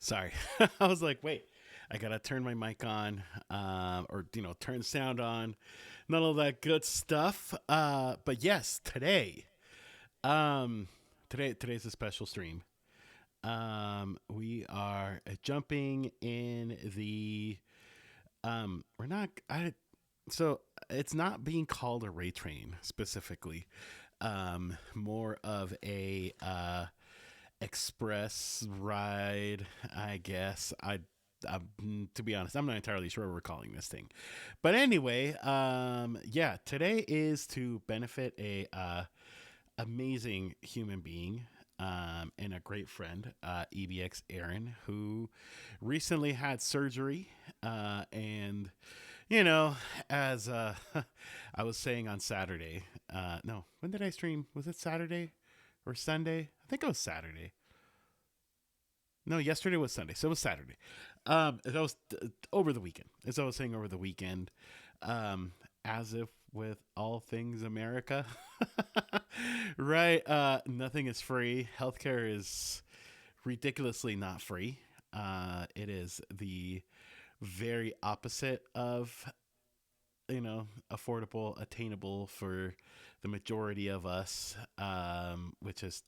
Sorry. I was like, wait, I gotta turn my mic on, or turn sound on, none of that good stuff. But yes, um, today's a special stream. We are jumping in the we're not I so it's not being called a ray train specifically. More of a express ride, I guess. To be honest, I'm not entirely sure what we're calling this thing, but anyway, yeah, today is to benefit a amazing human being. And a great friend, EBX Aaron, who recently had surgery. And, you know, as I was saying on Saturday, no, when did I stream? Was it Saturday or Sunday? I think it was Saturday. No, yesterday was Sunday, so it was Saturday. That was over the weekend. As I was saying, over the weekend, um, as if with all things America, right? Nothing is free. Healthcare is ridiculously not free. It is the very opposite of affordable, attainable for the majority of us, which is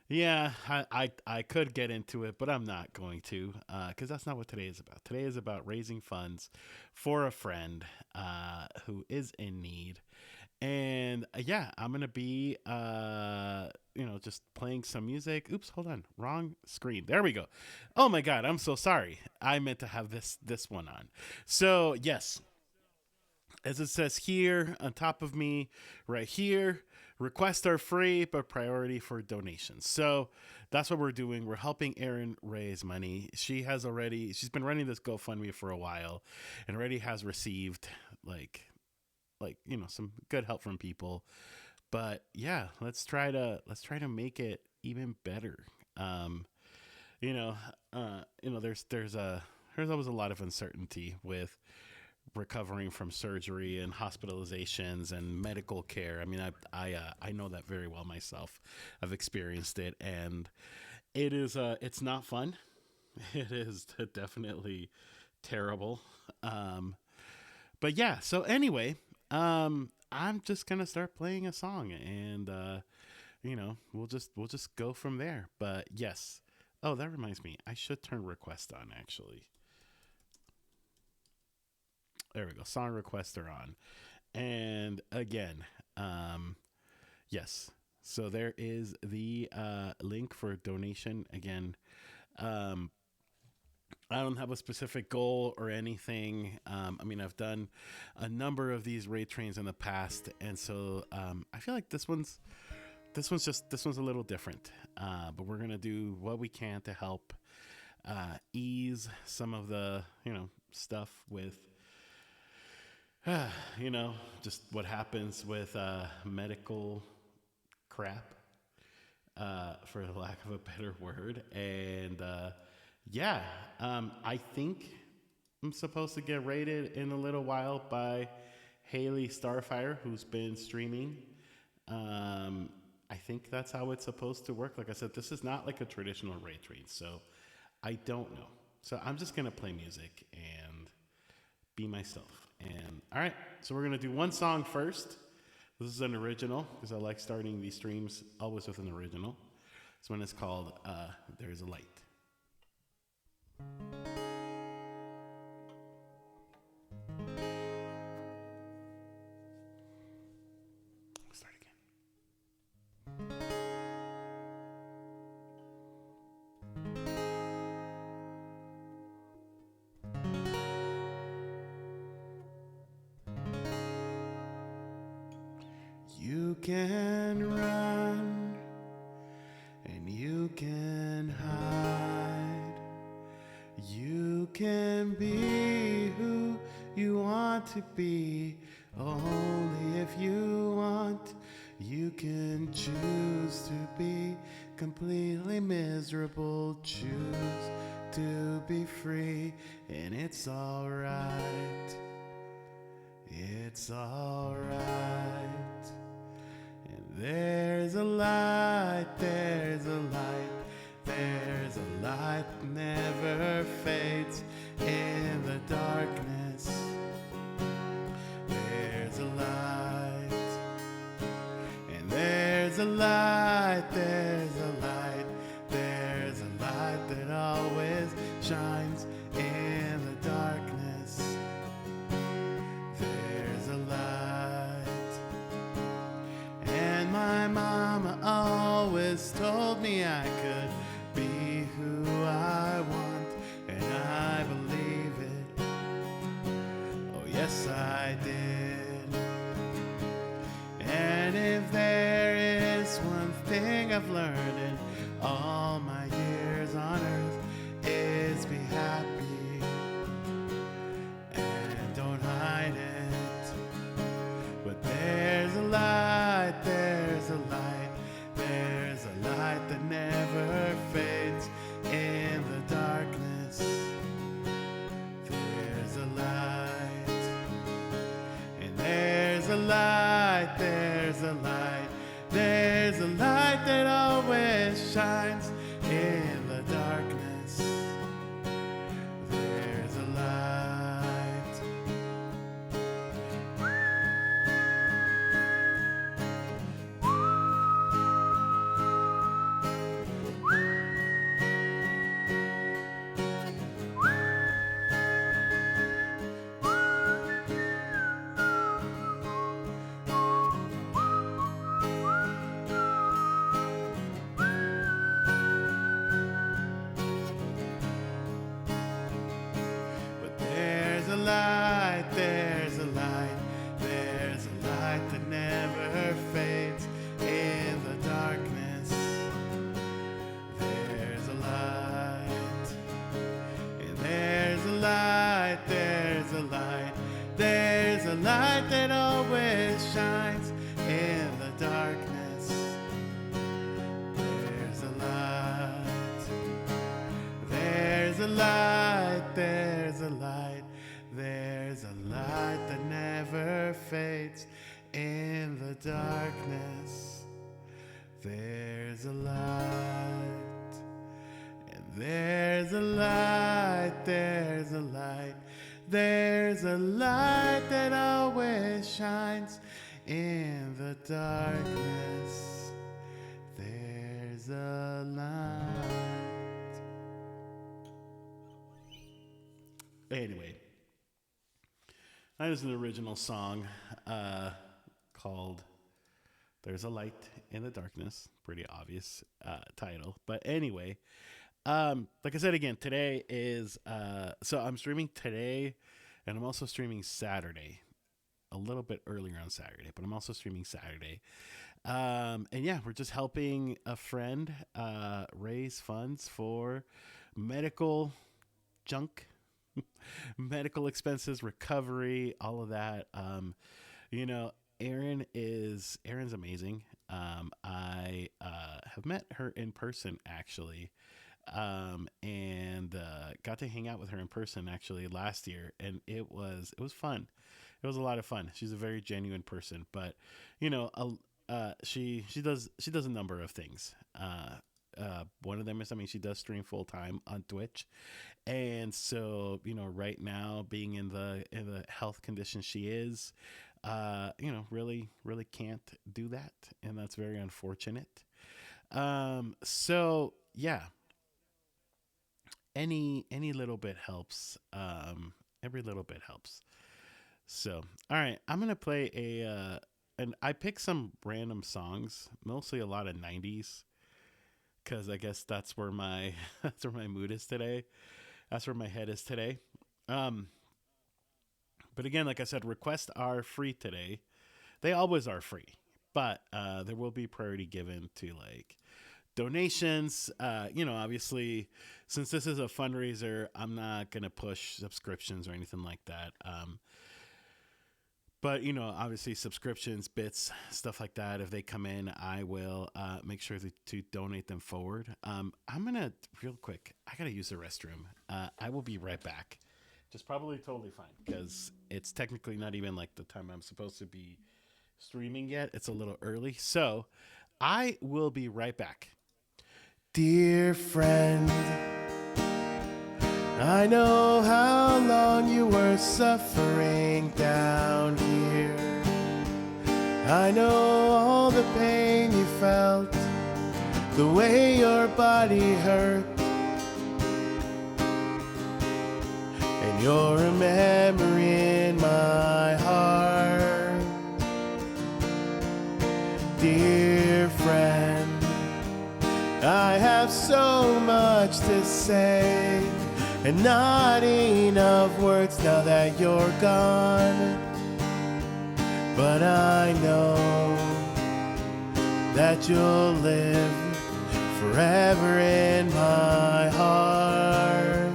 yeah, I could get into it, but I'm not going to because that's not what today is about. Today is about raising funds for a friend who is in need. And yeah, I'm going to be, just playing some music. Oops, hold on. Wrong screen. There we go. Oh my God, I'm so sorry. I meant to have this one on. So, yes, as it says here on top of me, right here, requests are free, but priority for donations. So that's what we're doing. We're helping Erin raise money. She's been running this GoFundMe for a while and already has received some good help from people. But yeah, let's try to make it even better. Um, you know, there's always a lot of uncertainty with recovering from surgery and hospitalizations and medical care. I mean, I know that very well myself. I've experienced it, and it's not fun. It is definitely terrible. Um, but yeah. So anyway, I'm just gonna start playing a song, and we'll just go from there. But yes. Oh, that reminds me. I should turn request on actually. There we go. Song requests are on. And again, um, yes. So there is the link for donation. Again, um, I don't have a specific goal or anything. I mean, I've done a number of these raid trains in the past, and so I feel like this one's a little different. But we're gonna do what we can to help ease some of the stuff with you know, just what happens with medical crap, for the lack of a better word. And yeah, I think I'm supposed to get rated in a little while by Haley Starfire, who's been streaming. Um, I think that's how it's supposed to work. Like I said, this is not like a traditional raid train, so I don't know. So I'm just gonna play music and be myself. And all right, so we're gonna do one song first. This is an original because I like starting these streams always with an original. This one is called "There's a Light." Start again. You can run and you can hide. You can be who you want to be. Only if you want, you can choose to be completely miserable. Choose to be free, and it's alright. It's alright. And there's a light, there's a light, there's a light light, there's a light, there's a light that always shines in the darkness. There's a light. And my mama always told me I could be who I want, and I believe it. Oh yes, I did. And if there is one thing I've learned in all my years on earth, is be happy and don't hide it. But there's a light, there's a light, there's a light that never fades in the darkness. There's a light, and there's a light, there's a light, there's a light that always shines in the darkness. There's a light. But there's a light, there's a light, there's a light that never fades in the darkness. There's a light, and there's a light, there's a light, there's a light that always shines in the darkness. There's a light, there's a light, there's a light, there's a light that never fades in the darkness. There's a light, and there's a light, there's a light, there's a light that always shines in the darkness. There's a light. Anyway, that is an original song called There's a Light in the Darkness. Pretty obvious title. But anyway, like I said again, today is, so I'm streaming today, and I'm also streaming Saturday. A little bit earlier on Saturday, but I'm also streaming Saturday. And yeah, we're just helping a friend raise funds for medical junk, medical expenses, recovery, all of that. You know, Erin's amazing. I have met her in person actually, and got to hang out with her in person actually last year, and it was fun. It was a lot of fun. She's a very genuine person, but you know, she does a number of things. One of them is, I mean, she does stream full time on Twitch, and so you know, right now being in the health condition she is, you know, really can't do that, and that's very unfortunate. So yeah, any little bit helps. Every little bit helps. So, all right, I'm gonna play and I picked some random songs, mostly a lot of '90s, because I guess that's where my that's where my mood is today. That's where my head is today. Um, but again, like I said, requests are free today. They always are free, but there will be priority given to like donations. You know, obviously, since this is a fundraiser, I'm not gonna push subscriptions or anything like that. But you know, obviously, subscriptions, bits, stuff like that. If they come in, I will make sure to donate them forward. I'm gonna real quick. I gotta use the restroom. I will be right back. Just probably totally fine because it's technically not even like the time I'm supposed to be streaming yet. It's a little early, so I will be right back. Dear friend, I know how long you were suffering down here, I know all the pain you felt, the way your body hurt, and you're a memory in my heart. Dear friend, I have so much to say, and not enough words now that you're gone. But I know that you'll live forever in my heart.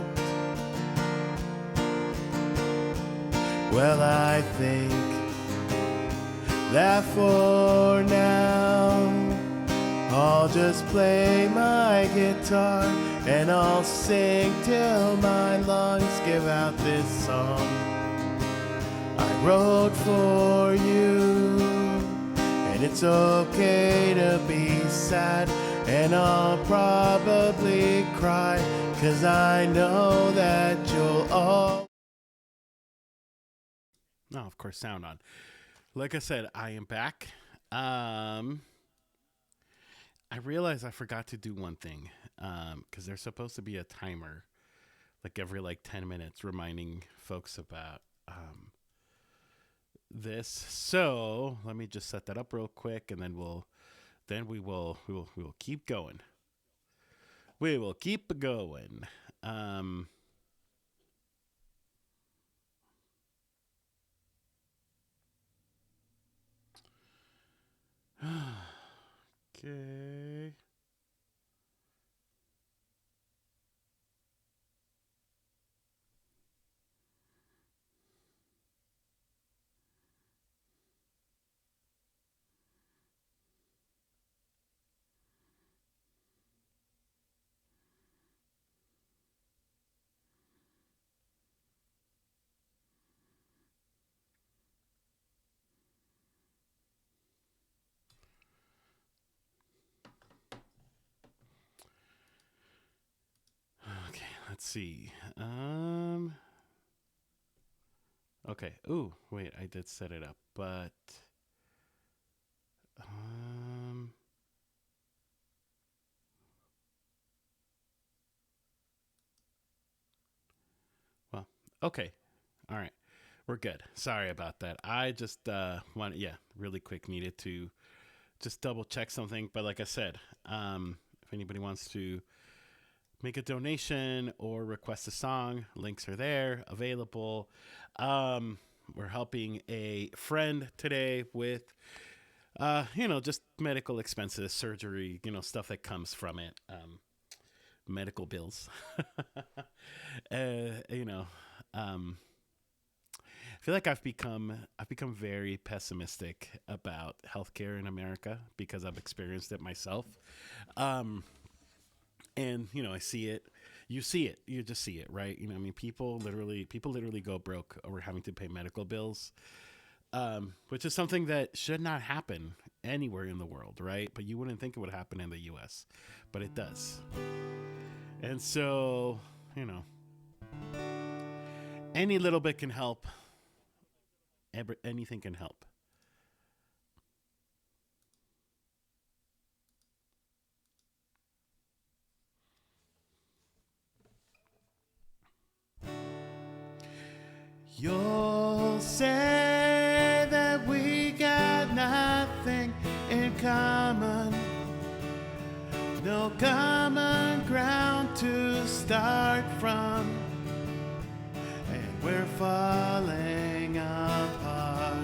Well, I think that for now I'll just play my guitar and I'll sing till my lungs give out this song I wrote for you. And it's okay to be sad, and I'll probably cry, 'cause I know that you'll all... No, of course, sound on. Like I said, I am back. I realized I forgot to do one thing, because there's supposed to be a timer, like every 10 minutes, reminding folks about this. So let me just set that up real quick, and then we will keep going. We will keep going. Okay. Okay, let's see. Okay. Ooh, wait, I did set it up, but well, okay. All right. We're good. Sorry about that. I just really quick needed to just double check something, but like I said, if anybody wants to make a donation or request a song, links are there, available. We're helping a friend today with, just medical expenses, surgery, stuff that comes from it, medical bills. I feel like I've become very pessimistic about healthcare in America because I've experienced it myself. And I see it. You see it. You just see it, right? People literally go broke over having to pay medical bills, which is something that should not happen anywhere in the world, right? But you wouldn't think it would happen in the U.S., but it does. And so, any little bit can help. Anything can help. You'll say that we got nothing in common, no common ground to start from, and we're falling apart.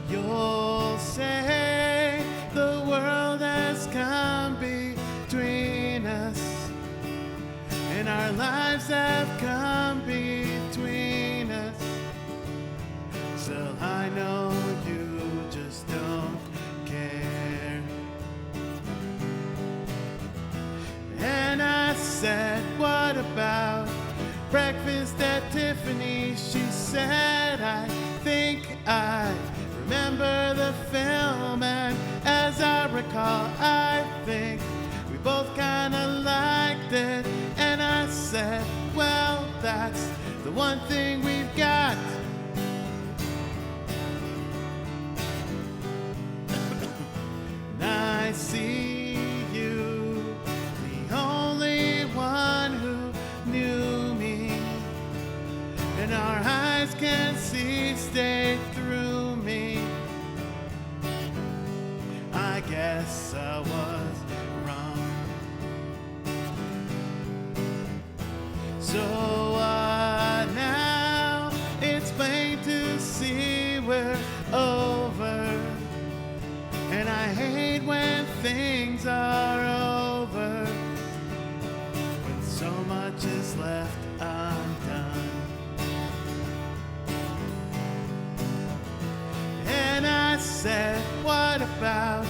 You'll say the world has come between us, and our lives have come between us. Still, I know you just don't care. And I said, what about breakfast at Tiffany's? She said, I think I remember the film, and as I recall, I think we both kinda liked it. And I said, well, that's the one thing we've got. And I see you, the only one who knew me, and our eyes can see straight through me. I guess I was wrong. So now it's plain to see we're over, and I hate when things are over, when so much is left undone. And I said, what about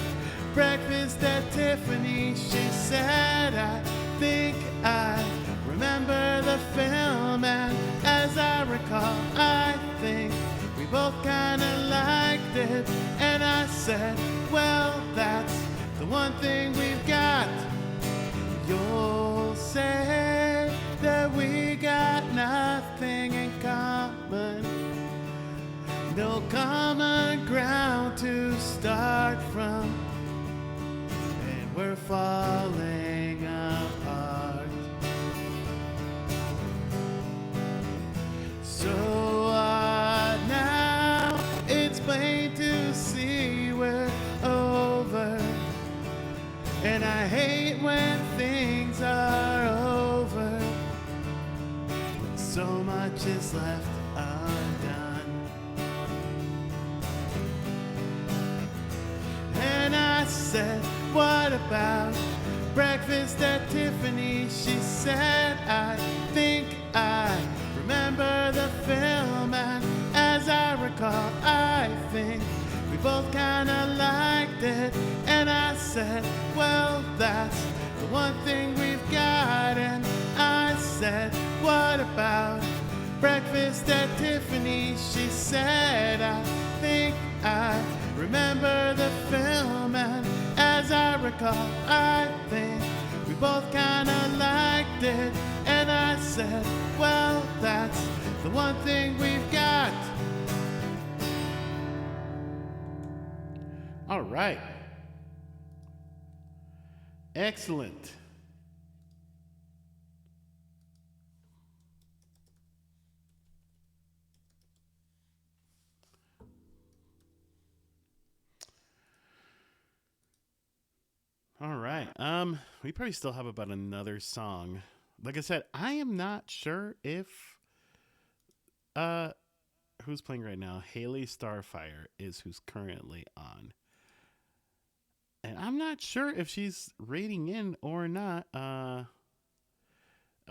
breakfast at Tiffany? She said, I think I remember the film, and as I recall, I think we both kinda liked it. And I said, well, that's the one thing we've got. You'll say that we got nothing in common, no common ground to start from, and we're falling apart. So now it's plain to see we're over, and I hate when things are over, when so much is left undone. And I said, what about breakfast at Tiffany? She said, I think I remember the film, and as I recall, I think we both kinda liked it. And I said, well, that's the one thing we've got. And I said, what about breakfast at Tiffany? She said, I think I remember the film, and as I recall, I think we both kinda liked it. And I said, well, that's the one thing we've got. All right. Excellent. All right. We probably still have about another song. Like I said, I am not sure if uh who's playing right now. Haley Starfire is who's currently on. And I'm not sure if she's rating in or not.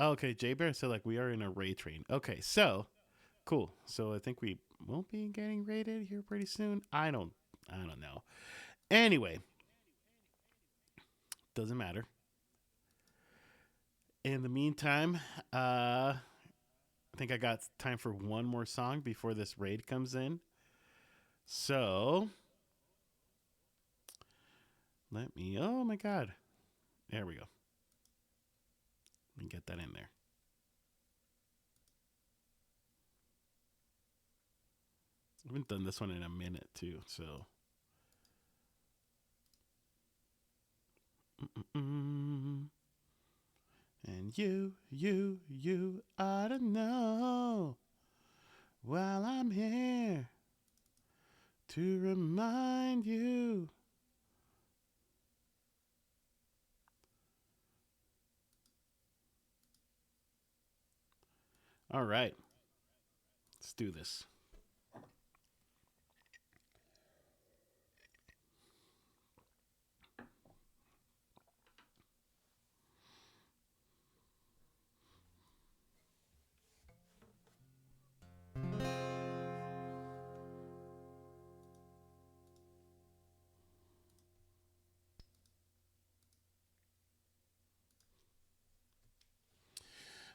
Okay, Jay Bear said like we are in a raid train. Okay, so cool. So I think we will be getting rated here pretty soon. I don't know. Anyway, doesn't matter. In the meantime, I think I got time for one more song before this raid comes in. So let me. Oh my god, there we go. Let me get that in there. I haven't done this one in a minute too, so. Mm-mm-mm. And you ought to know while I'm here to remind you. All right, let's do this.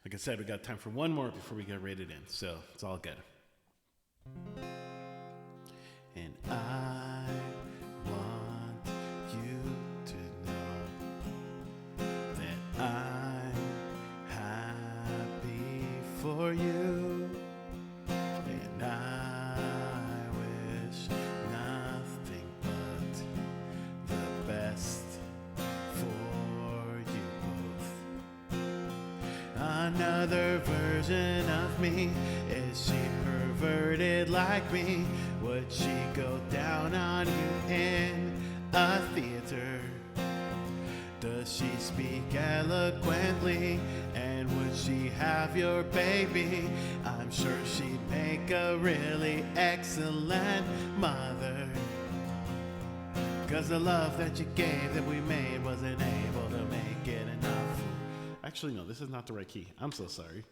Like I said, we got time for one more before we get rated in, so it's all good. And I want you to know that I'm happy for you. another version of me? Is she perverted like me? Would she go down on you in a theater? Does she speak eloquently? And would she have your baby? I'm sure she'd make a really excellent mother. 'Cause the love that you gave that we made wasn't able to make it enough. Actually, no, this is not the right key. I'm so sorry.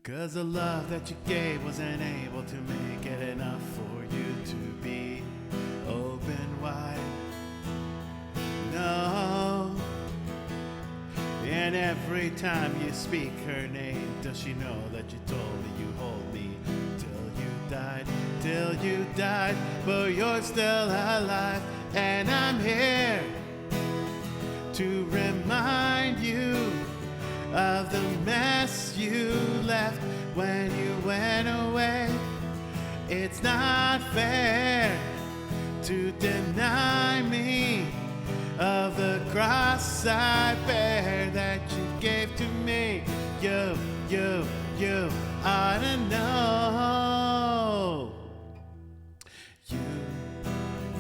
'Cause the love that you gave wasn't able to make it enough for you to be open wide. No. And every time you speak her name, does she know that you told me you hold me till you died, but you're still alive, and I'm here to remind you of the mess you left when you went away. It's not fair to deny me of the cross I bear that you gave to me. You ought to know. You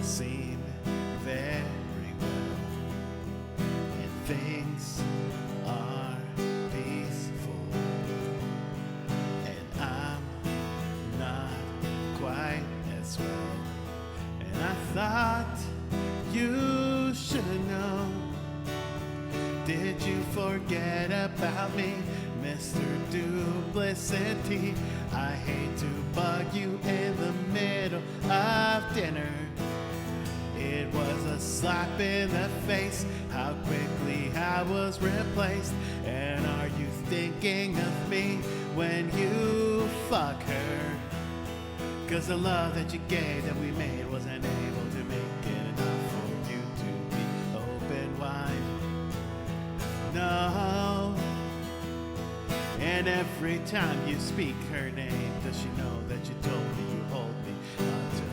seem very well, and things are peaceful, and I'm not quite as well. And I thought you should know. Did you forget about me, Mr. Duplicity? I hate to bug you in the middle of dinner. It was a slap in the face, how quickly I was replaced. And are you thinking of me when you fuck her? 'Cause the love that you gave that we made wasn't able to make it enough for you to be open wide. No. And every time you speak her name, does she know that you told me you hold me until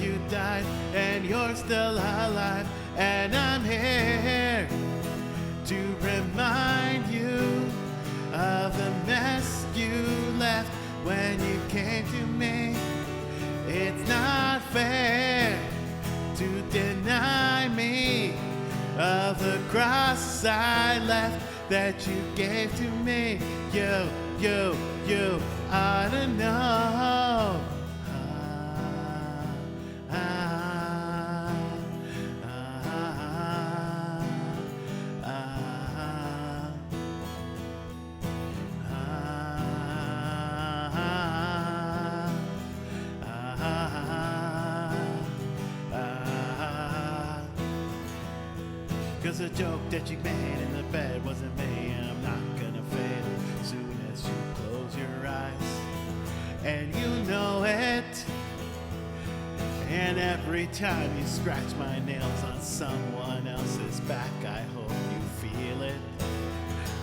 you died, and you're still alive, and I'm here to remind you of the mess you left when you came to me. It's not fair to deny me of the cross I left that you gave to me. You ought to know. Cause the joke that you made in the bed wasn't me, and I'm not gonna fade as soon as you close your eyes. And you know it. And every time you scratch my nails on someone else's back, I hope you feel it.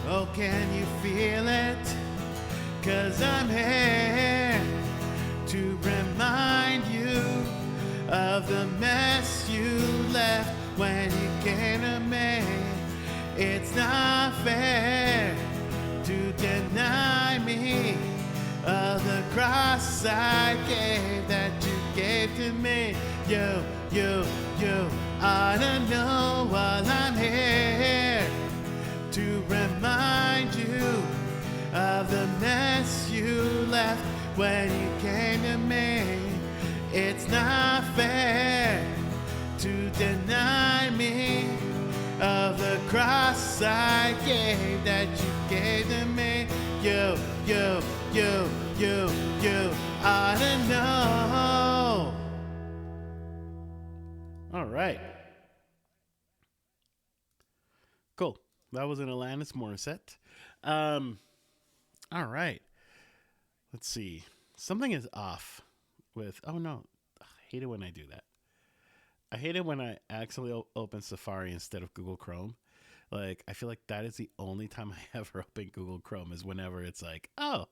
Oh, can you feel it? 'Cause I'm here to remind you of the mess you left when you came to me. It's not fair to deny me of the cross I gave that you gave to me. You ought to know while I'm here to remind you of the mess you left when you came to me. It's not fair to deny me of the cross I gave that you gave to me. You ought to know. All right. Cool. That was an Alanis Morissette. All right. Let's see. Something is off with. Oh no. I hate it when I do that. I hate it when I accidentally open Safari instead of Google Chrome. Like, I feel like that is the only time I ever open Google Chrome is whenever it's like, oh,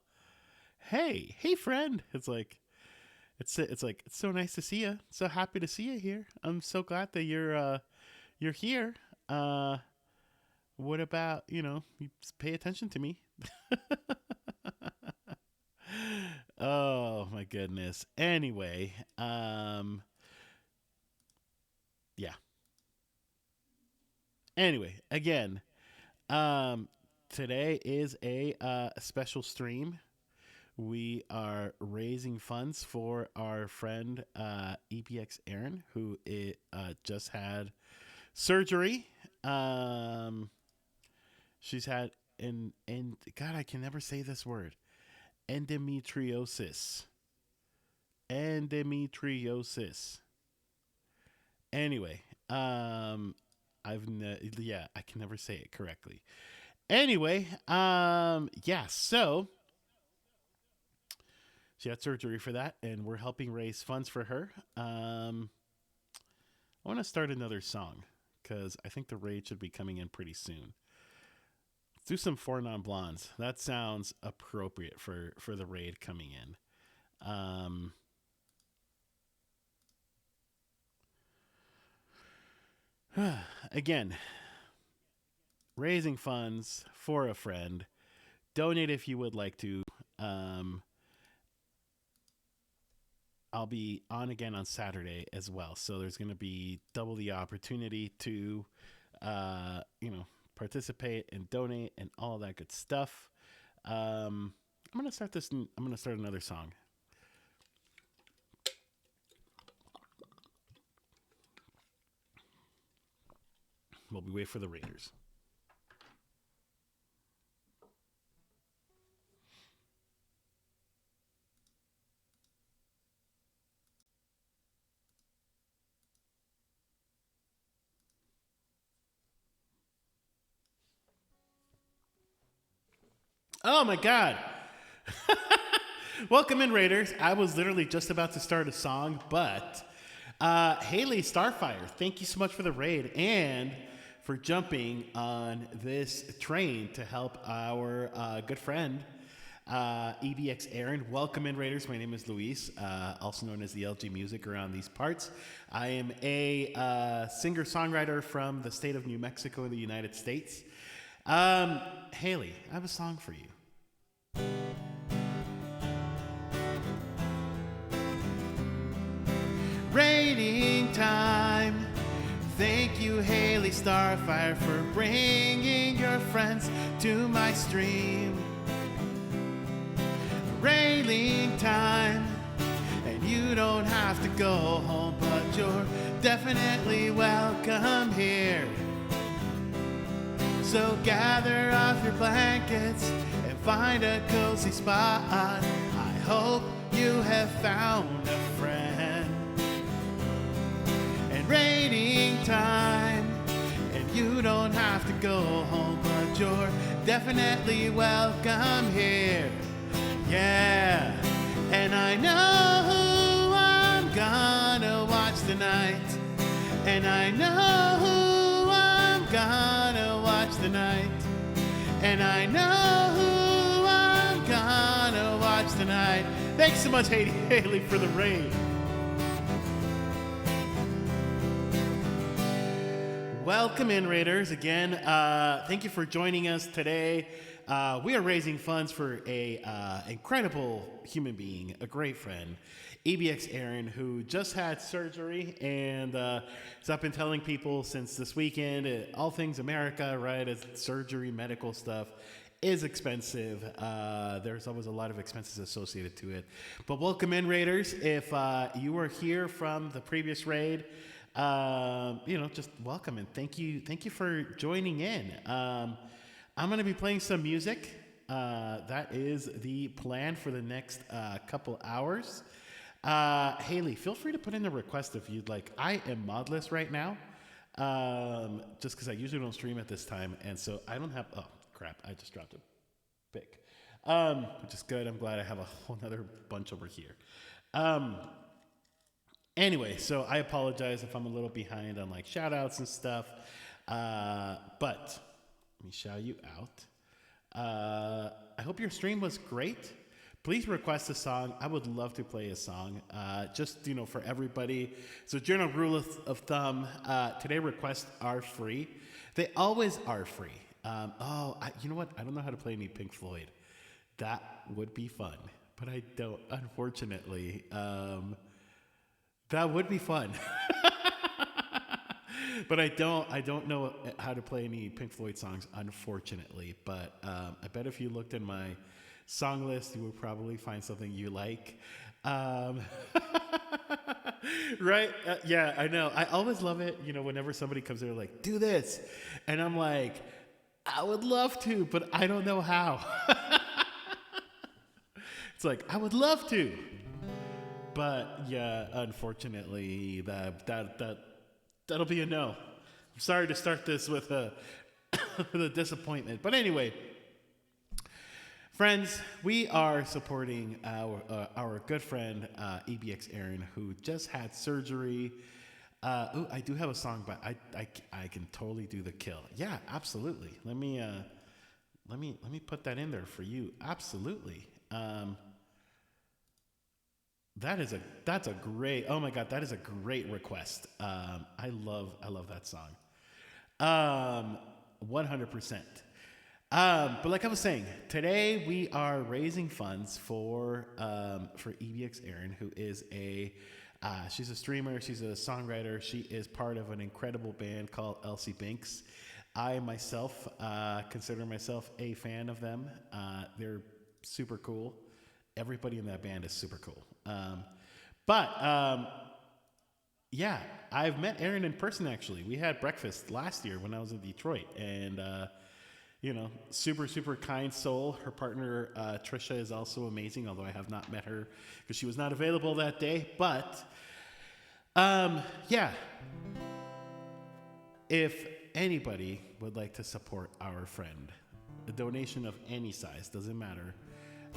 hey friend. It's like, it's so nice to see you. So happy to see you here. I'm so glad that you're here. what about, you pay attention to me? Oh my goodness. Anyway, yeah. Anyway, again, um, today is a special stream. We are raising funds for our friend EBX Aaron, who just had surgery. Um, she's had and God, I can never say this word. Endometriosis. Endometriosis. Anyway, yeah, I can never say it correctly. Anyway, yeah, so she had surgery for that, and we're helping raise funds for her. I want to start another song because I think the raid should be coming in pretty soon. Let's do some Four Non Blondes. That sounds appropriate for the raid coming in. Again, raising funds for a friend. Donate if you would like to. Um, I'll be on again on Saturday as well, so there's going to be double the opportunity to, participate and donate and all that good stuff. I'm gonna start this. I'm gonna start another song. While we wait for the Raiders. Oh my God! Welcome in, Raiders. I was literally just about to start a song, but Haley Starfire, thank you so much for the raid and for jumping on this train to help our good friend EBX Aaron. Welcome in, Raiders. My name is Luis, also known as the LG Music around these parts. I am a singer songwriter from the state of New Mexico in the United States. Haley, I have a song for you. Rating time. Thank you, Haley Starfire, for bringing your friends to my stream. Railing time, and you don't have to go home, but you're definitely welcome here. So gather off your blankets and find a cozy spot. I hope you have found a friend. And rating time, and you don't have to go home, but you're definitely welcome here. Yeah, and I know who I'm gonna watch tonight. And I know who I'm gonna watch tonight. And I know who I'm gonna watch tonight. Thanks so much, Haley, for the raid. Welcome in, Raiders. Again, thank you for joining us today. We are raising funds for a incredible human being, a great friend, EBX Aaron, who just had surgery and has been telling people since this weekend, all things America, right, as surgery, medical stuff is expensive. There's always a lot of expenses associated to it. But welcome in, Raiders. If you were here from the previous raid, just welcome and thank you for joining in. I'm going to be playing some music. That is the plan for the next couple hours. Haley, feel free to put in a request if you'd like. I am modless right now, just because I usually don't stream at this time, and so I don't have. Oh crap! I just dropped a pick, which is good. I'm glad I have a whole other bunch over here. Anyway, so I apologize if I'm a little behind on like shout outs and stuff. But let me shout you out. I hope your stream was great. Please request a song. I would love to play a song. Just, for everybody. So general rule of thumb, today requests are free. They always are free. You know what? I don't know how to play any Pink Floyd. That would be fun, but I don't. Unfortunately, that would be fun, but I don't. I don't know how to play any Pink Floyd songs, unfortunately. But I bet if you looked in my song list, you would probably find something you like. Um, right? Yeah, I know. I always love it. Whenever somebody comes there, like, do this, and I'm like, I would love to, but I don't know how. It's like I would love to, but yeah, unfortunately, that'll be a no. I'm sorry to start this with a with a disappointment, but anyway, friends, we are supporting our good friend EBX Aaron, who just had surgery. I do have a song, but I can totally do the kill. Yeah, absolutely. Let me put that in there for you. Absolutely. That's a great. Oh my god, that is a great request. I love that song. 100%. But like I was saying, today we are raising funds for EBX Aaron, who is she's a streamer, she's a songwriter, she is part of an incredible band called Elsie Binks. I myself consider myself a fan of them. They're super cool. Everybody in that band is super cool. Yeah, I've met Aaron in person actually. We had breakfast last year when I was in Detroit, and super, super kind soul. Her partner, Trisha, is also amazing, although I have not met her because she was not available that day. But, yeah, if anybody would like to support our friend, a donation of any size, doesn't matter,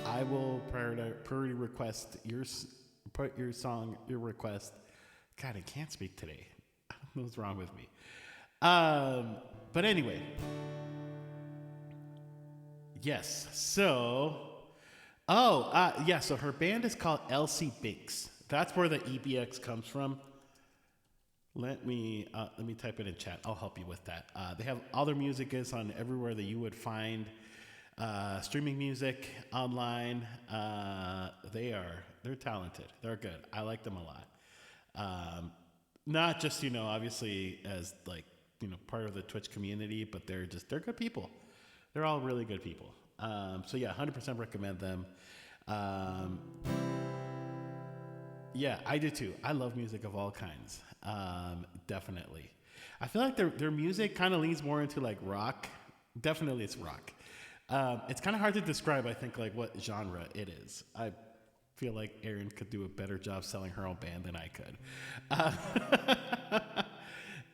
I will priority request put your song, your request. God, I can't speak today. I don't know what's wrong with me. But anyway. Yes. So, so her band is called Elsie Binks. That's where the EBX comes from. Let me type it in chat. I'll help you with that. They have all their music is on everywhere that you would find streaming music online. They're talented. They're good. I like them a lot. Not just obviously as part of the Twitch community, but they're good people. They're all really good people. So yeah, 100% recommend them. Yeah, I do too. I love music of all kinds. Definitely. I feel like their music kind of leans more into like rock. Definitely it's rock. It's kind of hard to describe, I think, like what genre it is. I feel like Erin could do a better job selling her own band than I could.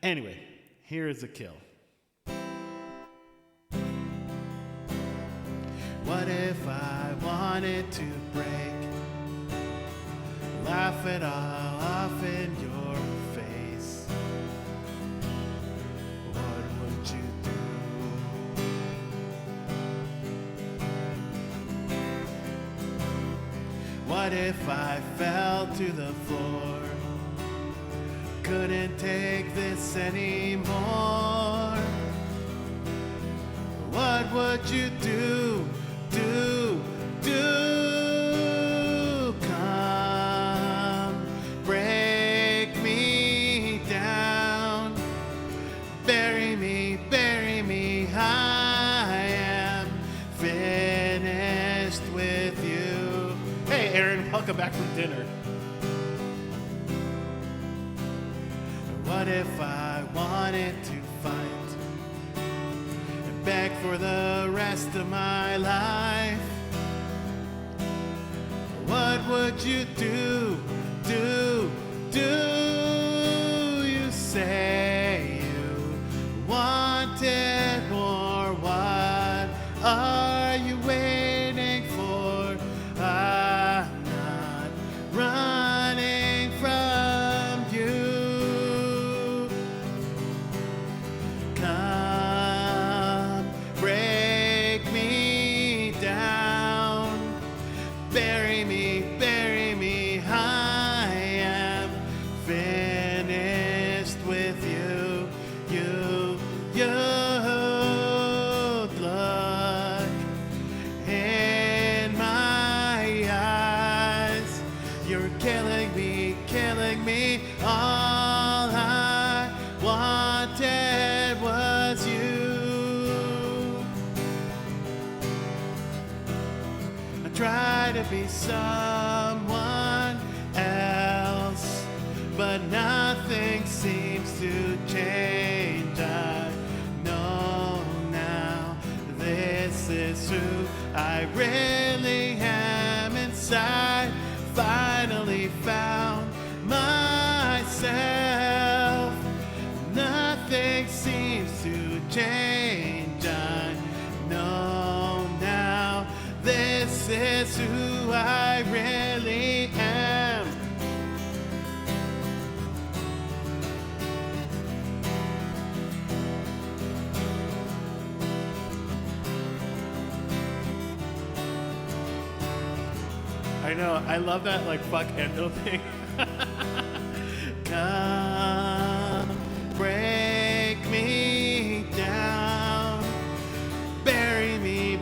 Anyway, here is a kill. What if I wanted to break? Laugh it all off in your face. What would you do? What if I fell to the floor? Couldn't take this anymore. What would you do? Come break me down. Bury me. I am finished with you. Hey, Aaron, welcome back from dinner. What if I wanted to fight and beg for the rest of my life? What would you do? You say you wanted more. What are you waiting for? I'm not running from you. Come break me down. Bury me. I am finished with you. try to be someone else, but nothing seems to change. I know now this is who I really am inside. Finally found myself. Nothing seems to change. I know now this is who I really am. I know, I love that like fuck endo thing. Come break me down, bury me.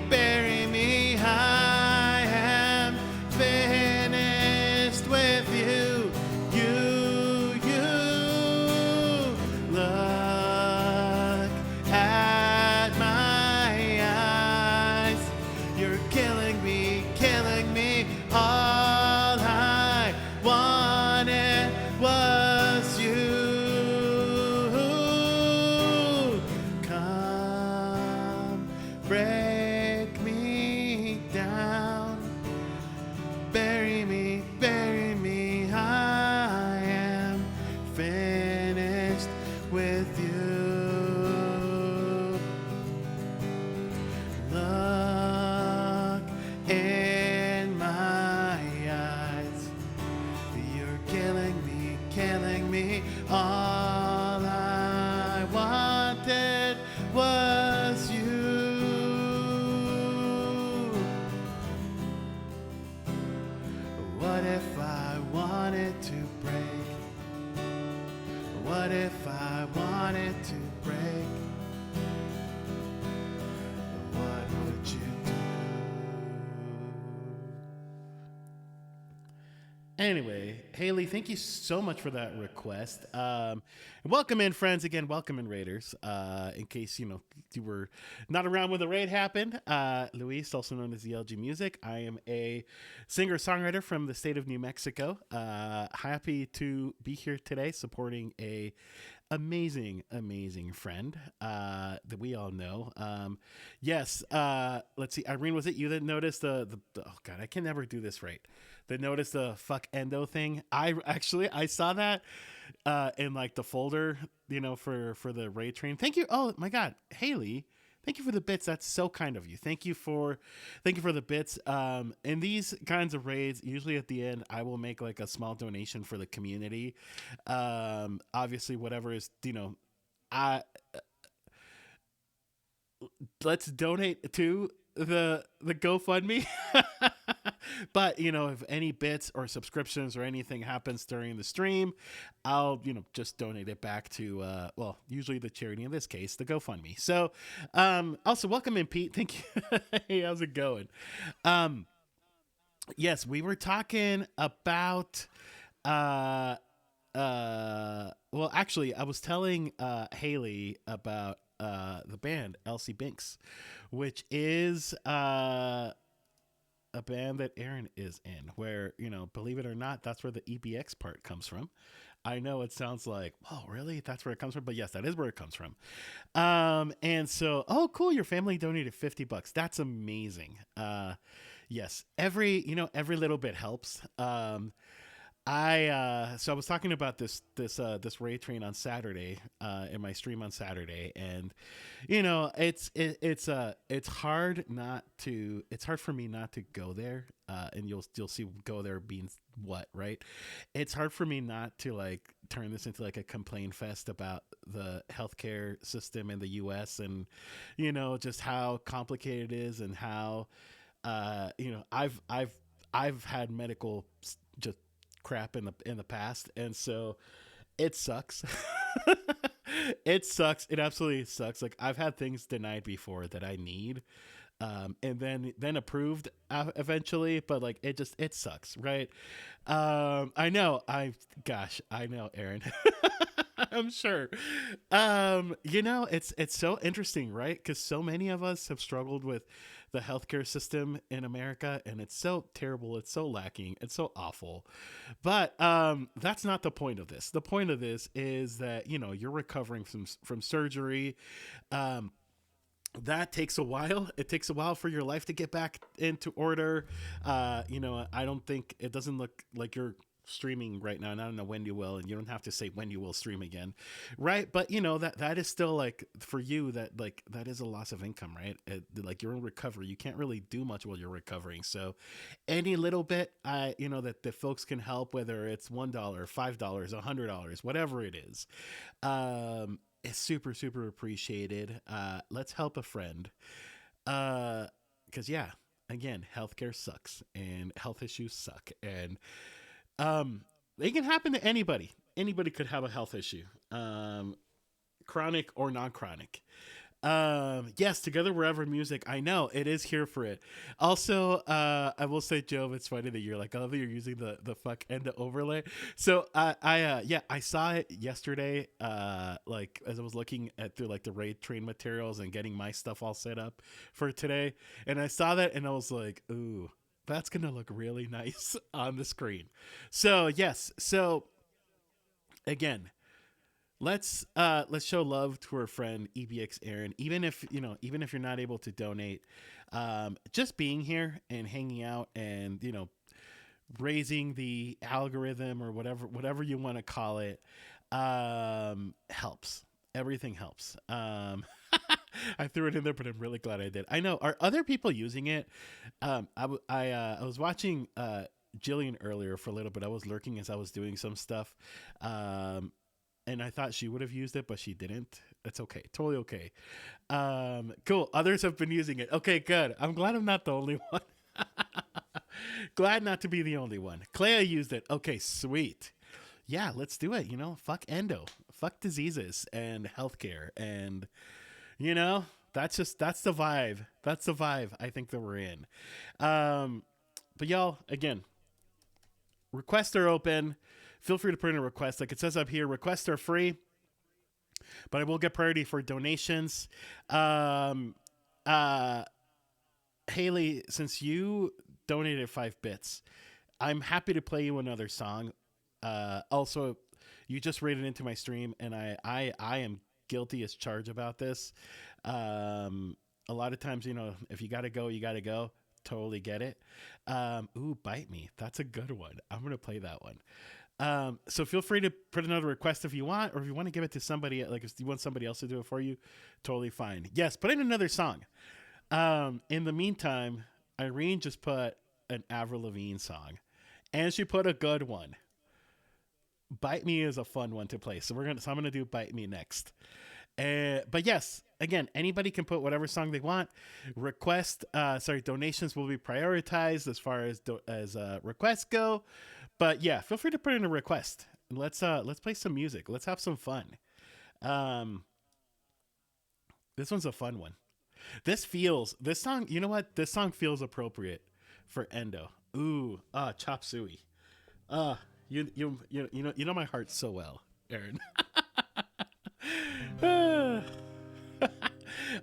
I am finished with you. You look at my eyes. You're killing me. All I wanted was you. Come break me down, bury me. I am finished with you. Look in my eyes. You're killing me. All I wanted was you. What if I wanted to break? What if I wanted to break? What would you do? Anyway, Haley, thank you so much for that request. Welcome in, friends. Again, welcome in, Raiders. In case you were not around when the raid happened, Luis, also known as ELG Music. I am a singer-songwriter from the state of New Mexico. Happy to be here today, supporting a amazing friend that we all know. Yes, let's see, Irene, was it you that noticed the oh god, I can never do this right, that noticed the fuck endo thing? I saw that in like the folder, for the raid train. Thank you. Oh my god, Haley, thank you for the bits. That's so kind of you. Thank you for the bits. In these kinds of raids, usually at the end, I will make like a small donation for the community. Obviously, whatever is, I let's donate to the GoFundMe. But if any bits or subscriptions or anything happens during the stream, I'll just donate it back to usually the charity, in this case the GoFundMe. So also welcome in, Pete. Thank you. Hey, how's it going? Yes, we were talking about well, actually, I was telling Haley about the band Elsie Binks, which is a band that Aaron is in, where, believe it or not, that's where the EBX part comes from. I know it sounds like, oh, really? That's where it comes from? But yes, that is where it comes from. And so, oh, cool. Your family donated $50. That's amazing. Yes. Every little bit helps. So I was talking about this raid train on Saturday, in my stream on Saturday, and it's hard for me not to go there, and you'll see go there being what, right? It's hard for me not to like turn this into like a complaint fest about the healthcare system in the US, and just how complicated it is, and how I've had medical just crap in the past, and so it sucks. It sucks. It absolutely sucks. Like, I've had things denied before that I need, and then approved eventually, but like it sucks, right? I know, Aaron. I'm sure. It's so interesting, right? Because so many of us have struggled with the healthcare system in America, and it's so terrible, it's so lacking, it's so awful. But that's not the point of this. The point of this is that you're recovering from surgery. Um, that takes a while. It takes a while for your life to get back into order. I don't think it doesn't look like you're streaming right now, and I don't know when you will, and you don't have to say when you will stream again, right? But that is still like for you that is a loss of income, right? Like you're in recovery, you can't really do much while you're recovering. So any little bit, that the folks can help, whether it's $1, $5, $100, whatever it is, it's super super appreciated. Let's help a friend, because yeah, again, healthcare sucks and health issues suck, and um, they can happen to anybody. Anybody could have a health issue, chronic or non-chronic. Yes, together wherever music. I know it is here for it. Also, I will say, Joe, it's funny that you're like, I love that you're using the fuck and the overlay. So yeah, I saw it yesterday. Like as I was looking at through like the raid train materials and getting my stuff all set up for today, and I saw that and I was like, ooh, that's gonna look really nice on the screen. So yes, so again, let's show love to our friend EBX Aaron. Even if you're not able to donate, just being here and hanging out and raising the algorithm or whatever you want to call it, helps. Everything helps. I threw it in there, but I'm really glad I did. I know. Are other people using it? I was watching Jillian earlier for a little bit. I was lurking as I was doing some stuff. And I thought she would have used it, but she didn't. It's okay. Totally okay. Cool. Others have been using it. Okay, good. I'm glad I'm not the only one. Glad not to be the only one. Clea used it. Okay, sweet. Yeah, let's do it. Fuck endo. Fuck diseases and healthcare. And, that's the vibe. That's the vibe I think that we're in. But y'all, again, requests are open. Feel free to put in a request. Like it says up here, requests are free, but I will get priority for donations. Uh, Haley, since you donated 5 bits, I'm happy to play you another song. Also, you just rated into my stream, and I am guilty as charged about this. A lot of times, if you gotta go, you gotta go. Totally get it. Ooh, Bite Me. That's a good one. I'm gonna play that one. So feel free to put another request if you want, or if you want to give it to somebody, like if you want somebody else to do it for you, totally fine. Yes, put in another song. In the meantime, Irene just put an Avril Lavigne song, and she put a good one. Bite Me is a fun one to play, so I'm gonna do Bite Me next. But yes, again, anybody can put whatever song they want. Donations will be prioritized as far as requests go. But yeah, feel free to put in a request. Let's play some music. Let's have some fun. This one's a fun one. This song. You know what? This song feels appropriate for Endo. Ooh, chop suey. You know my heart so well, Aaron.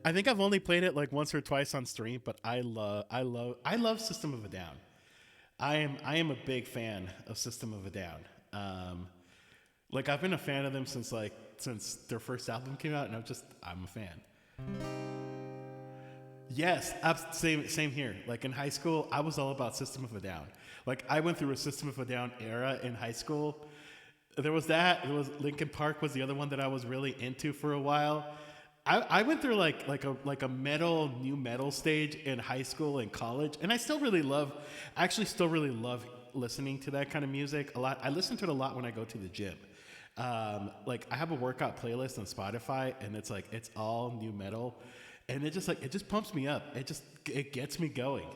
I think I've only played it like once or twice on stream, but I love System of a Down. I am a big fan of System of a Down. Like I've been a fan of them since their first album came out, and I'm a fan. Yes, same here. Like in high school, I was all about System of a Down. Like I went through a System of a Down era in high school. There was that. There was Linkin Park was the other one that I was really into for a while. I went through like a new metal stage in high school and college, and I still really love listening to that kind of music a lot. I listen to it a lot when I go to the gym. Like I have a workout playlist on Spotify, and it's all new metal, and it just pumps me up. It gets me going.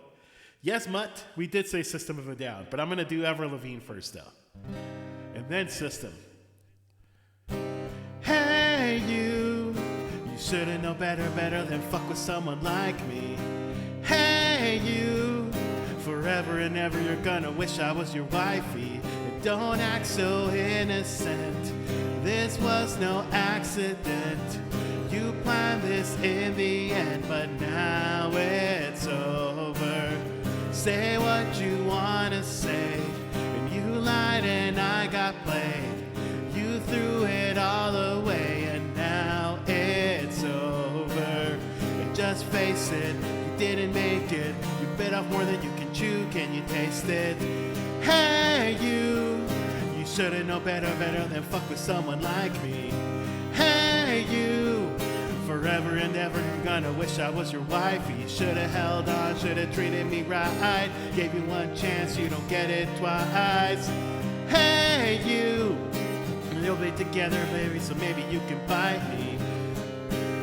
Yes, Mutt, we did say System of a Down, but I'm gonna do Avril Lavigne first though, and then System. Hey you should've known better than fuck with someone like me. Hey you, forever and ever you're gonna wish I was your wifey. Don't act so innocent. This was no accident. You planned this in the end, but now it's over. Say what you wanna say, and you lied and I got played. You threw it all away, and now it's over. And just face it, you didn't make it. You bit off more than you can chew. Can you taste it? Hey, you should've known better than fuck with someone like me. Hey, you, forever and ever you're gonna wish I was your wife. You should've held on, should've treated me right. Gave you one chance, you don't get it twice. Hey, you, you'll be together, baby, so maybe you can bite me.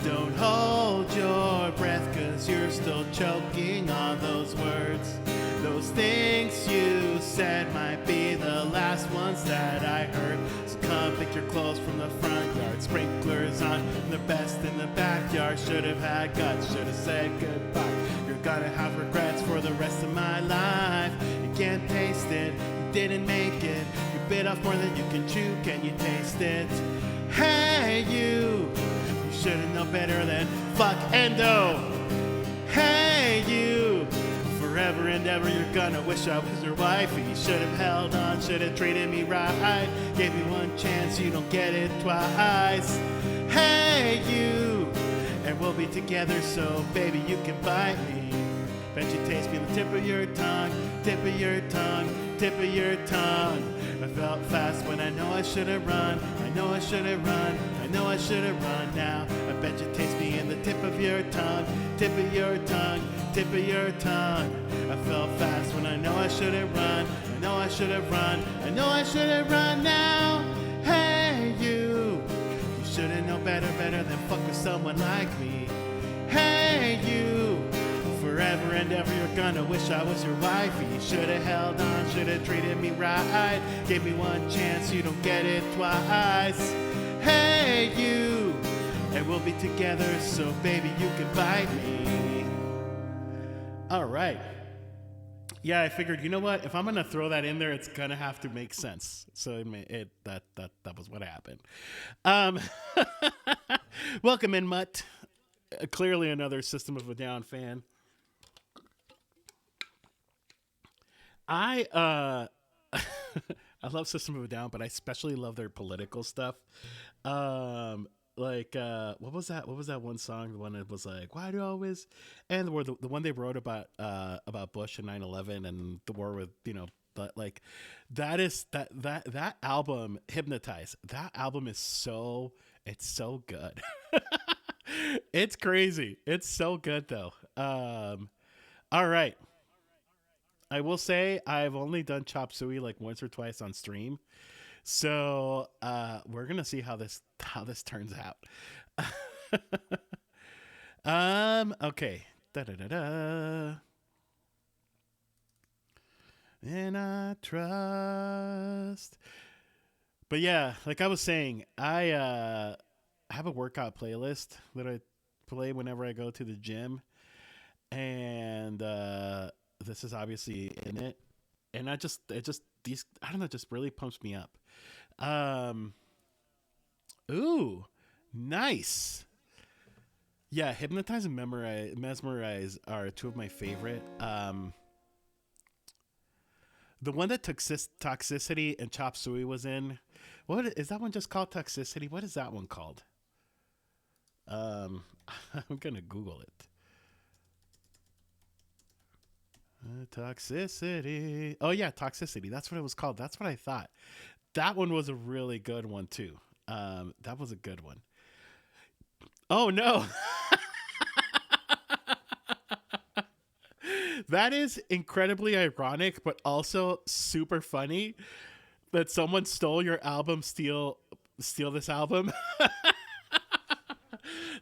Don't hold your breath, cause you're still choking on those words. Those things you said might be the last ones that I heard. So come pick your clothes from the front yard. Sprinklers on, the best in the backyard. Should've had guts, should've said goodbye. You're gonna have regrets for the rest of my life. You can't taste it, you didn't make it. You bit off more than you can chew, can you taste it? Hey, you should've known better than fuck Endo. Hey, you, forever and ever you're gonna wish I was your wife. You should've held on, should've treated me right. Gave you one chance, you don't get it twice. Hey, you, and we'll be together, so baby you can bite me. Bet you taste me the tip of your tongue, tip of your tongue, tip of your tongue. I felt fast when I know I should've run. I know I should've run. I know I should've run now. I bet you taste me in the tip of your tongue, tip of your tongue, tip of your tongue. I felt fast when I know I should've run. I know I should've run. I know I should've run now. Hey, you should've known better than fuck with someone like me. Hey, you, forever and ever you're gonna wish I was your wife. You should've held on, should've treated me right. Gave me one chance, you don't get it twice. Hey, you, and we'll be together, so baby you can bite me. All right. Yeah, I figured, you know what? If I'm gonna throw that in there, it's gonna have to make sense. So that was what happened. Um, welcome in, Mutt. Clearly another System of a Down fan. I I love System of a Down, but I especially love their political stuff. What was that? What was that one song? The one that was like, "Why do you always?" And the one they wrote about Bush and 9/11 and the war with But like, that album, Hypnotize. That album is it's so good. It's crazy. It's so good though. All right. I will say I've only done Chop Suey like once or twice on stream, so we're gonna see how this turns out. Okay. Da da da da. And I trust. But yeah, like I was saying, I have a workout playlist that I play whenever I go to the gym, and this is obviously in it. And I don't know, just really pumps me up. Um, ooh, nice. Yeah, Hypnotize and Mesmerize are two of my favorite. The one that Toxicity and Chop Suey was in. What is that one just called? Toxicity? What is that one called? I'm gonna Google it. Toxicity. Oh yeah, Toxicity. That's what it was called. That's what I thought. That one was a really good one too. That was a good one. Oh no. That is incredibly ironic, but also super funny that someone stole your album, steal this album.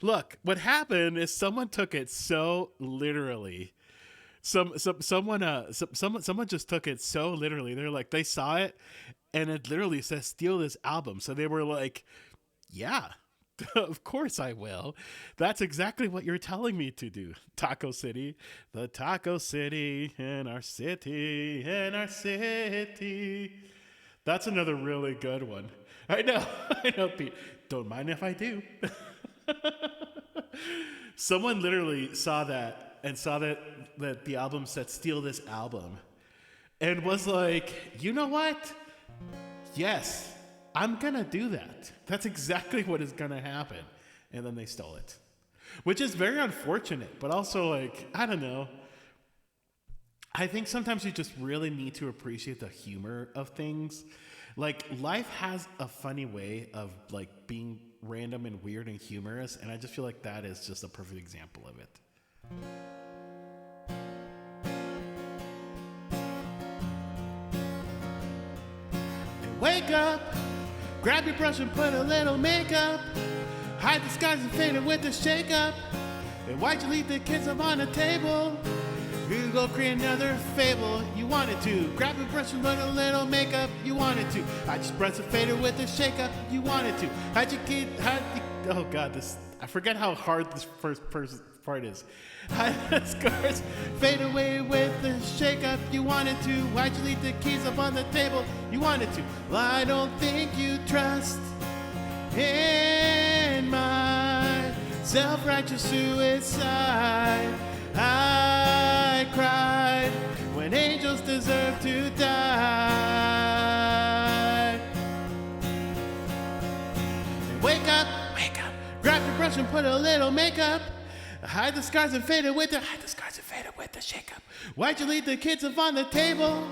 Look, what happened is someone took it so literally. Someone just took it so literally. They're like, they saw it and it literally says steal this album. So they were like, yeah, of course I will. That's exactly what you're telling me to do. Taco City, the Taco City in our city, in our city. That's another really good one. I know. I know, Pete. Don't mind if I do. Someone literally saw that and saw that the album said "Steal this album" and was like, you know what? Yes, I'm gonna do that. That's exactly what is gonna happen. And then they stole it, which is very unfortunate. But also, like, I don't know. I think sometimes you just really need to appreciate the humor of things. Like life has a funny way of like being random and weird and humorous, and I just feel like that is just a perfect example of it. Wake up, grab your brush and put a little makeup. Hide the scars and fade it with the shake up. And why'd you leave the kids up on the table? You go create another fable. You wanted to grab a brush and put a little makeup. You wanted to. I just brush and fade it with the shake up. You wanted to. How'd you kid? Oh God, this. I forget how hard this first person part is. Hide the scars, fade away with the shake up. You wanted to. Why'd you leave the keys up on the table? You wanted to. Well, I don't think you trust in my self-righteous suicide. I cried when angels deserve to die. Wake up, grab your brush and put a little makeup. Hide the scars and fade it with the shake up. Why'd you leave the kids up on the table?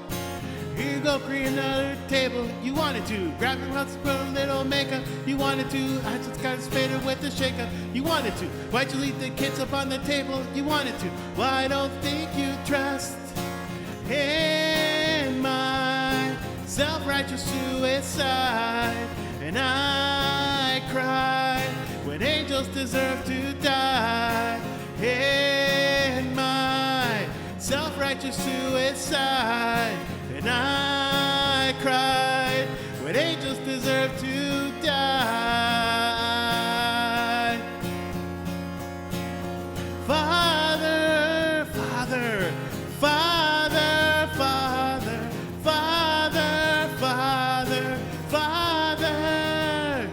Here you go, create another table. You wanted to grab your brush and put a little makeup. You wanted to. I just got faded with the shake up. You wanted to. Why'd you leave the kids up on the table? You wanted to. Well, I don't think you trust in my self-righteous suicide. And I cried when angels deserve to die. In my self-righteous suicide. And I cried when angels deserve to die. Father, Father, Father, Father, Father, Father, Father,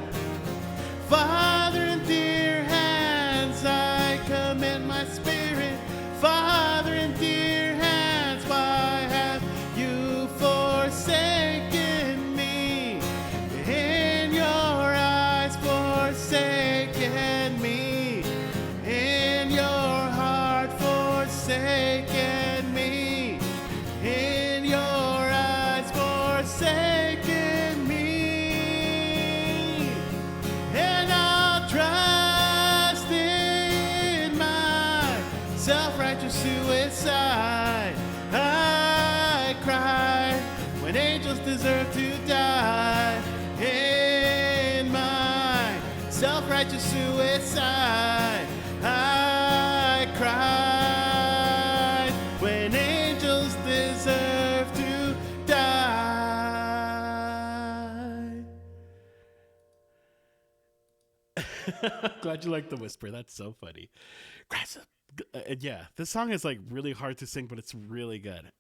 Father, in dear hands I commit my spirit. Father, in dear hands, why have you forsaken me? In your eyes forsaken me. In your heart forsaken me. In your eyes forsaken me. And I'll trust in my self-righteous suicide. I cried when angels deserve to die. In my self-righteous suicide, I cried when angels deserve to die. Glad you like the whisper. That's so funny. Yeah, this song is like really hard to sing, but it's really good.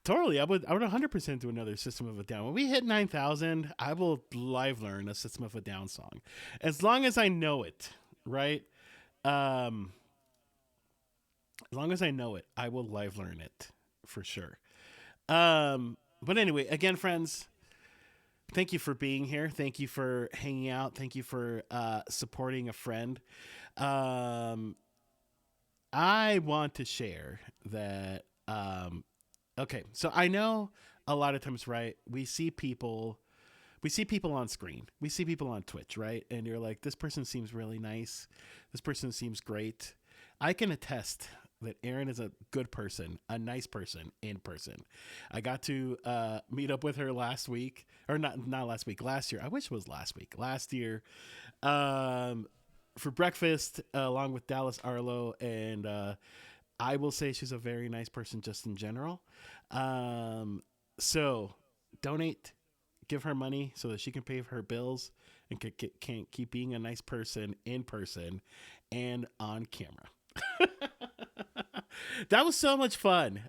Totally, I would 100% do another System of a Down. When we hit 9,000, I will live learn a System of a Down song, as long as I know it. Right? Um, as long as I know it, I will live learn it for sure. But anyway, again, friends, thank you for being here. Thank you for hanging out. Thank you for supporting a friend. Um, I want to share that. Okay, so I know a lot of times, right? We see people on screen, we see people on Twitch, right? And you're like, this person seems really nice. This person seems great. I can attest that Erin is a good person, a nice person in person. I got to meet up with her last week, or not last week, last year. I wish it was last week, last year, um, for breakfast along with Dallas Arlo, and I will say she's a very nice person just in general. Um, so donate, give her money so that she can pay for her bills and can keep being a nice person in person and on camera. That was so much fun.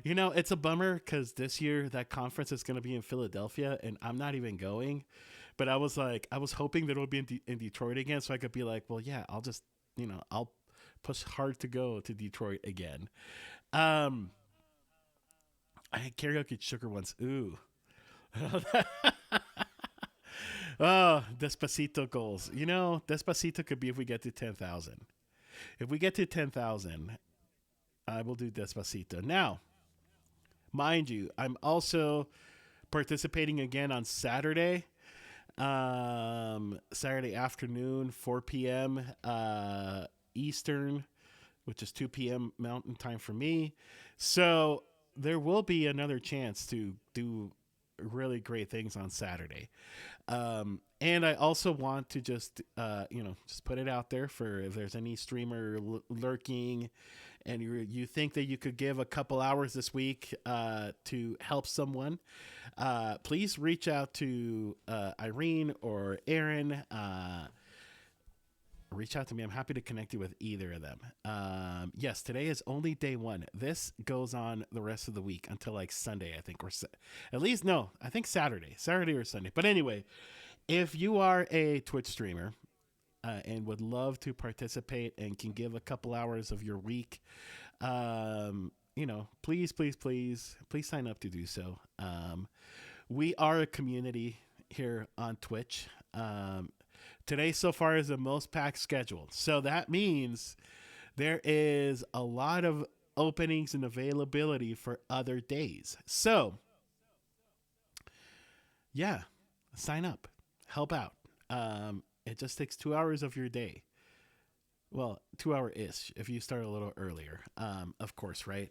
It's a bummer because this year that conference is going to be in Philadelphia, and I'm not even going. But I was hoping that it would be in Detroit again, so I could be like, well, yeah, I'll just, I'll push hard to go to Detroit again. Um, I had karaoke sugar once. Ooh. Oh, Despacito goals. Despacito could be if we get to 10,000. If we get to 10,000, I will do Despacito. Now, mind you, I'm also participating again on Saturday. Saturday afternoon, 4 p.m. Eastern, which is 2 p.m. Mountain Time for me. So there will be another chance to do really great things on Saturday. And I also want to just put it out there for if there's any streamer lurking and you think that you could give a couple hours this week to help someone, please reach out to Irene or Aaron. Reach out to me. I'm happy to connect you with either of them. Yes, today is only day one. This goes on the rest of the week until like Sunday, I think, or at least no, I think Saturday or Sunday. But anyway, if you are a Twitch streamer and would love to participate and can give a couple hours of your week, please, please, please, please sign up to do so. We are a community here on Twitch. Today so far is the most packed schedule. So that means there is a lot of openings and availability for other days. So, yeah, sign up, help out. It just takes 2 hours of your day. Well, 2 hour ish if you start a little earlier, of course, right?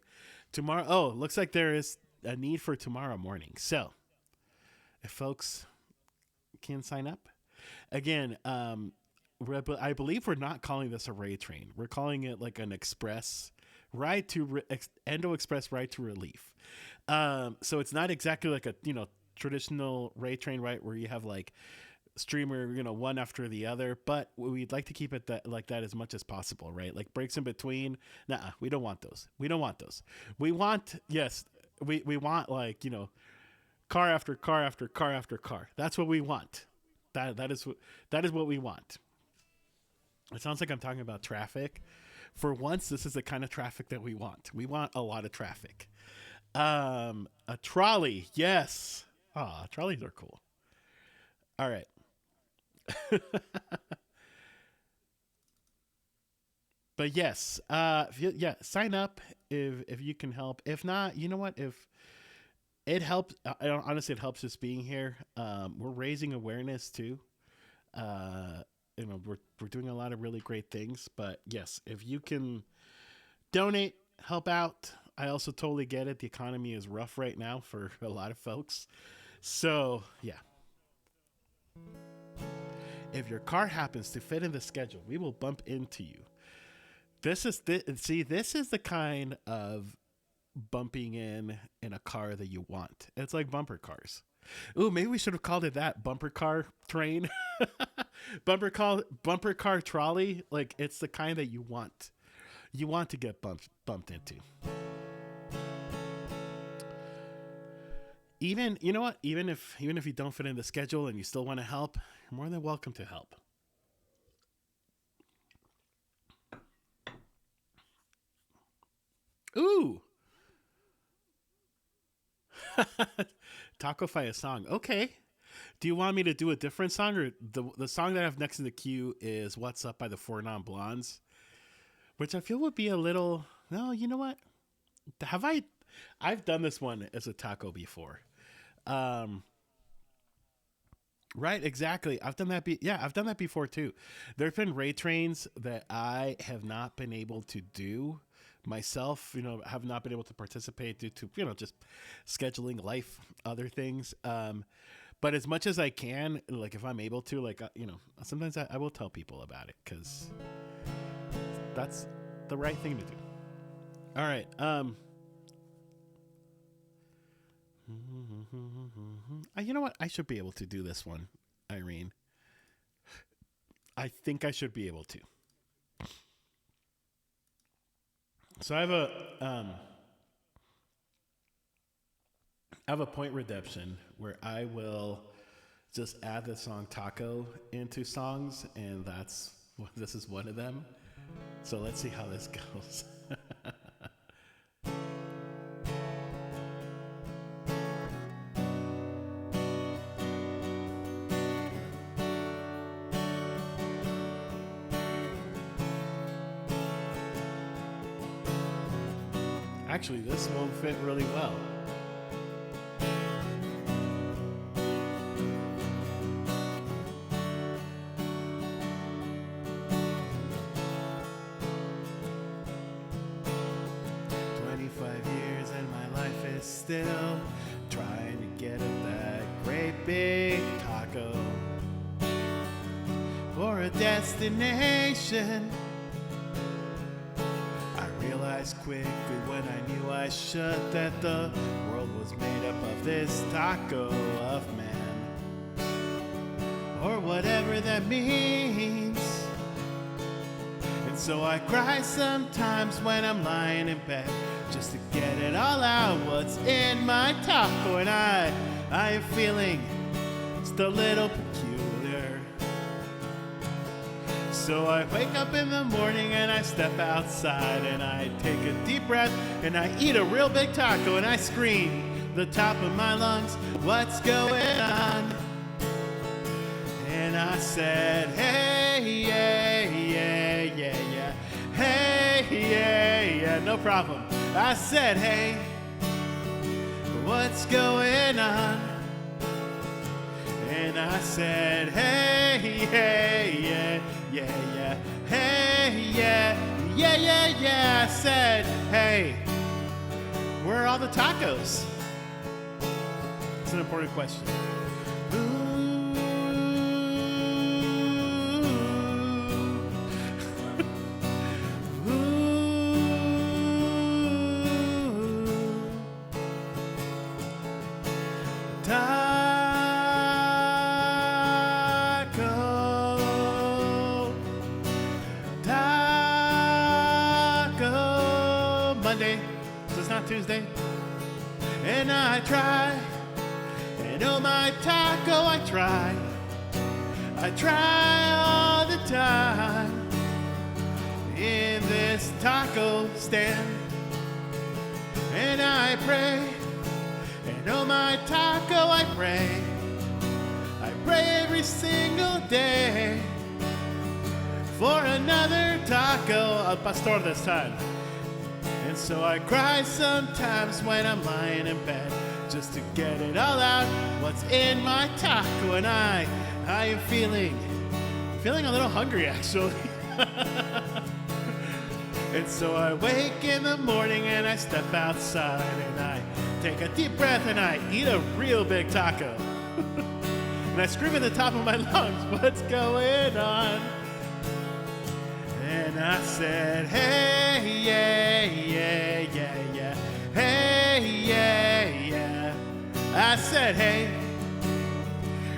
Tomorrow, looks like there is a need for tomorrow morning. So, if folks can sign up, again, I believe we're not calling this a ray train. We're calling it like an express Endo Express ride to relief. So it's not exactly like a traditional ray train, right, where you have like streamer one after the other, but we'd like to keep it like that as much as possible, right? Like breaks in between. Nah, we don't want those. We want we want like car after car after car after car. That's what we want. That is what we want. It sounds like I'm talking about traffic. For once, this is the kind of traffic that we want. We want a lot of traffic. A trolley, yes. Trolleys are cool. All right. But yes, sign up if you can help. If not, you know what? If it helps, honestly, it helps us being here. We're raising awareness too. We're doing a lot of really great things. But yes, if you can donate, help out. I also totally get it. The economy is rough right now for a lot of folks. So yeah, if your car happens to fit in the schedule, we will bump into you. This is the kind of bumping in a car that you want. It's like bumper cars. Ooh, maybe we should have called it that, bumper car train. Bumper car trolley. Like it's the kind that you want. You want to get bumped into. Even you know what? Even if you don't fit in the schedule and you still want to help, you're more than welcome to help. Ooh. Taco Fight a song. Okay. Do you want me to do a different song, or the song that I have next in the queue is "What's Up" by the Four Non Blondes, which I feel would be a little. No, you know what? Have I? I've done this one as a taco before. Um, right, exactly. I've done that. I've done that before too. There's been raid trains that I have not been able to do myself. Have not been able to participate due to just scheduling, life, other things. But as much as I can, like if I'm able to, like sometimes I will tell people about it because that's the right thing to do. All right. You know what? I should be able to do this one, Irene. I think I should be able to. So um, I have a point redemption where I will just add the song taco into songs, and this is one of them. So let's see how this goes. Actually, this won't fit really well. 25 years and my life is still trying to get up that great big taco for a destination. I realized quickly when I knew I should that the world was made up of this taco of man, or whatever that means. And so I cry sometimes when I'm lying in bed, just to get it all out what's in my taco. And I am feeling just a little peculiar. So I wake up in the morning and I step outside and I take a deep breath and I eat a real big taco and I scream the top of my lungs, what's going on? And I said, hey, yeah, yeah, yeah, yeah, hey, yeah, yeah, no problem. I said, hey, what's going on? And I said, hey, hey, yeah, yeah, yeah, hey, yeah, yeah, yeah, yeah. I said, hey, where are all the tacos? It's an important question. Monday, so it's not Tuesday. And I try, and oh my taco, I try all the time in this taco stand. And I pray, and oh my taco, I pray every single day for another taco, al pastor this time. And so I cry sometimes when I'm lying in bed, just to get it all out what's in my taco. And I am feeling a little hungry actually. And so I wake in the morning and I step outside and I take a deep breath and I eat a real big taco. And I scream at the top of my lungs, what's going on? And I said, hey, yeah, yeah, yeah, yeah, hey, yeah, yeah. I said, hey,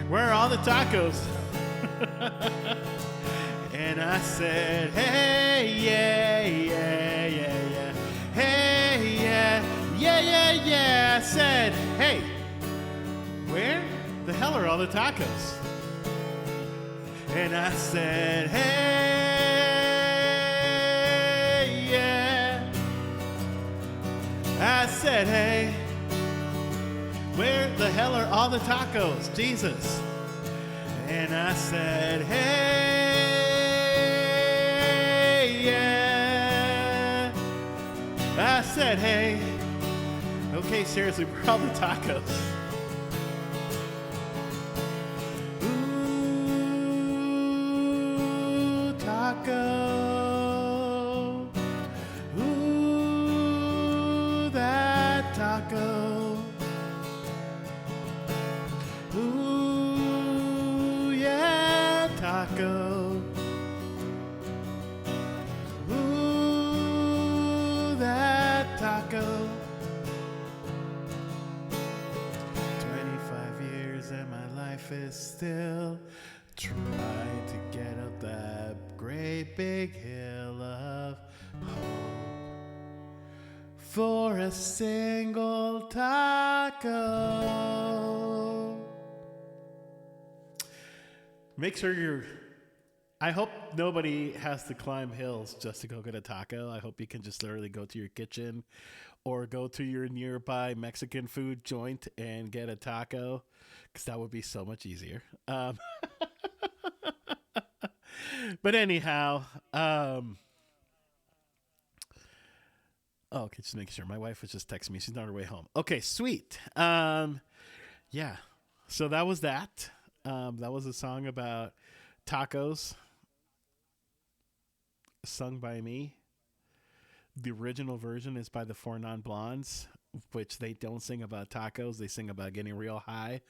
where are all the tacos? And I said, hey, yeah, yeah, yeah, yeah, hey, yeah, yeah, yeah, yeah. I said, hey, where the hell are all the tacos? And I said, hey, I said, hey, where the hell are all the tacos? Jesus. And I said, hey, yeah. I said, hey, okay, seriously, where are all the tacos? Ooh, taco. Taco. Ooh, yeah, taco. Ooh, that taco. 25 years and my life is still trying to get up that great big hill of hope. for a single taco. Make sure you're. I hope nobody has to climb hills just to go get a taco. I hope you can just literally go to your kitchen or go to your nearby Mexican food joint and get a taco because that would be so much easier. But anyhow, oh, okay, just making sure. My wife was just texting me. She's on her way home. Okay, sweet. Yeah. So that was that. That was a song about tacos sung by me. The original version is by the Four Non Blondes, which they don't sing about tacos. They sing about getting real high.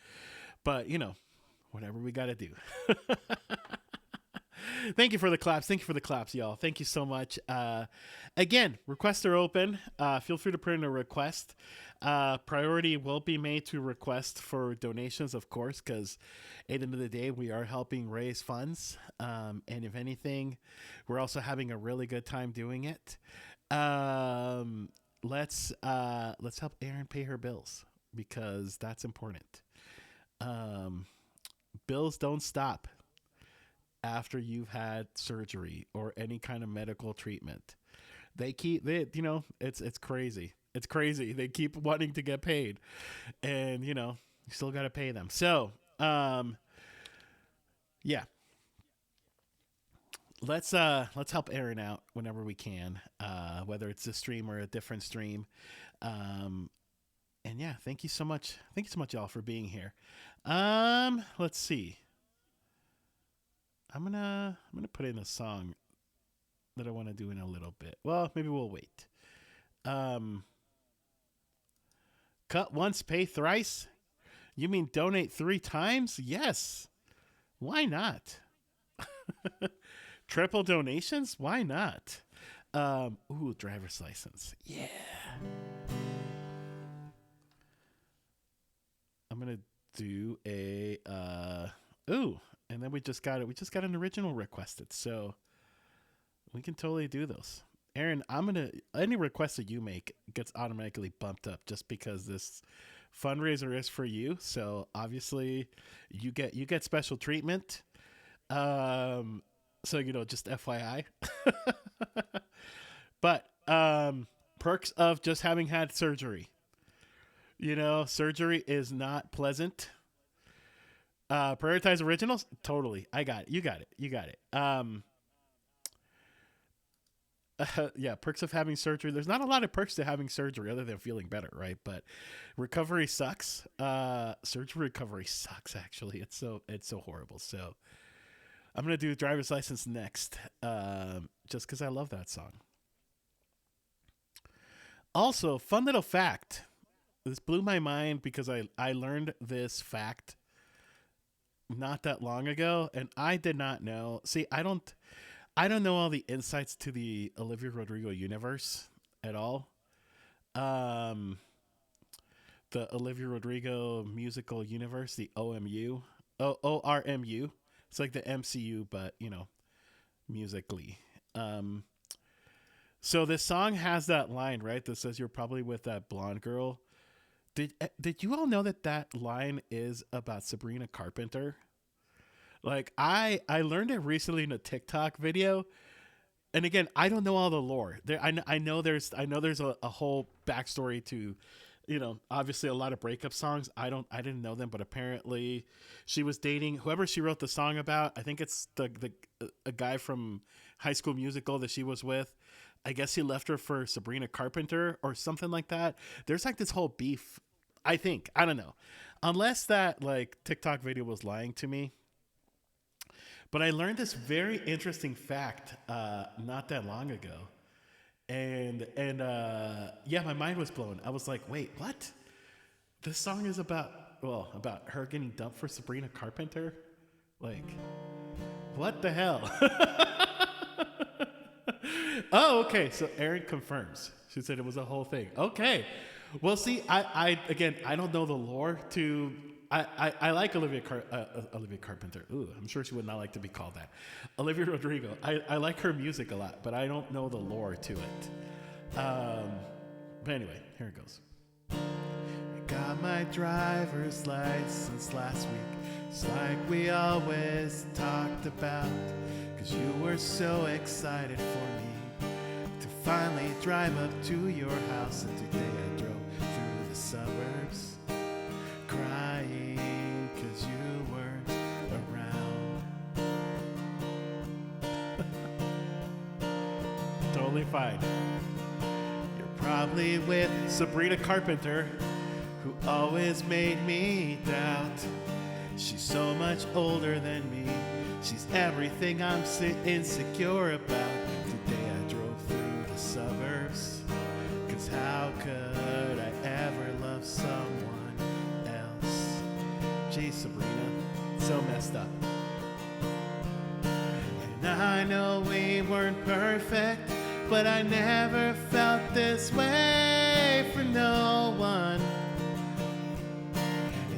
But, whatever we got to do. Thank you for the claps. Thank you for the claps, y'all. Thank you so much. Again, requests are open. Feel free to put in a request. Priority will be made to request for donations, of course, because at the end of the day, we are helping raise funds. And if anything, we're also having a really good time doing it. Let's help Erin pay her bills because that's important. Bills don't stop after you've had surgery or any kind of medical treatment. It's crazy. It's crazy. They keep wanting to get paid and you still got to pay them. So, yeah, let's help Aaron out whenever we can, whether it's this stream or a different stream. And yeah, thank you so much. Thank you so much, y'all, for being here. Let's see. I'm gonna put in a song that I want to do in a little bit. Well, maybe we'll wait. Cut once, pay thrice. You mean donate 3 times? Yes. Why not? Triple donations? Why not? Driver's license. Yeah. I'm gonna do a and then we just got it. We just got an original requested, so we can totally do those. Aaron, any request that you make gets automatically bumped up just because this fundraiser is for you. So obviously you get special treatment. So just FYI. But perks of just having had surgery. Surgery is not pleasant. Prioritize originals? Totally. I got it. You got it. Yeah, perks of having surgery. There's not a lot of perks to having surgery other than feeling better, right? But recovery sucks. Surgery recovery sucks, actually. It's so horrible. So I'm going to do driver's license next, just because I love that song. Also, fun little fact. This blew my mind because I learned this fact not that long ago, and I did not know. See, I don't know all the insights to the Olivia Rodrigo universe at all. The Olivia Rodrigo musical universe, the OMU, ORMU. It's like the MCU, but musically. So this song has that line, right? That says you're probably with that blonde girl. Did you all know that line is about Sabrina Carpenter? Like I learned it recently in a TikTok video, and again, I don't know all the lore. I know there's a whole backstory to, obviously a lot of breakup songs. I didn't know them, but apparently she was dating whoever she wrote the song about. I think it's a guy from High School Musical that she was with. I guess he left her for Sabrina Carpenter or something like that. There's like this whole beef. I don't know, unless that like TikTok video was lying to me. But I learned this very interesting fact not that long ago, and yeah, my mind was blown. I was like, wait, what? This song is about her getting dumped for Sabrina Carpenter? Like, what the hell? Oh, okay. So Erin confirms. She said it was a whole thing. Okay. Well, see, I don't know the lore to. I like Olivia Carpenter. Ooh, I'm sure she would not like to be called that. Olivia Rodrigo. I like her music a lot, but I don't know the lore to it. But anyway, here it goes. I got my driver's license last week. It's like we always talked about. Cause you were so excited for me to finally drive up to your house. And today I drove through the suburbs crying cause you weren't around. Totally fine. You're probably with Sabrina Carpenter. who always made me doubt. She's so much older than me. She's everything I'm insecure about. Today I drove through the suburbs. Cause how could I ever love someone else? Gee, Sabrina, so messed up. And I know we weren't perfect, but I never felt this way for no one.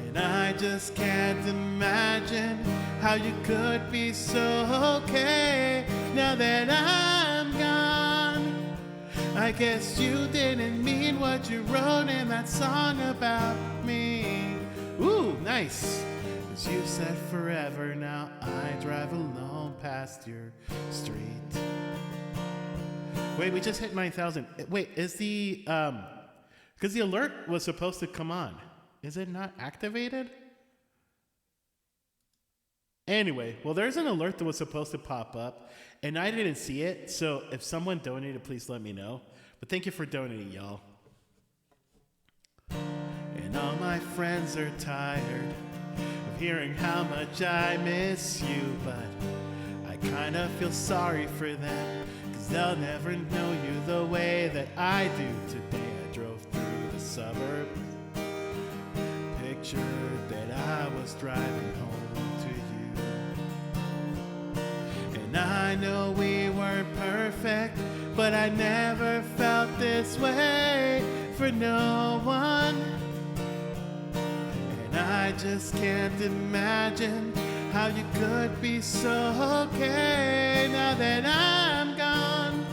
And I just can't imagine how you could be so okay now that I'm gone. I guess you didn't mean what you wrote in that song about me. Ooh, nice. Cause you said forever, now I drive alone past your street. Wait, we just hit 9,000. Wait, is the because the alert was supposed to come on. Is it not activated? Anyway, well, there's an alert that was supposed to pop up, and I didn't see it. So if someone donated, please let me know. But thank you for donating, y'all. And all my friends are tired of hearing how much I miss you, but I kinda feel sorry for them, cause they'll never know you the way that I do. Today I drove through the suburbs, pictured that I was driving home to you. And I know we weren't perfect, but I never felt this way for no one. And I just can't imagine how you could be so okay now that I'm gone.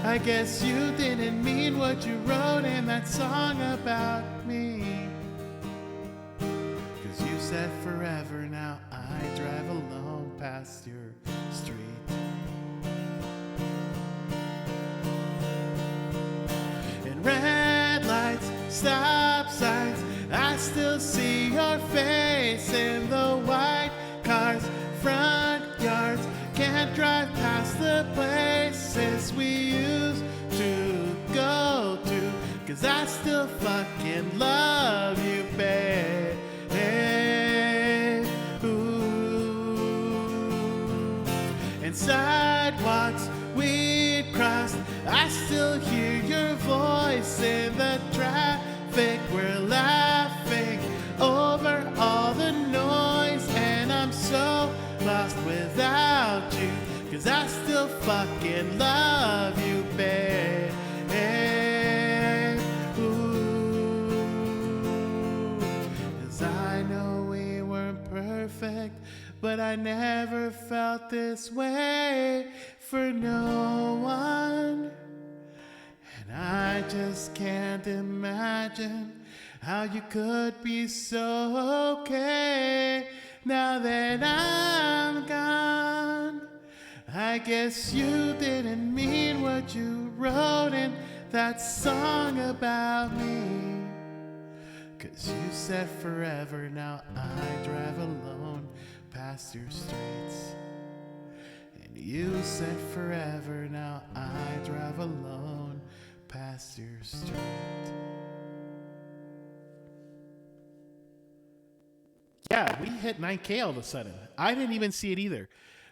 I guess you didn't mean what you wrote in that song about me. Cause you said forever, now I drive alone past your street. And red lights, stop signs, I still see your face in the white cars, front yards. Can't drive past the places we used to go to, cause I still fucking love you, babe. Ooh. And sidewalks we'd crossed, I still hear your voice in the traffic. We're laughing over all the noise, and I'm so lost without you, cause I still fucking love you, babe. Ooh. Cause I know we weren't perfect, but I never felt this way for no one. And I just can't imagine how you could be so okay now that I'm gone. I guess you didn't mean what you wrote in that song about me. Cause you said forever, now I drive alone past your streets. And you said forever, now I drive alone past your street. Yeah, we hit 9K all of a sudden. I didn't even see it either.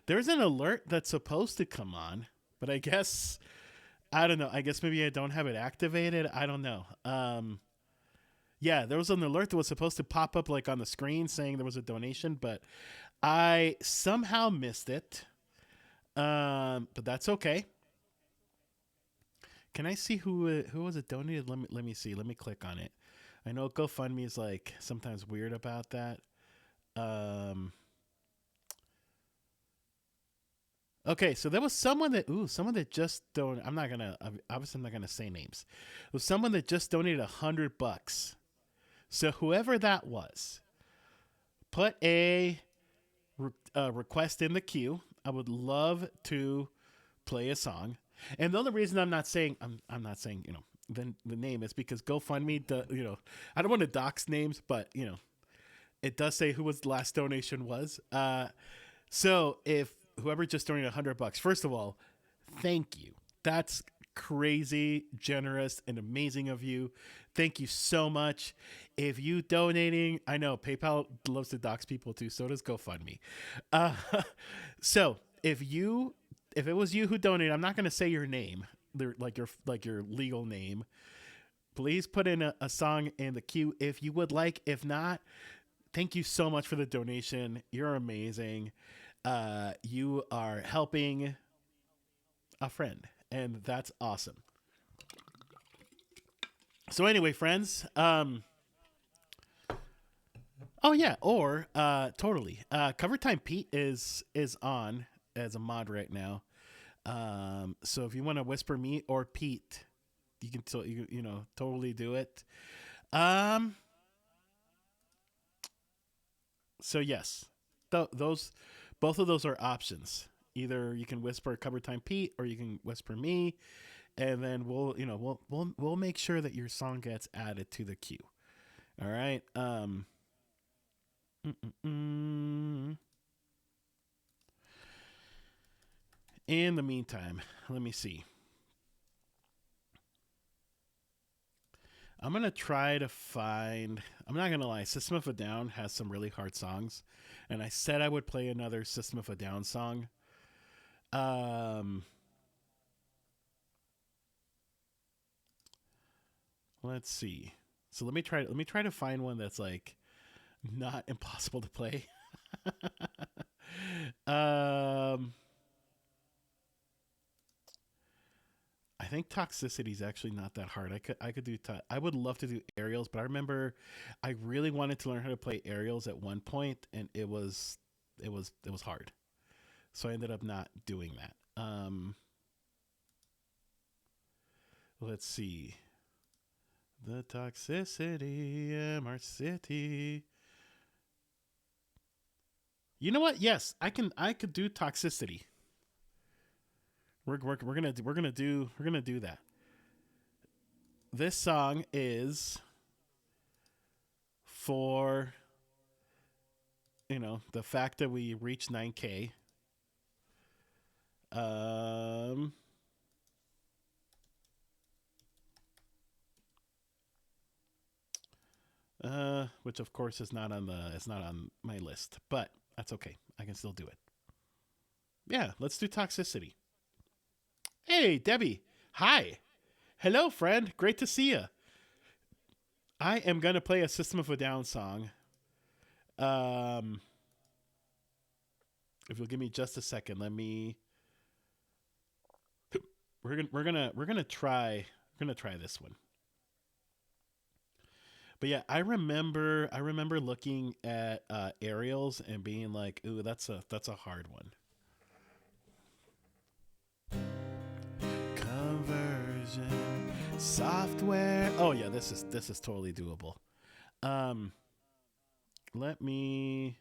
There's an alert that's supposed to come on, but I guess, I don't know. I guess maybe I don't have it activated. I don't know. Yeah, there was an alert that was supposed to pop up like on the screen saying there was a donation, but I somehow missed it. But that's okay. Can I see who was it donated? Let me see. Let me click on it. I know GoFundMe is like sometimes weird about that. Okay, so there was someone that just don't. I'm not gonna obviously I'm not gonna say names. It was someone that just donated $100. So whoever that was, put a request in the queue. I would love to play a song. And the only reason I'm not saying the name is because GoFundMe I don't want to dox names, but it does say who was the last donation was. So if whoever just donated $100, first of all, thank you. That's crazy, generous, and amazing of you. Thank you so much. If you donating, I know PayPal loves to dox people too. So does GoFundMe. Uh, so if it was you who donated, I'm not going to say your name, like your legal name. Please put in a song in the queue if you would like. If not, thank you so much for the donation. You're amazing. You are helping a friend, and that's awesome. So anyway, friends. Oh yeah, or totally. Cover Time Pete is on as a mod right now. So if you want to whisper me or Pete, you can totally do it. Um, so yes, those both of those are options. Either you can whisper Cover Time Pete or you can whisper me, and then we'll make sure that your song gets added to the queue. All right. Mm-mm-mm. In the meantime, let me see. I'm gonna try to find. I'm not gonna lie. System of a Down has some really hard songs, and I said I would play another System of a Down song. Um, let's see. So let me try. Let me try to find one that's like not impossible to play. um, I think Toxicity is actually not that hard. I could do. I would love to do aerials, but I remember I really wanted to learn how to play aerials at one point, and it was hard. So I ended up not doing that. Let's see. The toxicity, MR City. You know what? Yes, I can. I could do toxicity. We're gonna do that. This song is for the fact that we reached 9K. Um, which of course is not on the it's not on my list, but that's okay. I can still do it. Yeah, let's do toxicity. Hey, Debbie. Hi. Hello, friend. Great to see you. I am gonna play a System of a Down song. Um, if you'll give me just a second, let me. We're gonna try this one. But yeah, I remember looking at aerials and being like, "Ooh, that's a hard one." Conversion software. Oh yeah, this is totally doable. Um, let me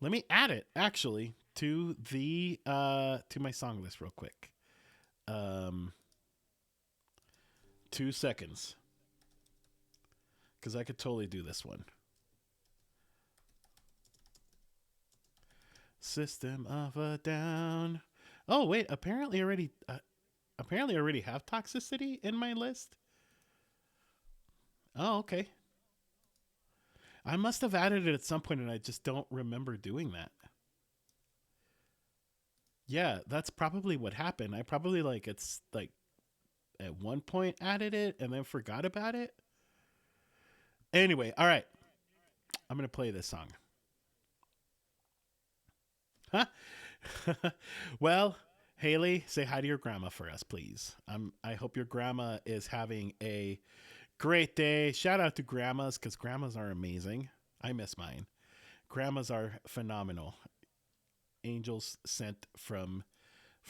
let me add it actually to my song list real quick. Um, 2 seconds because I could totally do this one. System of a Down. Oh wait, apparently I already have toxicity in my list. Oh okay. I must have added it at some point and I just don't remember doing that. Yeah, that's probably what happened. I probably it's like at one point added it and then forgot about it. Anyway, all right. I'm going to play this song. Huh? Well, Haley, say hi to your grandma for us, please. I hope your grandma is having a great day. Shout out to grandmas because grandmas are amazing. I miss mine. Grandmas are phenomenal. angels sent from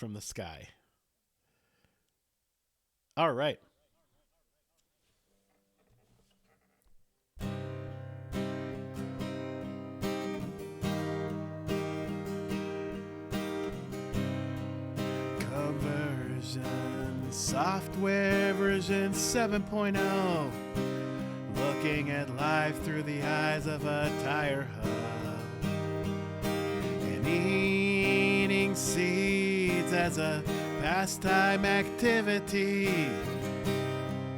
the sky. All right. Conversion software version 7.0. Looking at life through the eyes of a tire hub. And eating seeds as a pastime activity.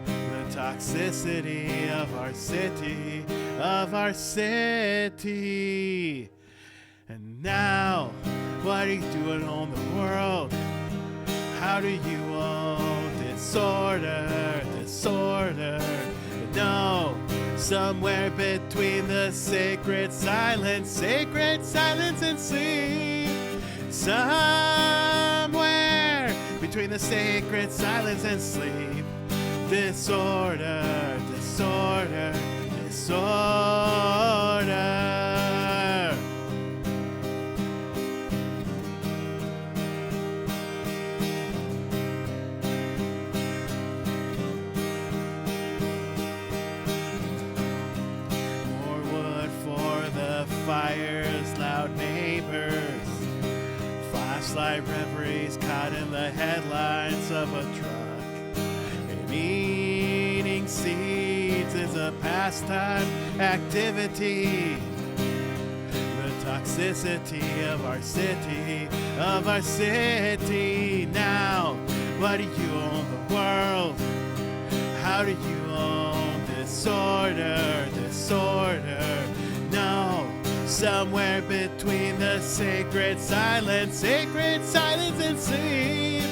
The toxicity of our city, of our city. And now, what are you doing on the world? How do you own disorder, disorder? No, somewhere between the sacred silence and sleep. Somewhere between the sacred silence and sleep. Disorder, disorder, disorder. More wood for the fire's loud neighbors. Flashlight reveries caught in the headlights of a truck. And eating seeds is a pastime activity. The toxicity of our city, of our city. Now, what do you own the world? How do you own disorder, disorder? No, somewhere between the sacred silence and sleep.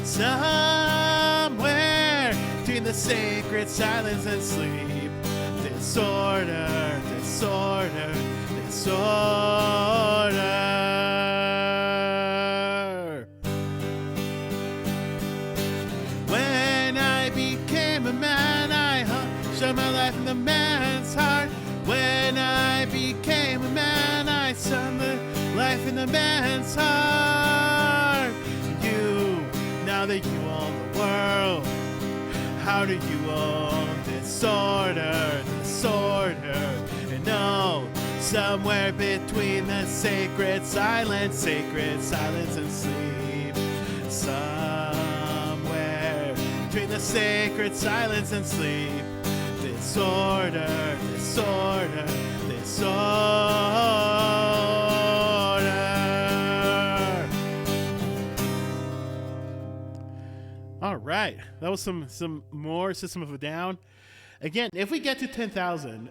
Somewhere between the sacred silence and sleep. Disorder, disorder, disorder. When I became a man, I showed my life in the man's heart. When I became a man, I shone the life in the man's heart. You, now that you own the world, how do you own disorder, disorder? And no, somewhere between the sacred silence and sleep. Somewhere between the sacred silence and sleep. Disorder, disorder, disorder. All right, that was some more System of a Down. Again, if we get to 10,000,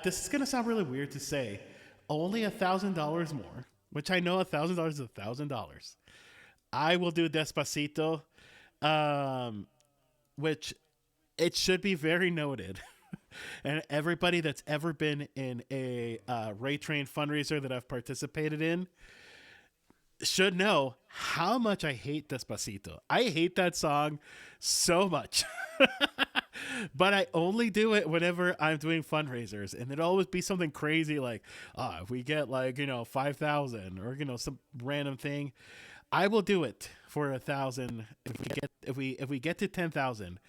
this is gonna sound really weird to say, only $1,000 more, which I know $1,000 is $1,000. I will do Despacito, which it should be very noted. And everybody that's ever been in a Ray Train fundraiser that I've participated in should know how much I hate Despacito. I hate that song so much. But I only do it whenever I'm doing fundraisers, and it'll always be something crazy like, if we get 5,000 or some random thing, I will do it for 1,000. If we get to 10,000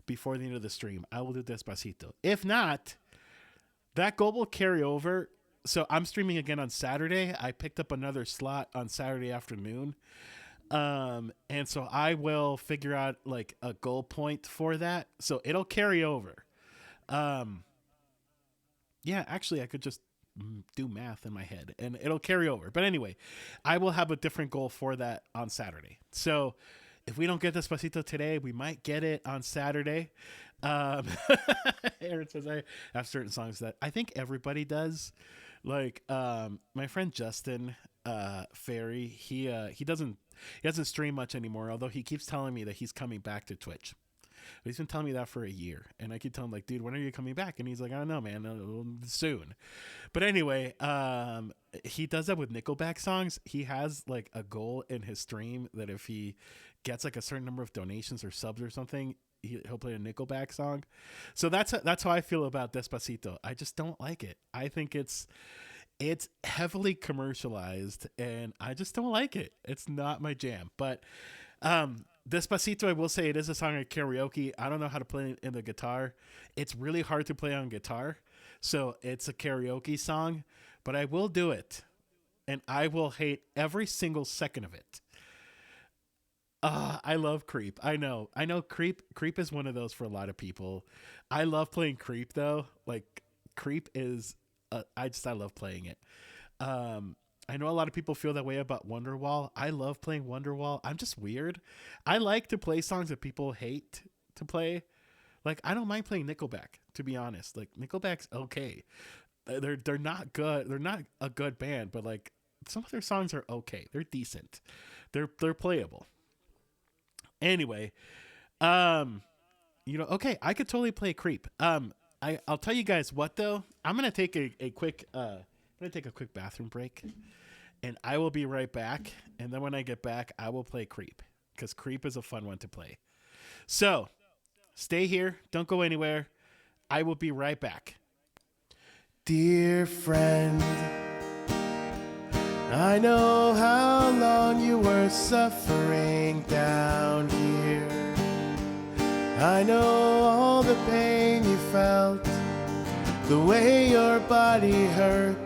before the end of the stream, I will do Despacito. If not, that goal will carry over. So I'm streaming again on Saturday. I picked up another slot on Saturday afternoon. And so I will figure out a goal point for that. So it'll carry over. Yeah, actually I could just do math in my head and it'll carry over. But anyway, I will have a different goal for that on Saturday. So if we don't get Despacito today, we might get it on Saturday. Aaron says I have certain songs that I think everybody does. My friend Justin Ferry, he doesn't stream much anymore, although he keeps telling me that he's coming back to Twitch. But he's been telling me that for a year, and I keep telling him dude, when are you coming back? And he's like, I don't know, man, soon. But anyway, he does that with Nickelback songs. He has a goal in his stream that if he gets a certain number of donations or subs or something, he'll play a Nickelback song. So that's how I feel about Despacito. I just don't like it. I think it's It's heavily commercialized, and I just don't like it. It's not my jam. But Despacito, I will say it is a song at karaoke. I don't know how to play it in the guitar. It's really hard to play on guitar, so it's a karaoke song. But I will do it, and I will hate every single second of it. I love Creep. I know. Creep is one of those for a lot of people. I love playing Creep though. Like Creep is, I love playing it. I know a lot of people feel that way about Wonderwall. I love playing Wonderwall. I'm just weird. I like to play songs that people hate to play. Like I don't mind playing Nickelback, to be honest. Like Nickelback's okay. They're not good. They're not a good band, but like some of their songs are okay. They're decent. They're playable. Anyway, um, okay, I could totally play Creep. I'll tell you guys what though. I'm gonna take a quick bathroom break, and I will be right back. And then when I get back, I will play Creep because Creep is a fun one to play. So stay here. Don't go anywhere. I will be right back. Dear friend, I know how long you were suffering down here. I know all the pain you felt, the way your body hurt.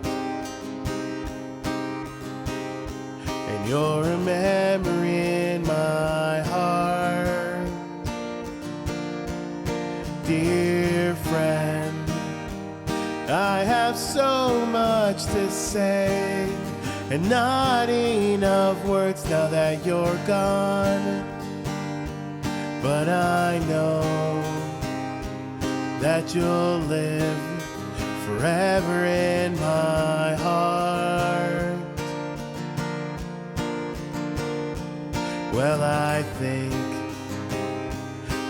And you're a memory in my heart. Dear friend, I have so much to say, and not enough words now that you're gone. But I know that you'll live forever in my heart. Well, I think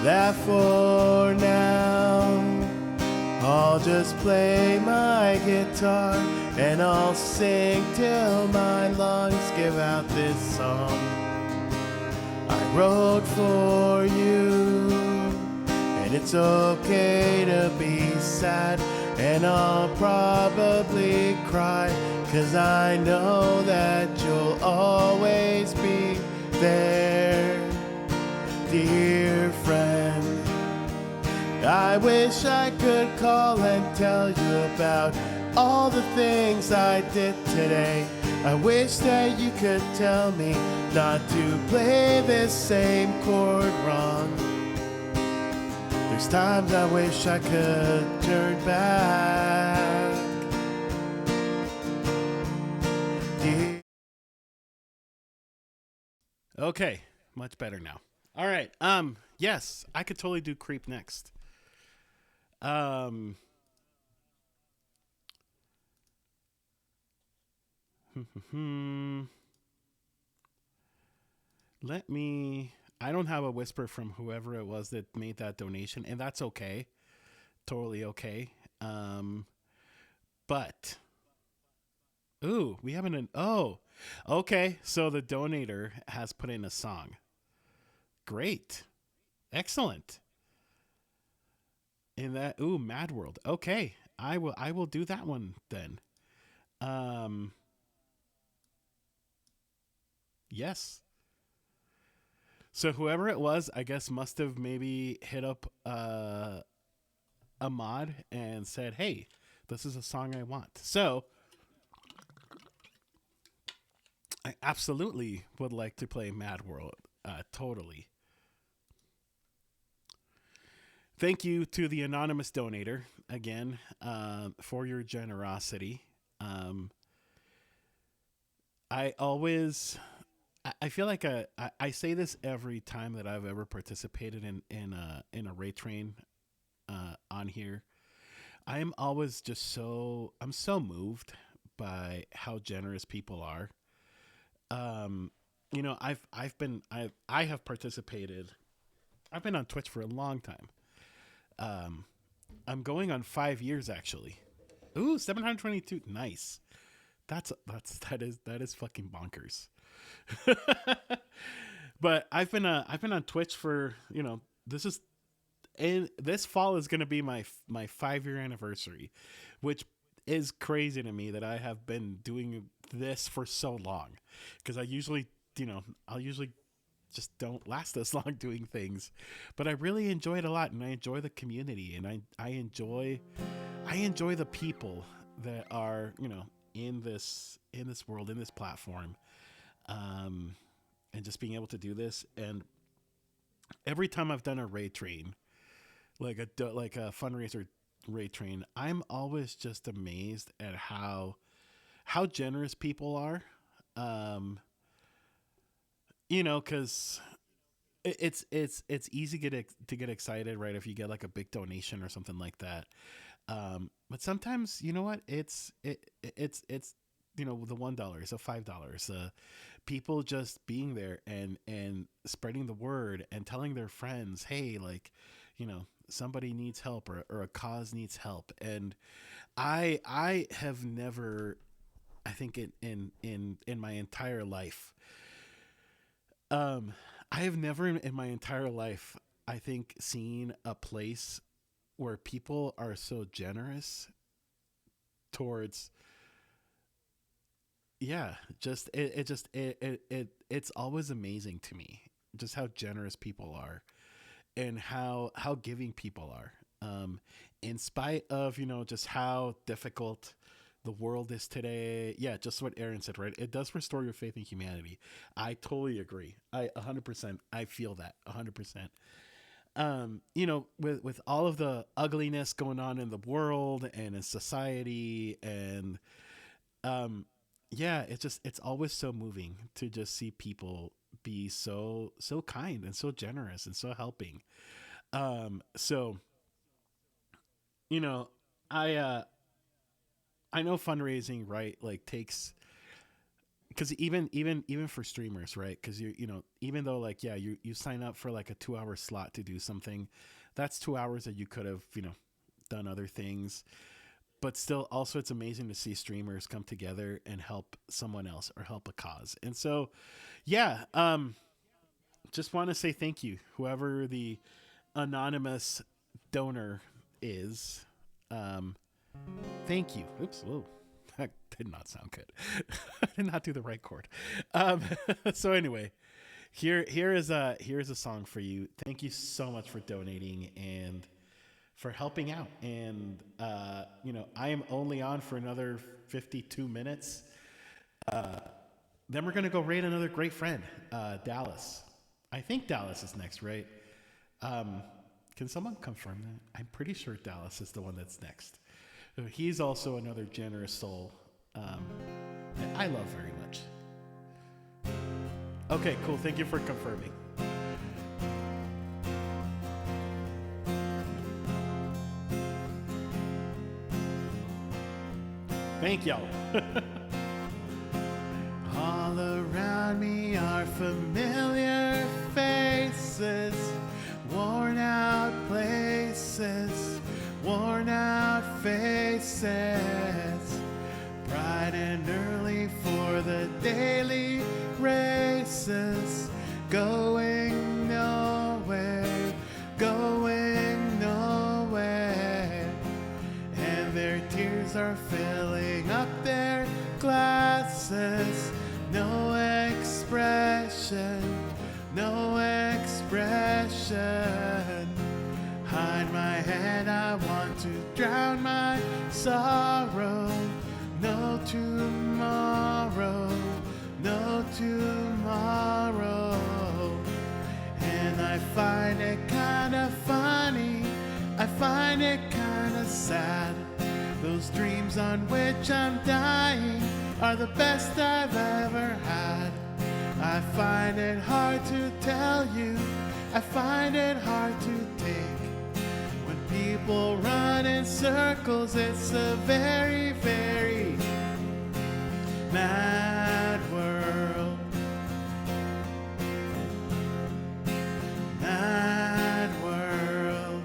that for now I'll just play my guitar and I'll sing till my lungs give out this song I wrote for you. And it's okay to be sad, and I'll probably cry, 'cause I know that you'll always be there, dear friend. I wish I could call and tell you about all the things I did today. I wish that you could tell me not to play this same chord wrong. There's times I wish I could turn back. Okay, much better now. All right. Yes, I could totally do Creep next. Um, let me. I don't have a whisper from whoever it was that made that donation, and that's okay. Totally okay. Um, but ooh, we haven't. Oh, okay. So the donator has put in a song. Great, excellent. In that, ooh, Mad World. Okay, I will do that one then. Um, yes. So whoever it was, I guess must have maybe hit up a mod and said, "Hey, this is a song I want." So I absolutely would like to play Mad World. Totally. Thank you to the anonymous donator again for your generosity. Um, I always, I feel like I say this every time that I've ever participated in a rate train on here. I am always just I'm so moved by how generous people are. Um, I have participated. I've been on Twitch for a long time. Um, I'm going on 5 years actually. Ooh, 722. Nice. That is fucking bonkers. But I've been on Twitch for this is and this fall is going to be my 5 year anniversary, which is crazy to me that I have been doing this for so long, because I usually, I'll usually just don't last this long doing things, but I really enjoy it a lot, and I enjoy the community, and I enjoy the people that are, in this world, in this platform, um, and just being able to do this. And every time I've done a raid train, like a fundraiser raid train, I'm always just amazed at how generous people are. Um, because it's easy to get excited, right? If you get like a big donation or something like that. But sometimes, you know what? It's the $1, the $5, people just being there and spreading the word and telling their friends, hey, like, somebody needs help, or a cause needs help. And I have never, I think in my entire life, um I have never in my entire life, I think, seen a place where people are so generous towards, yeah, just it's always amazing to me just how generous people are, and how giving people are, in spite of, just how difficult the world is today. Yeah, just what Aaron said, right? It does restore your faith in humanity. I totally agree. I 100%, I feel that 100%. With all of the ugliness going on in the world and in society, and um yeah, it's always so moving to just see people be so kind and so generous and so helping. So, you know I know fundraising, right, like, takes, because even for streamers, right, because even though, like, yeah, you sign up for like a 2 hour slot to do something, that's 2 hours that you could have, done other things. But still, also, it's amazing to see streamers come together and help someone else or help a cause. And so, yeah, just want to say thank you, whoever the anonymous donor is. um Thank you. Oops. Whoa. That did not sound good. I did not do the right chord. Um, so anyway, here's a song for you. Thank you so much for donating and for helping out. And I am only on for another 52 minutes. Then we're gonna go raid another great friend, Dallas. I think Dallas is next, right? Um, can someone confirm that? I'm pretty sure Dallas is the one that's next. He's also another generous soul, that I love very much. Okay, cool. Thank you for confirming. Thank y'all. All around me are familiar faces, worn out places, worn out faces, bright and early for the daily races, going nowhere, going nowhere, and their tears are filling up their glasses. No expression, no expression. Hide my head, I want to drown my sorrow. No tomorrow, no tomorrow. And I find it kinda funny, I find it kinda sad. Those dreams on which I'm dying are the best I've ever had. I find it hard to tell you, I find it hard to take. When people run in circles, it's a very, very mad world. Mad world.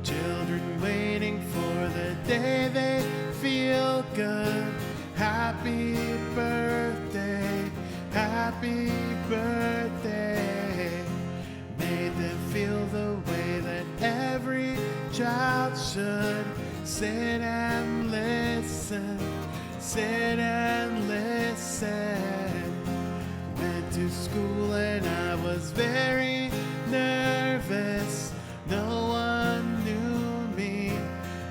Children waiting for the day they feel good. Happy birthday, happy birthday. Made them feel the way that every child should. Sit and listen, sit and listen. Went to school and I was very nervous. No one knew me,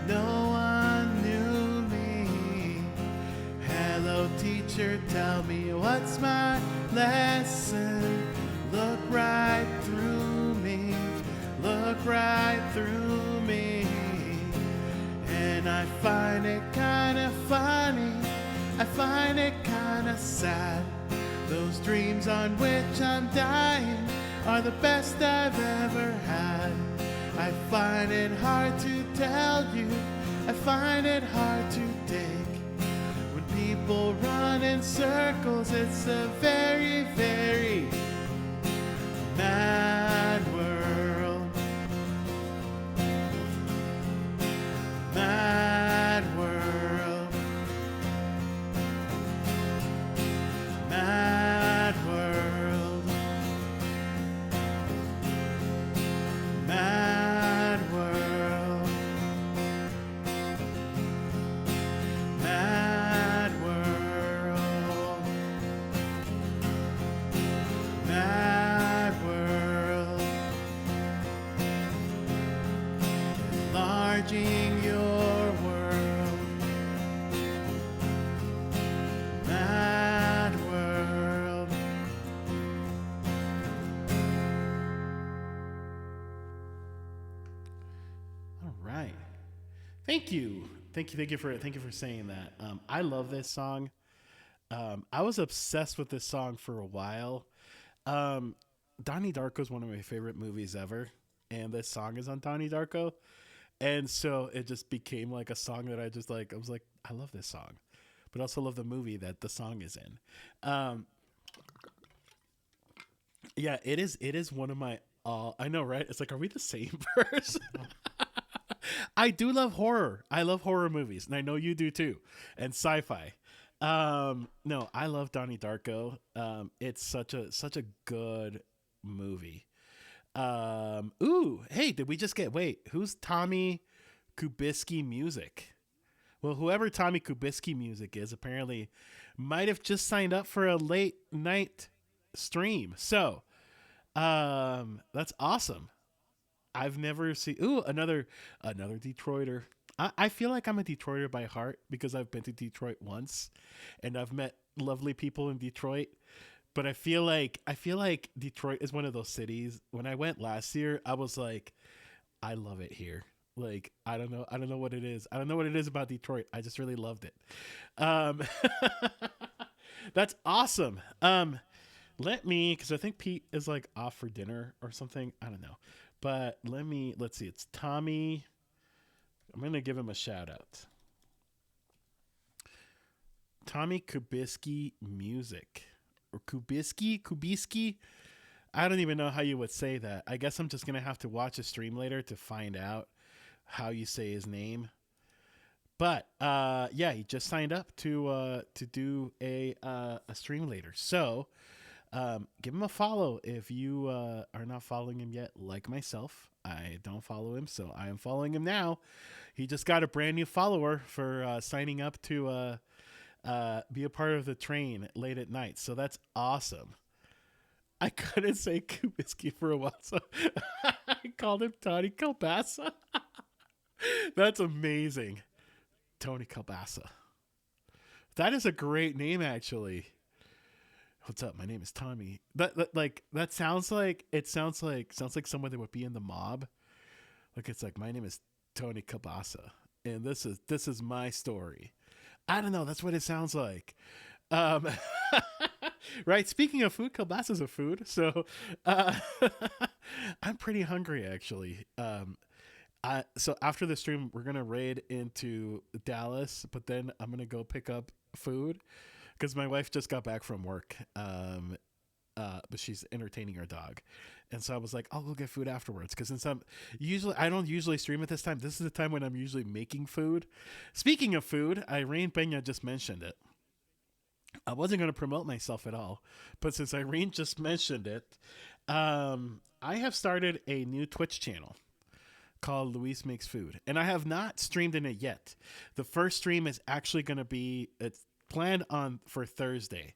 no one knew me. Hello teacher, tell me what's my lesson. Look right through me, look right through me. And I find it kinda funny, I find it kinda sad. Those dreams on which I'm dying are the best I've ever had. I find it hard to tell you, I find it hard to take. When people run in circles, it's a very, very mad world. Mad world. Mad world. Mad world. Mad world. Mad world. Enlarging your world. Mad world. All right. Thank you for saying that. I love this song. I was obsessed with this song for a while. Um, Donnie Darko is one of my favorite movies ever, and this song is on Donnie Darko, and so it just became like a song that I just like. I was like, I love this song, but I also love the movie that the song is in. Yeah, it is. It is one of my. I know, right? It's like, are we the same person? I do love horror. I love horror movies, and I know you do too, and sci-fi. No, I love Donnie Darko. It's such a good movie. Ooh, hey, did we just get? Wait, who's Tommy Kubisky Music? Well, whoever Tommy Kubisky Music is, apparently, might have just signed up for a late night stream. So, that's awesome. I've never seen. Ooh, another Detroiter. I feel like I'm a Detroiter by heart because I've been to Detroit once, and I've met lovely people in Detroit. But I feel like Detroit is one of those cities. When I went last year, I was like, I love it here. Like I don't know what it is. I don't know what it is about Detroit. I just really loved it. Um, that's awesome. Let me, because I think Pete is like off for dinner or something. I don't know. But let's see. It's Tommy. I'm going to give him a shout out. Tommy Kubisky Music. Or Kubisky. I don't even know how you would say that. I guess I'm just going to have to watch a stream later to find out how you say his name. But yeah, he just signed up to do a stream later. So give him a follow if you are not following him yet, like myself. I don't follow him, so I am following him now. He just got a brand new follower for signing up to be a part of the train late at night. So that's awesome. I couldn't say Kubisky for a while, so I called him Tony Kalbasa. That's amazing. Tony Kalbasa. That is a great name, actually. What's up? My name is Tommy. That sounds like sounds like someone that would be in the mob. Like it's like, my name is Tony Kabasa, and this is my story. I don't know. That's what it sounds like. Um, right. Speaking of food, kielbasa is a food. So I'm pretty hungry actually. So after the stream, we're gonna raid into Dallas, but then I'm gonna go pick up food because my wife just got back from work. But she's entertaining her dog, and so I was like, I'll go get food afterwards. Because since I don't usually stream at this time. This is the time when I'm usually making food. Speaking of food, Irene Pena just mentioned it. I wasn't going to promote myself at all, but since Irene just mentioned it, I have started a new Twitch channel. called Luis Makes Food, and I have not streamed in it yet. The first stream is actually going to be it's planned on for Thursday.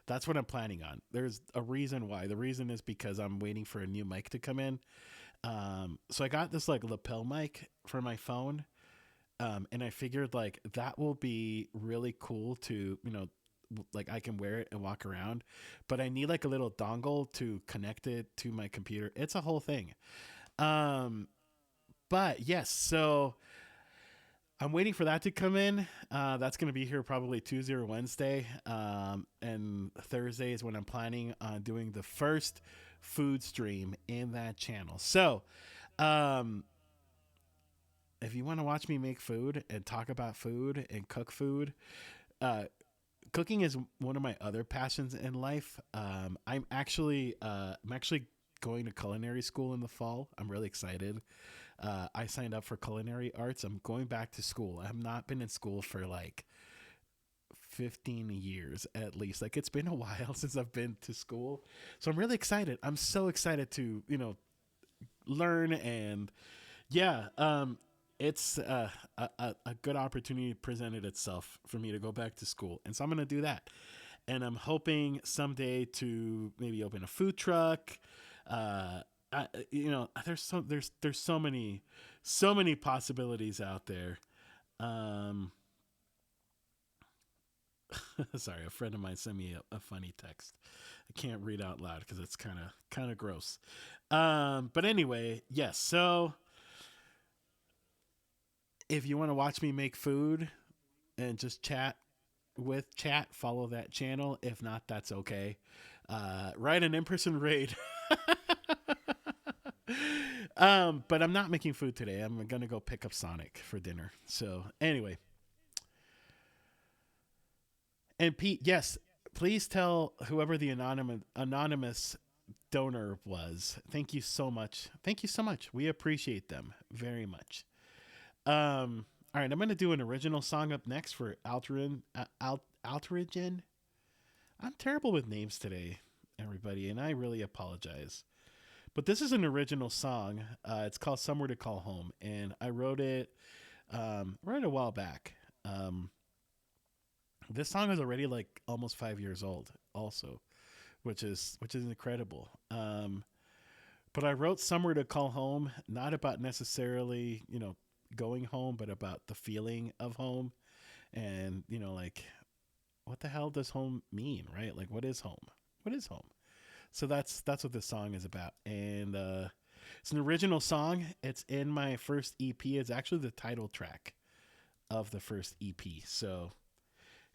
That's what I'm planning on. There's a reason why. The reason is because I'm waiting for a new mic to come in. So I got this like lapel mic for my phone, and I figured like that will be really cool to like I can wear it and walk around, but I need like a little dongle to connect it to my computer. It's a whole thing. Um, but yes, so I'm waiting for that to come in. That's going to be here probably Tuesday or Wednesday. And Thursday is when I'm planning on doing the first food stream in that channel. So, um, if you want to watch me make food and talk about food and cook food, uh, cooking is one of my other passions in life. I'm actually going to culinary school in the fall. I'm really excited. I signed up for culinary arts. I'm going back to school. I have not been in school for like 15 years at least. Like it's been a while since I've been to school. So I'm really excited. I'm so excited to, learn and yeah, it's a good opportunity presented itself for me to go back to school. And so I'm going to do that. And I'm hoping someday to maybe open a food truck. There's so many possibilities out there. Um, sorry, a friend of mine sent me a funny text. I can't read out loud because it's kind of gross. But anyway, yes. So if you want to watch me make food and just chat, follow that channel. If not, that's okay. Write an in-person raid. But I'm not making food today. I'm gonna go pick up Sonic for dinner. So anyway, and Pete, yes, please tell whoever the anonymous donor was. Thank you so much. Thank you so much. We appreciate them very much. All right, I'm gonna do an original song up next for Alterigen. I'm terrible with names today, everybody, and I really apologize. But this is an original song. It's called "Somewhere to Call Home," and I wrote it right a while back. This song is already like almost 5 years old, also, which is incredible. But I wrote "Somewhere to Call Home" not about necessarily going home, but about the feeling of home, and like what the hell does home mean, right? Like what is home? What is home? So that's what this song is about, and it's an original song. It's in my first EP. It's actually the title track of the first EP. So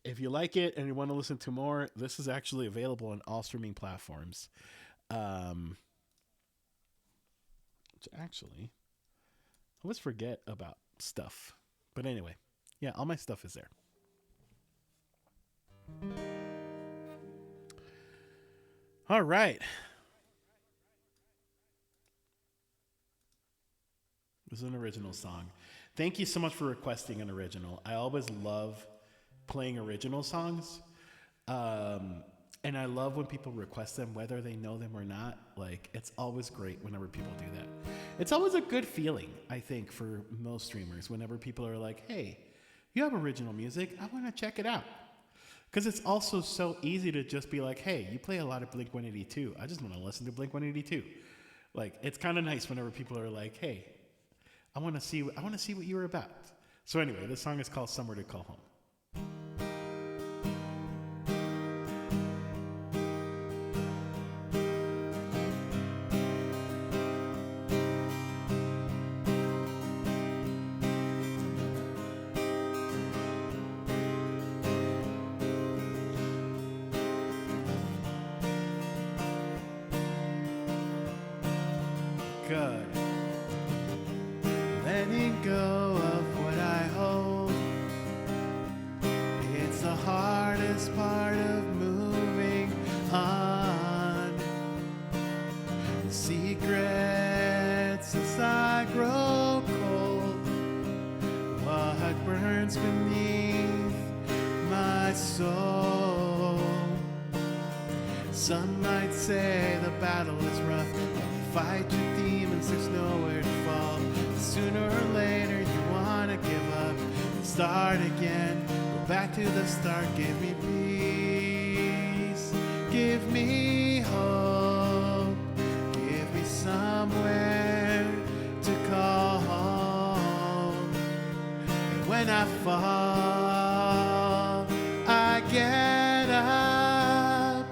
if you like it and you want to listen to more, this is actually available on all streaming platforms. Um, which actually, I always forget about stuff, but anyway, yeah, all my stuff is there. All right. This is an original song. Thank you so much for requesting an original. I always love playing original songs. Um, and I love when people request them, whether they know them or not. Like, it's always great whenever people do that. It's always a good feeling, I think, for most streamers, whenever people are like, hey, you have original music. I want to check it out. Because it's also so easy to just be like, hey, you play a lot of Blink 182. I just want to listen to Blink 182. Like, it's kind of nice whenever people are like, hey, I want to see what you were about. So anyway, this song is called Somewhere to Call Home. Good. Letting go of what I hold. It's the hardest part of moving on. The secrets as I grow cold. What burns beneath my soul. Some might say the battle is rough. Fight your demons, there's nowhere to fall. As soon start again. Go back to the start. Give me peace. Give me hope. Give me somewhere to call home. And when I fall, I get up,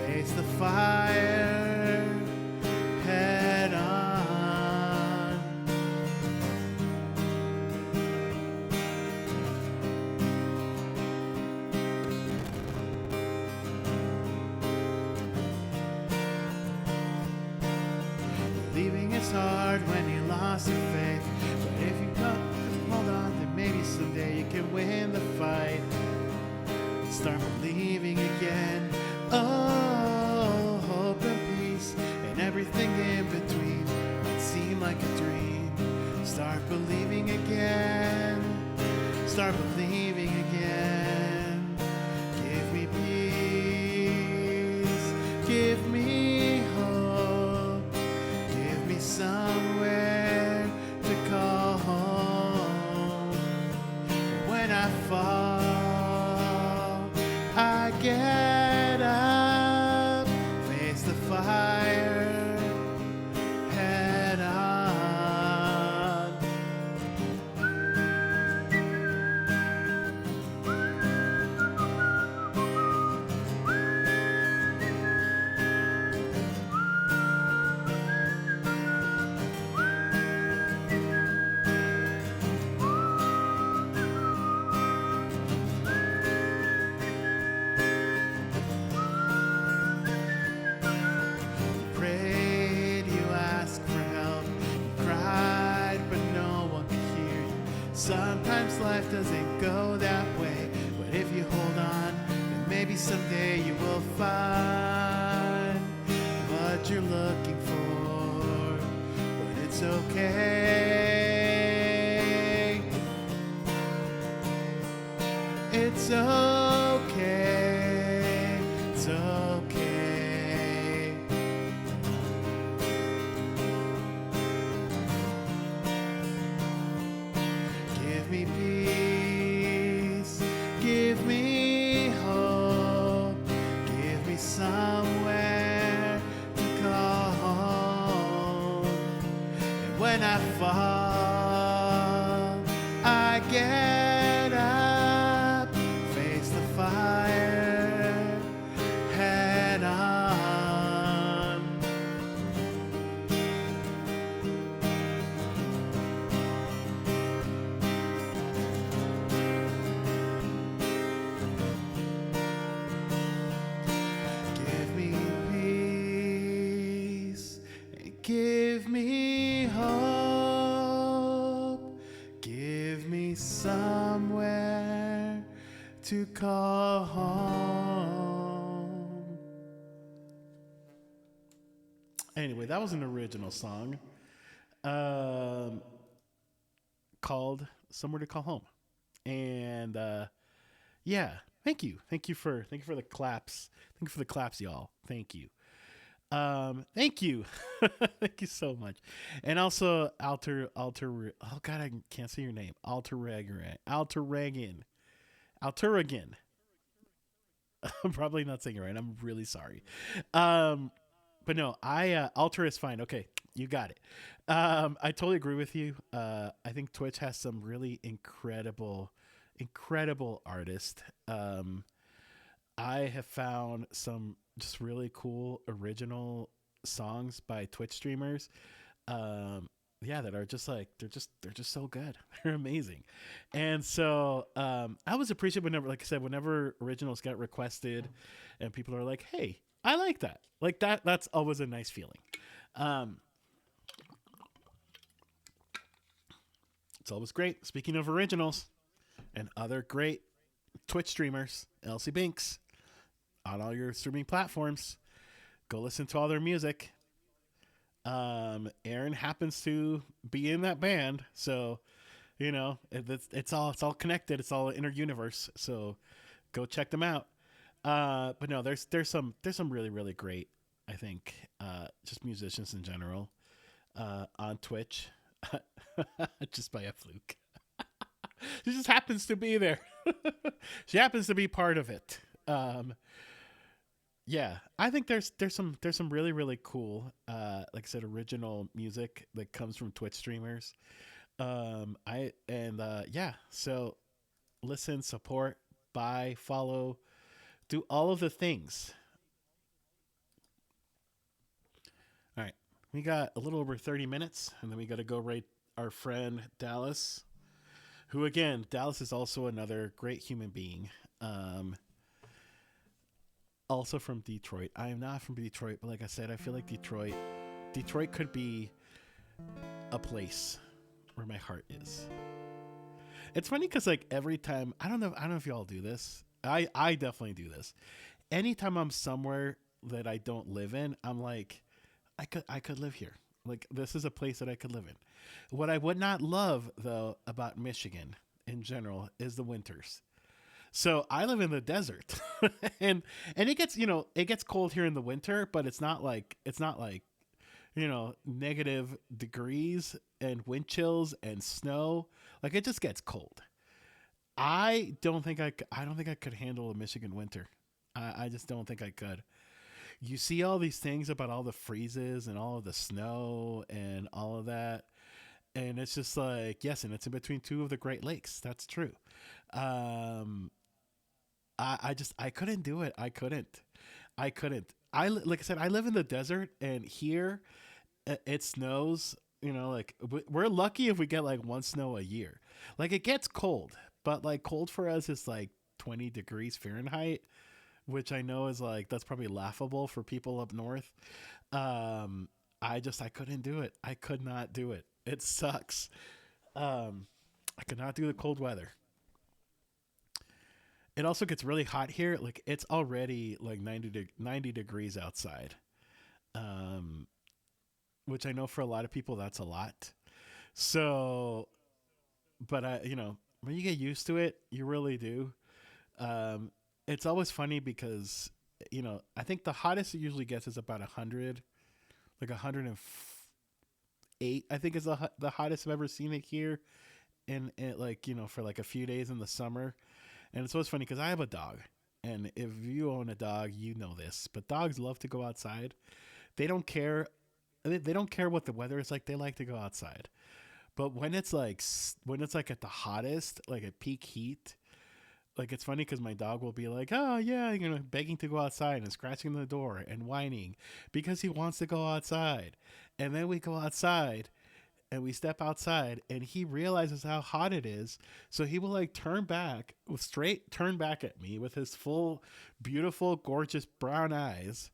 face the fire head on. Leaving is hard when you lost your faith, but if you hold on, then maybe someday you can win the fight. Start believing again. Oh, hope and peace and everything in between might seem like a dream. Start believing again. Start believing again. Give me peace. Give me hope. Give me somewhere to call home. When I fall, I get up, face the fire, head on. Prayed, you asked for help, you cried, but no one could hear you. Sometimes life doesn't go that way, but if you hold on, then maybe someday you will find what you're looking for. But it's okay. It's okay. It's okay. Give me peace. Give me hope. Give me somewhere to call home. And when I fall, I get up, face the fire, head on. Give me peace and give me hope. Give me somewhere to call home. Anyway, that was an original song um, called "Somewhere to Call Home," and yeah, thank you for the claps, thank you for the claps, y'all. Thank you. Thank you. Thank you so much. And also oh god, I can't say your name. Alteragan. I'm probably not saying it right. I'm really sorry. Um but no, I alter is fine. Okay, you got it. I totally agree with you. I think Twitch has some really incredible artists. I have found some just really cool original songs by Twitch streamers. Um, yeah, that are just like they're just so good. They're amazing, and so I always appreciate whenever, like I said, whenever originals get requested, and people are like, "Hey, I like that." Like that. That's always a nice feeling. Um, it's always great. Speaking of originals and other great Twitch streamers, Elsie Binks on all your streaming platforms. Go listen to all their music. Aaron happens to be in that band, so it's all connected. It's all inner universe. So go check them out. But no, there's some really great, I think, just musicians in general on Twitch, just by a fluke. She just happens to be there. She happens to be part of it. Um, yeah, I think there's some really really cool, like I said, original music that comes from Twitch streamers. I and Yeah, so listen, support, buy, follow, do all of the things. All right, we got a little over 30 minutes, and then we got to go rate our friend Dallas, who again, Dallas is also another great human being. Um, Also from Detroit. I am not from Detroit, but like I said, I feel like Detroit could be a place where my heart is. It's funny because like every time, I don't know if y'all do this. I definitely do this. Anytime I'm somewhere that I don't live in, I'm like, I could live here. Like this is a place that I could live in. What I would not love though about Michigan in general is the winters. So I live in the desert, and it gets cold here in the winter, but it's not like negative degrees and wind chills and snow. Like it just gets cold. I don't think I could handle a Michigan winter. I just don't think I could. You see all these things about all the freezes and all of the snow and all of that, and it's just like yes, and it's in between two of the Great Lakes. That's true. Um, I couldn't do it. I couldn't. Like I said, I live in the desert, and here it snows. Like we're lucky if we get like one snow a year. Like it gets cold, but like cold for us is like 20 degrees Fahrenheit, which I know is like that's probably laughable for people up north. Um, I couldn't do it. I could not do it. It sucks. Um, I could not do the cold weather. It also gets really hot here. Like it's already like 90 degrees outside. Um, which I know for a lot of people that's a lot. So, but when you get used to it, you really do. Um, it's always funny because I think the hottest it usually gets is about 100, like 108. I think is the hottest I've ever seen it here, and like for like a few days in the summer. And it's always funny because I have a dog, and if you own a dog, you know this. But dogs love to go outside. They don't care. They don't care what the weather is like. They like to go outside. But when it's like at the hottest, like at peak heat, like it's funny because my dog will be like, "Oh yeah," begging to go outside and scratching the door and whining because he wants to go outside. And then we go outside, and we step outside, and he realizes how hot it is, so he will like turn back at me with his full beautiful gorgeous brown eyes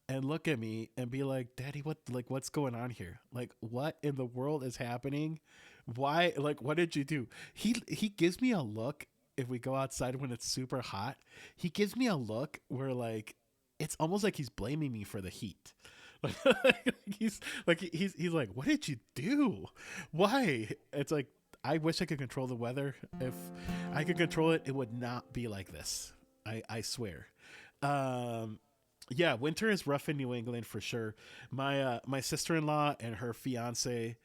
and look at me and be like, "Daddy, what's going on here? Like what in the world is happening? Why, like what did you do?" He gives me a look if we go outside when it's super hot. He gives me a look where like it's almost like he's blaming me for the heat. Like he's like, "What did you do? Why?" It's like I wish I could control the weather. If I could control it, it would not be like this. I swear. Um, yeah, winter is rough in New England for sure. My sister in law and her fiance,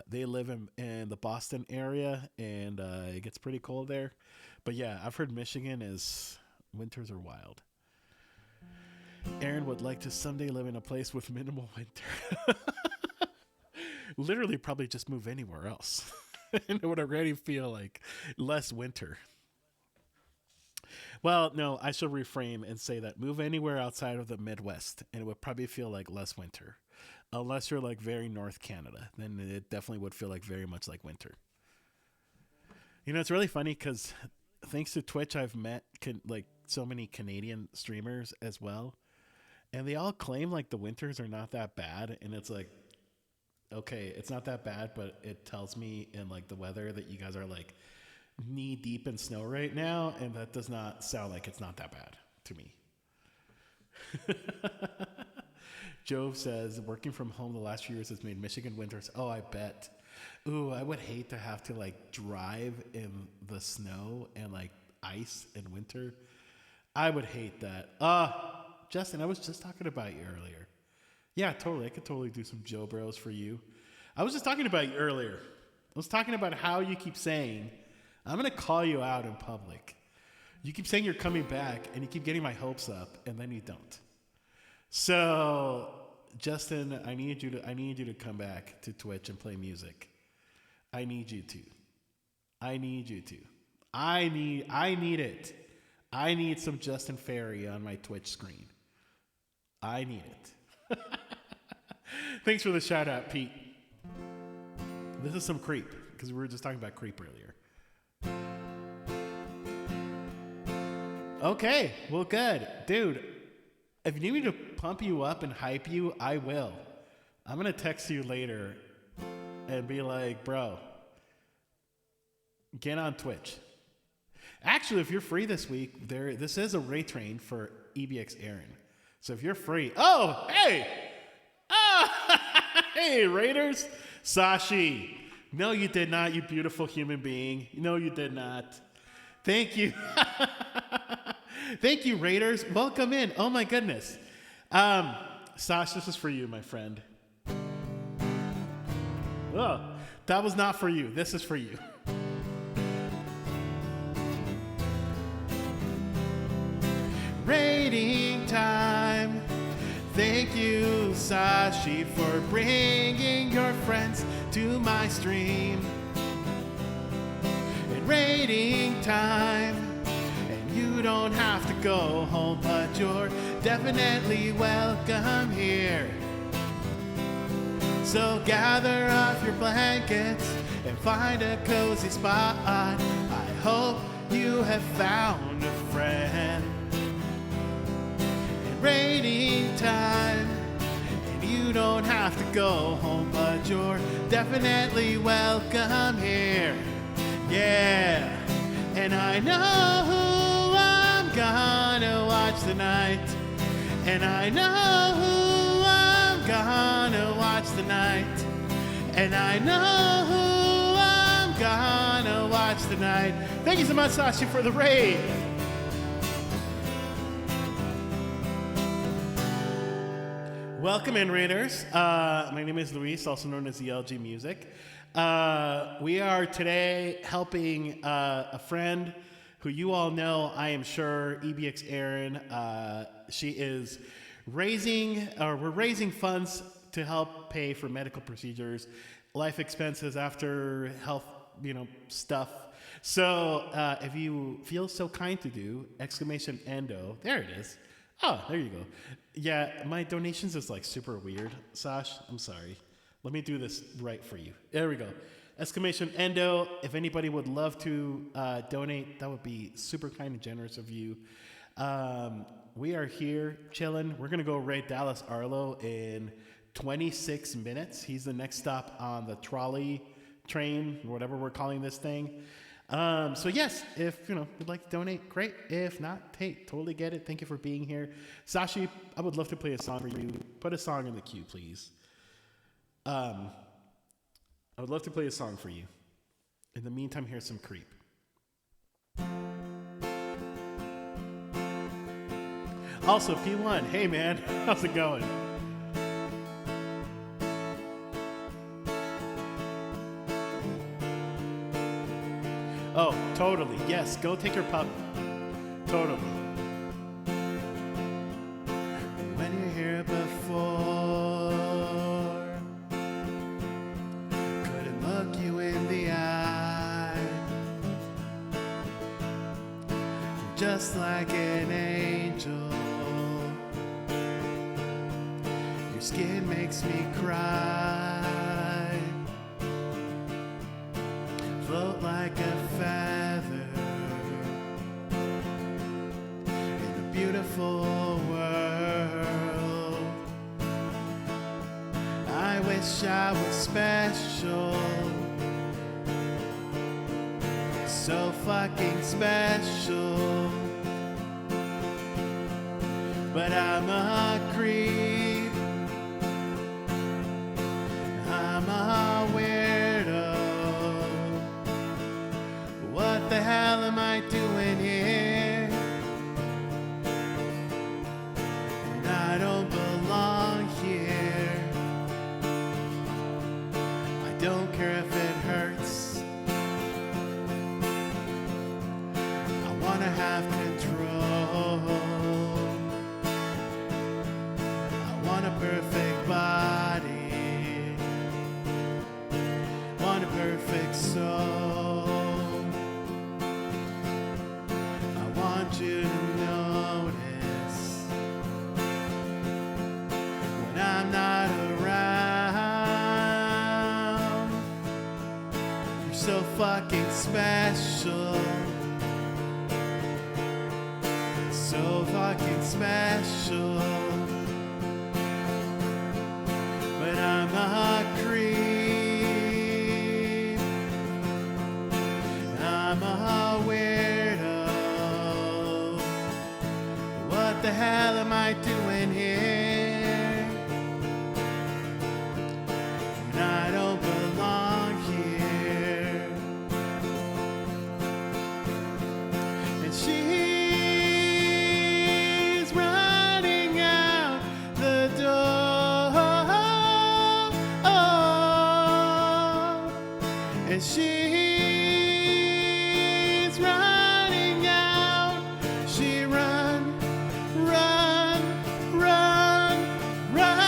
they live in the Boston area, and it gets pretty cold there. But yeah, I've heard Michigan is winters are wild. Aaron would like to someday live in a place with minimal winter. Literally, probably just move anywhere else. And it would already feel like less winter. Well, no, I should reframe and say that move anywhere outside of the Midwest, and it would probably feel like less winter. Unless you're like very North Canada, then it definitely would feel like very much like winter. It's really funny because thanks to Twitch, I've met like so many Canadian streamers as well, and they all claim like the winters are not that bad, and it's like okay, it's not that bad, but it tells me in like the weather that you guys are like knee deep in snow right now, and that does not sound like it's not that bad to me. Jove says working from home the last few years has made Michigan winters. Oh, I bet. Ooh, I would hate to have to like drive in the snow and like ice in winter. I would hate that. Justin, I was just talking about you earlier. Yeah, totally. I could totally do some Joe Bros for you. I was just talking about you earlier. I was talking about how you keep saying, I'm gonna call you out in public. You keep saying you're coming back, and you keep getting my hopes up, and then you don't. So, Justin, I need you to come back to Twitch and play music. I need you to. I need you to. I need it. I need some Justin Ferry on my Twitch screen. I need it. Thanks for the shout out, Pete. This is some Creep, because we were just talking about Creep earlier. Okay, well, good. Dude, if you need me to pump you up and hype you, I will. I'm going to text you later and be like, bro, get on Twitch. Actually, if you're free this week, this is a raid train for EBX Aaron. So if you're free, oh, hey, hey, Raiders, Sashi. No, you did not, you beautiful human being. No, you did not. Thank you. Thank you, Raiders. Welcome in. Oh my goodness. Sash, this is for you, my friend. Oh, that was not for you. This is for you. Rating time. Thank you, Sashi, for bringing your friends to my stream. And rating time. And you don't have to go home, but you're definitely welcome here. So gather up your blankets and find a cozy spot. I hope you have found a friend. Rating time, and you don't have to go home, but you're definitely welcome here. Yeah, and I know who I'm gonna watch tonight, and I know who I'm gonna watch tonight, and I know who I'm gonna watch tonight. Thank you so much, Sashi, for the raid. Welcome in, Raiders. My name is Luis, also known as ELG Music. We are today helping a friend who you all know, I am sure, EBX Aaron. She is we're raising funds to help pay for medical procedures, life expenses after health, stuff. So if you feel so kind to do, !Endo, there it is. Oh, there you go. Yeah, my donations is like super weird, Sash. I'm sorry. Let me do this right for you. There we go. !Endo. If anybody would love to donate, that would be super kind and generous of you. We are here chilling. We're going to go raid Dallas Arlo in 26 minutes. He's the next stop on the trolley train, or whatever we're calling this thing. So yes, if you'd like to donate, great. If not, hey, totally get it. Thank you for being here. Sashi, I would love to play a song for you. Put a song in the queue, please. I would love to play a song for you. In the meantime, here's some Creep. Also, P1, hey man, how's it going? Oh, totally. Yes, go take your pup. Totally. When you're here before, couldn't look you in the eye. You're just like an angel. Your skin makes me cry. Float like a feather in a beautiful world. I wish I was special, so fucking special. But I'm a creep, I'm a weirdo. What the hell am I doing here? And I don't belong here. I don't care if it hurts. have control. I want a perfect body, want a perfect soul. I want you to notice when I'm not around. You're so fucking special, so fucking special. But I'm a creep, I'm a weirdo. What the hell am I doing here? And I don't belong here. And she's running out the door. And she's running out. She run, run, run, run.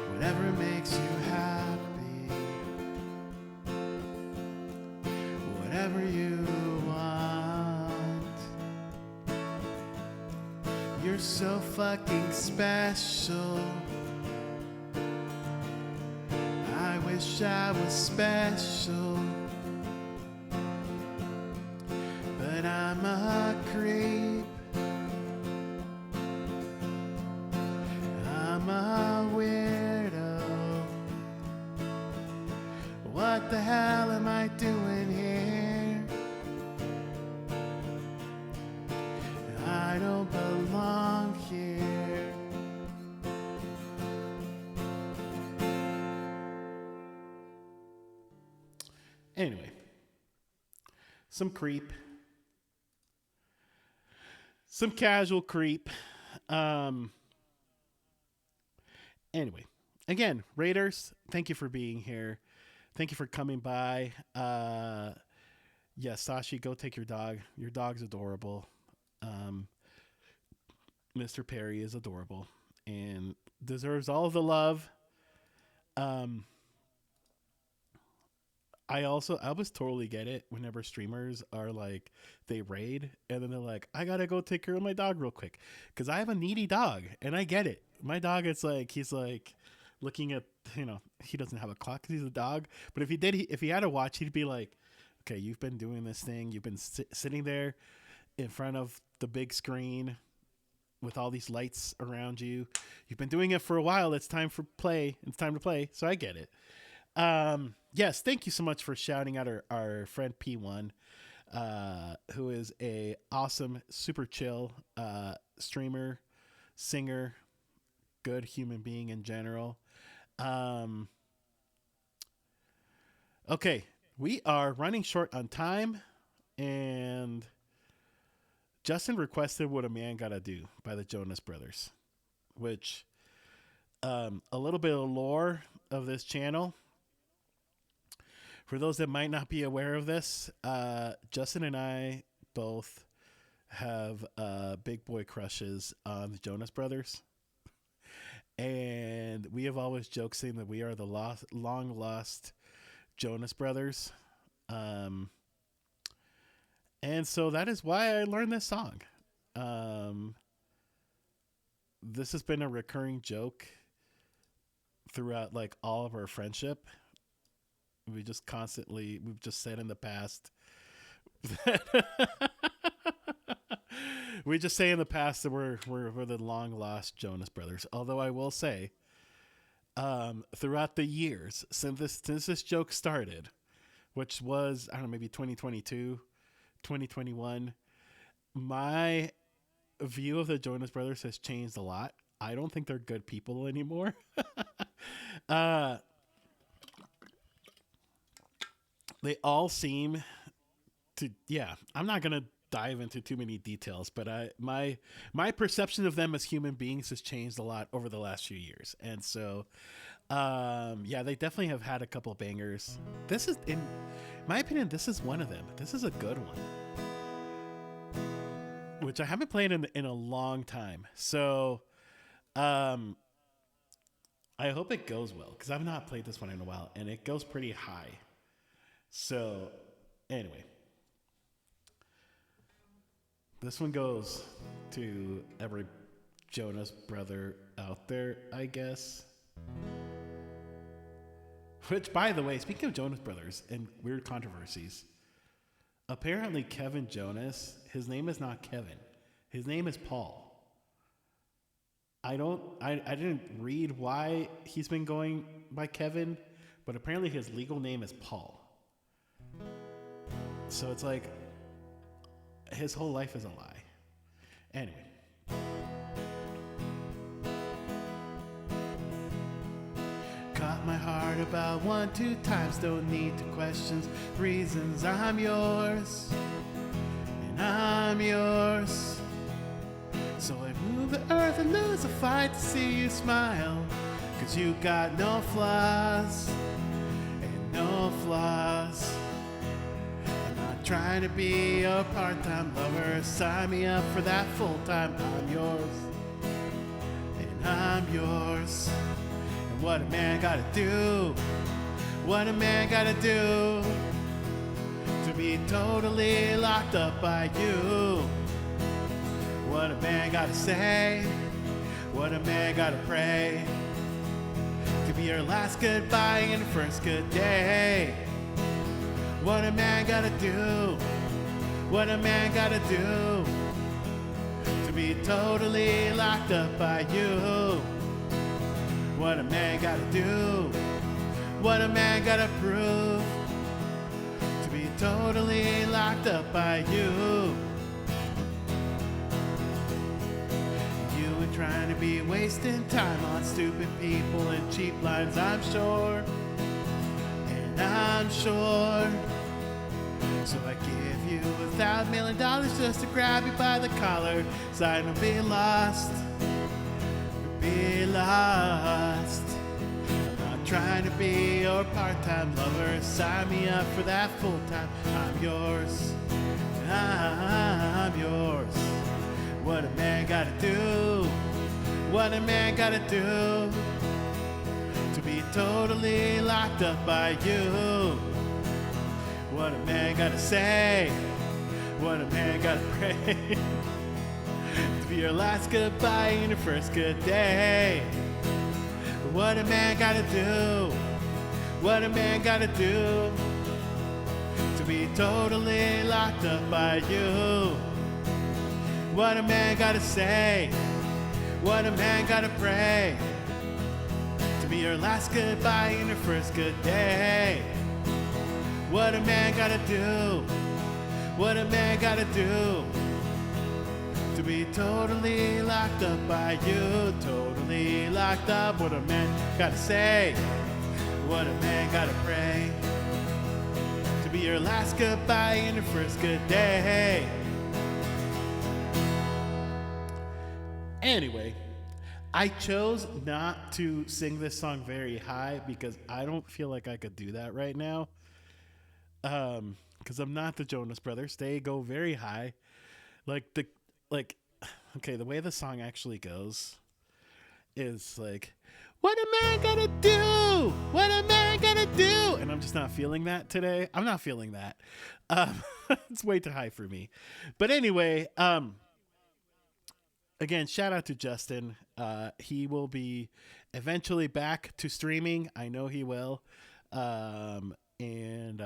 Whatever makes you happy, whatever you want. You're so fucking special. I wish I was special, but I'm a creep. I'm a weirdo. What the hell am I doing here? I don't belong here. Anyway, some creep, some casual creep. Um, anyway, again, Raiders, thank you for being here. Thank you for coming by. Yes, Sashi, go take your dog. Your dog's adorable. Um, Mr. Perry is adorable and deserves all of the love. Um, I always totally get it whenever streamers are like they raid and then they're like, I gotta go take care of my dog real quick because I have a needy dog and I get it. My dog, it's like he's like looking at, he doesn't have a clock 'cause he's a dog, but if he did, if he had a watch, he'd be like, okay, you've been doing this thing, you've been sitting there in front of the big screen with all these lights around you. You've been doing it for a while. It's time for play. It's time to play. So I get it. Yes, thank you so much for shouting out our friend P1, who is a awesome, super chill streamer, singer, good human being in general. Um, okay, we are running short on time, and Justin requested "What a Man Gotta Do" by the Jonas Brothers, which a little bit of lore of this channel. For those that might not be aware of this, Justin and I both have big boy crushes on the Jonas Brothers. And we have always joked saying that we are the long lost Jonas Brothers. Um, and so that is why I learned this song. Um, this has been a recurring joke throughout like all of our friendship. We've just said in the past we just say in the past that we're the long lost Jonas Brothers. Although I will say, throughout the years since this joke started, which was, I don't know, maybe 2022, 2021, my view of the Jonas Brothers has changed a lot. I don't think they're good people anymore. uh, They all seem to, yeah. I'm not gonna dive into too many details, but my perception of them as human beings has changed a lot over the last few years, and so yeah, they definitely have had a couple bangers. This is, in my opinion, this is one of them. This is a good one, which I haven't played in a long time. So um, I hope it goes well because I've not played this one in a while, and it goes pretty high. So anyway, this one goes to every Jonas brother out there, I guess. Which, by the way, speaking of Jonas Brothers and weird controversies, apparently Kevin Jonas, his name is not Kevin. His name is Paul. I didn't read why he's been going by Kevin, but apparently his legal name is Paul. So it's like his whole life is a lie. Anyway, caught my heart about 1, 2 times. Don't need to question reasons. I'm yours, and I'm yours. So I move the earth and lose a fight to see you smile. Cause you got no flaws, and no flaws. I'm not trying to be a part-time lover. Sign me up for that full-time. I'm yours, and I'm yours. And what a man gotta do, what a man gotta do to be totally locked up by you. What a man gotta say, what a man gotta pray to be your last goodbye and first good day. What a man gotta do, what a man gotta do to be totally locked up by you. What a man gotta do, what a man gotta prove to be totally locked up by you. Trying to be wasting time on stupid people and cheap lines, I'm sure, and I'm sure. So I give you $1,000,000 just to grab you by the collar, so I don't be lost, be lost. I'm not trying to be your part-time lover. Sign me up for that full-time. I'm yours, I'm yours. What a man gotta do, what a man gotta do to be totally locked up by you. What a man gotta say, what a man gotta pray to be your last goodbye and your first good day. What a man gotta do, what a man gotta do to be totally locked up by you. What a man gotta say, what a man gotta pray to be your last goodbye and your first good day. What a man gotta do, what a man gotta do to be totally locked up by you, totally locked up. What a man gotta say, what a man gotta pray to be your last goodbye and your first good day. Anyway, I chose not to sing this song very high because I don't feel like I could do that right now. Because I'm not the Jonas Brothers. They go very high. Like like okay, the way the song actually goes is like, what a man gotta do, what a man gotta do, and I'm just not feeling that today. I'm not feeling that. It's way too high for me. But anyway, again, shout out to Justin. He will be eventually back to streaming. I know he will. And in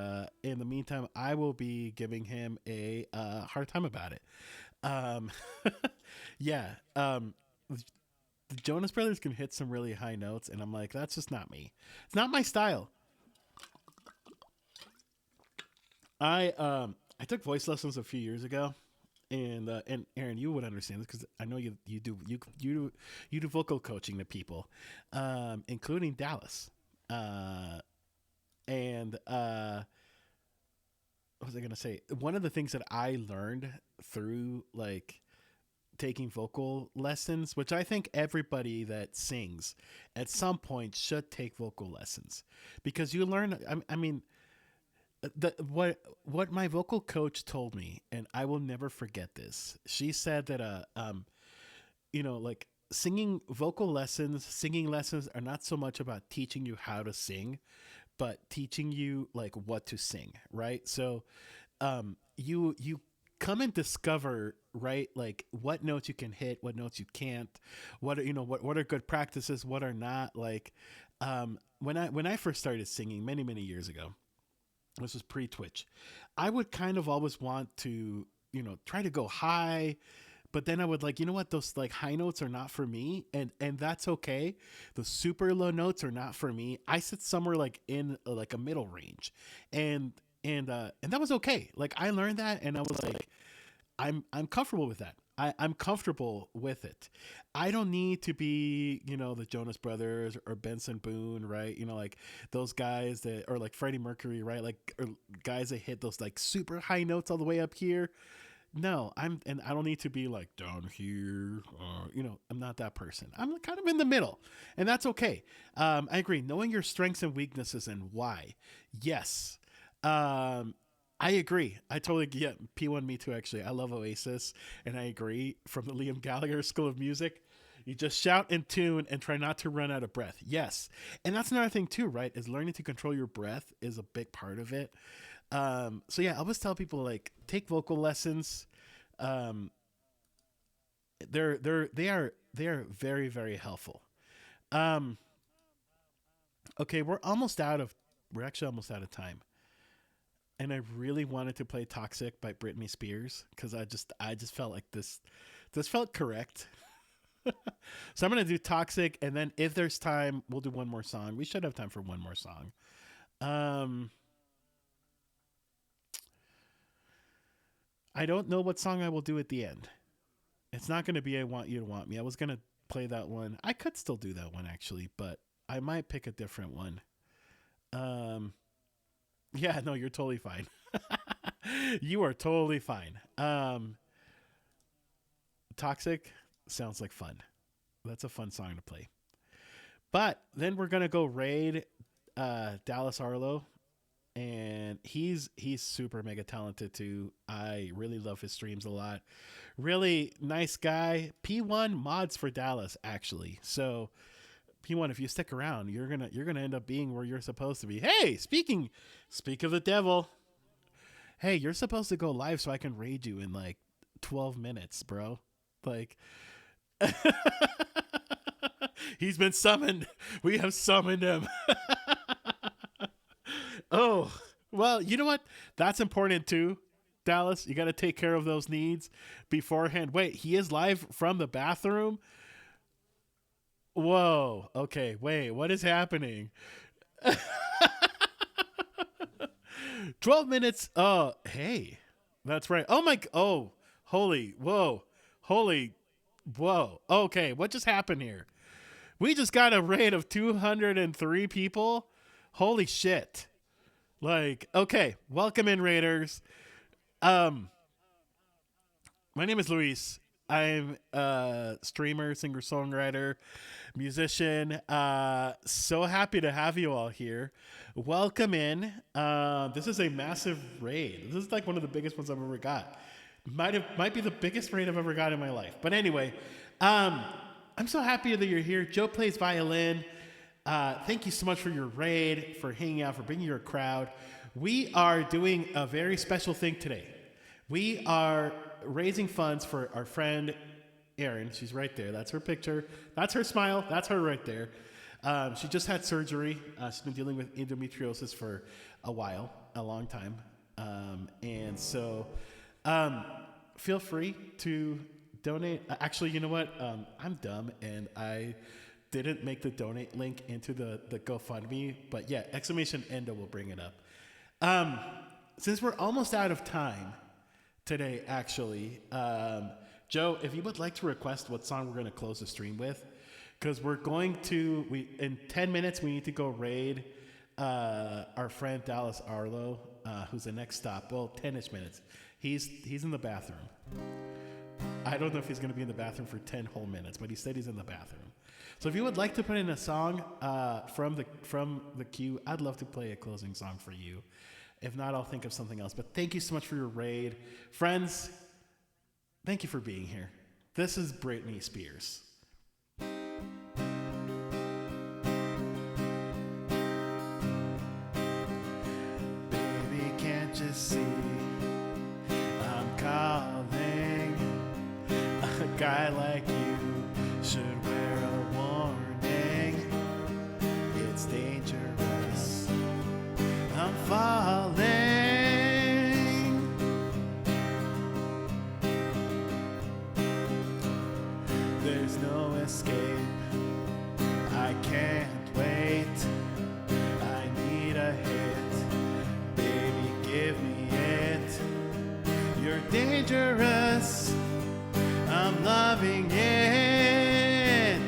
the meantime, I will be giving him a hard time about it. Um, yeah. The Jonas Brothers can hit some really high notes, and I'm like, that's just not me. It's not my style. I took voice lessons a few years ago, and Aaron, you would understand this because I know you do vocal coaching to people, including Dallas, and what was I gonna say? One of the things that I learned through like taking vocal lessons, which I think everybody that sings at some point should take vocal lessons, because you learn. I mean, what my vocal coach told me, and I will never forget this. She said that like singing lessons are not so much about teaching you how to sing, but teaching you like what to sing, right? So you come and discover, right, like what notes you can hit, what notes you can't, what are, what are good practices, what are not. Like when I first started singing many years ago, this was pre-Twitch, I would kind of always want to, try to go high, but then I would like, what, those like high notes are not for me, and that's okay. The super low notes are not for me. I sit somewhere like in like a middle range, and and that was okay. Like I learned that, and I was like, I'm comfortable with that. I'm comfortable with it. I don't need to be, the Jonas Brothers or Benson Boone, right? Like those guys that, or like Freddie Mercury, right? Like or guys that hit those like super high notes all the way up here. No, and I don't need to be like down here. I'm not that person. I'm kind of in the middle, and that's okay. I agree. Knowing your strengths and weaknesses and why. Yes. I agree. I totally get P1 Me Too, actually. I love Oasis, and I agree. From the Liam Gallagher School of Music, you just shout in tune and try not to run out of breath. Yes. And that's another thing, too, right? Is learning to control your breath is a big part of it. So yeah, I always tell people like take vocal lessons. Um, they are very helpful. Um, okay, we're actually almost out of time, and I really wanted to play "Toxic" by Britney Spears because I just felt like this felt correct. So I'm gonna do "Toxic," and then if there's time, we'll do one more song. We should have time for one more song. Um, I don't know what song I will do at the end. It's not going to be "I Want You to Want Me." I was going to play that one. I could still do that one actually, but I might pick a different one. Um, yeah, no, you're totally fine. You are totally fine. Toxic sounds like fun. That's a fun song to play. But then we're gonna go raid Dallas Arlo, and he's super mega talented too. I really love his streams a lot. Really nice guy. P1 mods for Dallas actually. So P1, if you stick around, you're gonna end up being where you're supposed to be. Hey, speak of the devil. Hey, you're supposed to go live so I can raid you in like 12 minutes, bro. Like he's been summoned. We have summoned him. Oh, well, you know what? That's important too, Dallas. You got to take care of those needs beforehand. Wait, he is live from the bathroom? Whoa. Okay, wait, what is happening? 12 minutes. Oh, hey. That's right. Oh my oh, holy. Whoa. Holy whoa. Okay, what just happened here? We just got a raid of 203 people. Holy shit. Like, okay, welcome in Raiders. Um, my name is Luis. I'm a streamer, singer, songwriter, musician. So happy to have you all here. Welcome in. This is a massive raid. This is like one of the biggest ones I've ever got. Might be the biggest raid I've ever got in my life. But anyway, um, I'm so happy that you're here. Joe plays violin. Thank you so much for your raid, for hanging out, for bringing your crowd. We are doing a very special thing today. We are raising funds for our friend Erin. She's right there. That's her picture. That's her smile. That's her right there. She just had surgery. She's been dealing with endometriosis for a while, a long time. And so feel free to donate. Actually, you know what? I'm dumb and I didn't make the donate link into the GoFundMe. But yeah, exclamation Endo will bring it up. Since we're almost out of time today, actually, Joe, if you would like to request what song we're going to close the stream with, because we're going to, in 10 minutes, we need to go raid our friend Dallas Arlo. who's the next stop. Well, 10-ish minutes. He's in the bathroom. I don't know if he's going to be in the bathroom for 10 whole minutes, but he said he's in the bathroom. So if you would like to put in a song from the queue, I'd love to play a closing song for you. If not, I'll think of something else. But thank you so much for your raid. Friends, thank you for being here. This is Britney Spears. Baby, can't you see I'm calling? A guy like you should wear a warning. It's dangerous. I'm falling. There's no escape. I can't wait. I need a hit. Baby, give me it. You're dangerous. I'm loving it.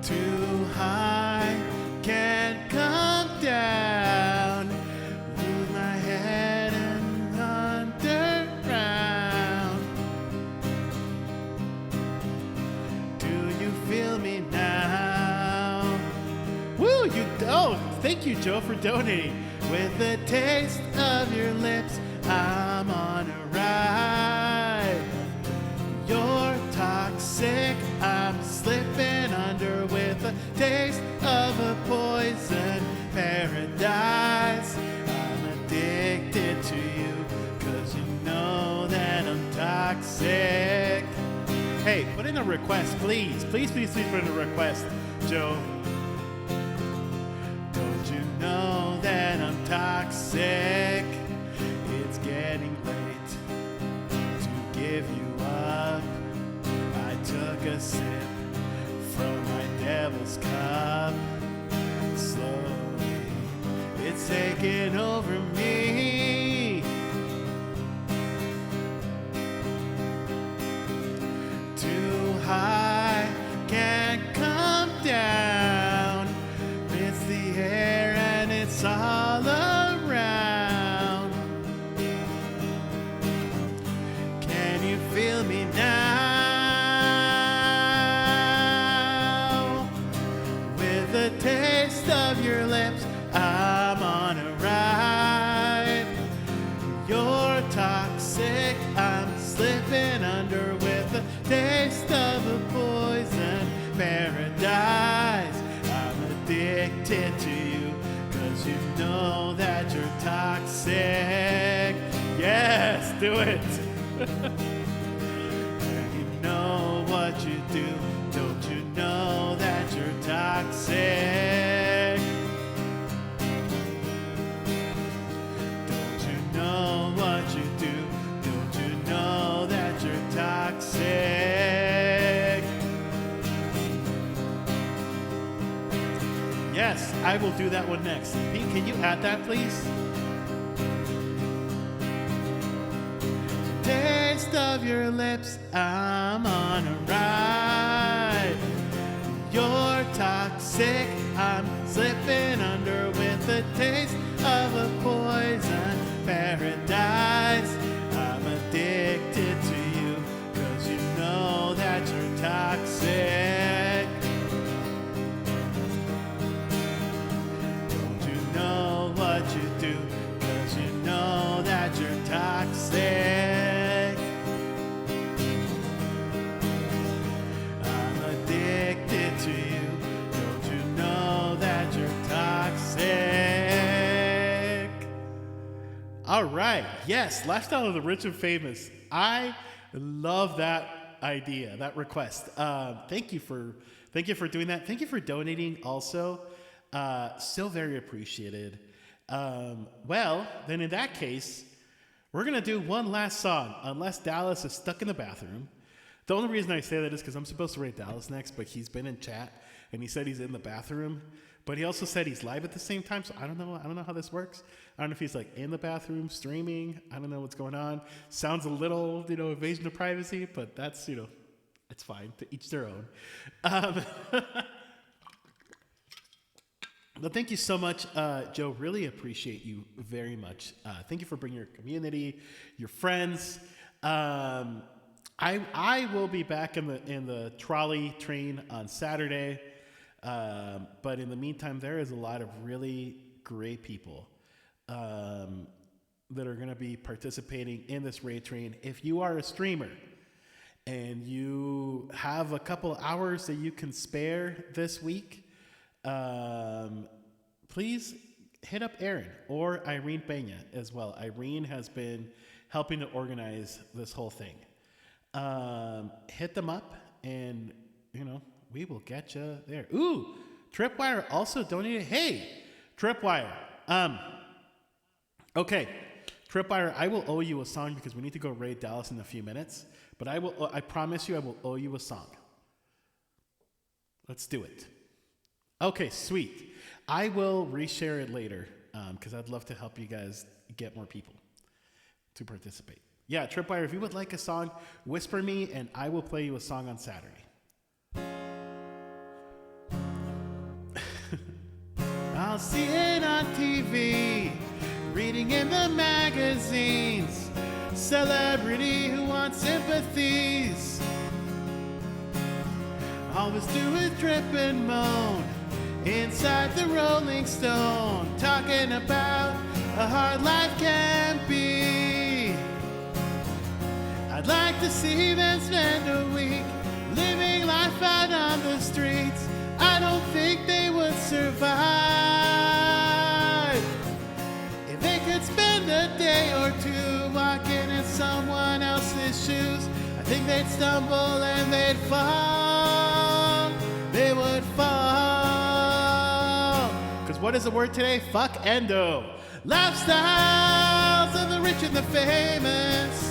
Too high, can't come down. Lose my head and underground. Do you feel me now? Woo! Thank you, Joe, for donating. With the taste of your lips, I'm on a ride. You're toxic, I'm slipping under with the taste of a poison paradise. I'm addicted to you, 'cause you know that I'm toxic. Hey, put in a request, please. Please, please, please put in a request, Joe. Don't you know that I'm toxic? It's getting late to give you up. I took a sip from my devil's cup. Slowly, it's taking over me. Too high, can't come down. It's the air and it's all around. Can you feel me now? With the taste of your lips, I'm on a ride. You're toxic, I'm slipping under with the taste of a poison paradise. I'm addicted to you, 'cause you know that you're toxic. Yes, do it. You know what you do. Don't you know that you're toxic? Don't you know what you do? Don't you know that you're toxic? Yes, I will do that one next. Pete, can you add that, please? Taste of your lips, I'm on a ride. You're toxic, I'm slipping under with the taste of a poison paradise. I'm addicted to you, 'cause you know that you're toxic. Don't you know what you do, 'cause you know that you're toxic. I'm addicted to you. Don't you know that you're toxic? All right. Yes, Lifestyle of the Rich and Famous. I love that idea, that request. Thank you for doing that. Thank you for donating also. Still very appreciated. Well, then in that case, we're going to do one last song, unless Dallas is stuck in the bathroom. The only reason I say that is because I'm supposed to rate Dallas next, but he's been in chat, and he said he's in the bathroom. But he also said he's live at the same time, so I don't know how this works. I don't know if he's like in the bathroom streaming. I don't know what's going on. Sounds a little, invasion of privacy, but that's, it's fine. To each their own. Well, thank you so much, Joe. Really appreciate you very much. Thank you for bringing your community, your friends. Um, I will be back in the trolley train on Saturday, but in the meantime, there is a lot of really great people um, that are going to be participating in this raid train. If you are a streamer and you have a couple hours that you can spare this week, um, please hit up Aaron or Irene Pena as well. Irene has been helping to organize this whole thing. Hit them up, and we will get you there. Ooh, Tripwire also donated. Hey, Tripwire. Okay, Tripwire. I will owe you a song because we need to go raid Dallas in a few minutes. But I will. I promise you, I will owe you a song. Let's do it. Okay, sweet. I will reshare it later because I'd love to help you guys get more people to participate. Yeah, Tripwire, if you would like a song, whisper me and I will play you a song on Saturday. I'll see it on TV, reading in the magazines, celebrity who wants sympathies. Always do a drip and moan inside the Rolling Stone, talking about a hard life can be. I'd like to see them spend a week living life out on the streets. I don't think they would survive if they could spend a day or two walking in someone else's shoes. I think they'd stumble and they'd fall. They would fall. Because what is the word today? Fuck Endo. Lifestyles of the rich and the famous.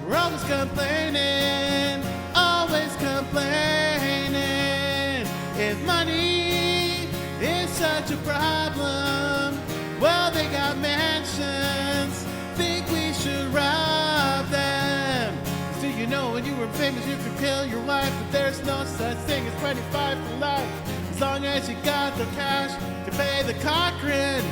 We're always complaining, always complaining. If money is such a problem, well, they got mansions. Think we should rob them. Do you know when you were famous you could kill your wife? But there's no such thing as 25 for life, as long as you got the cash to pay the Cochrane.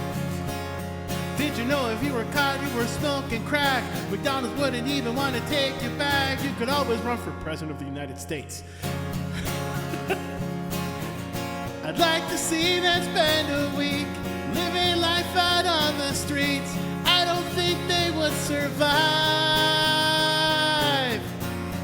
Did you know if you were caught you were smoking crack, McDonald's wouldn't even want to take you back? You could always run for president of the United States. I'd like to see them spend a week living life out on the streets. I don't think they would survive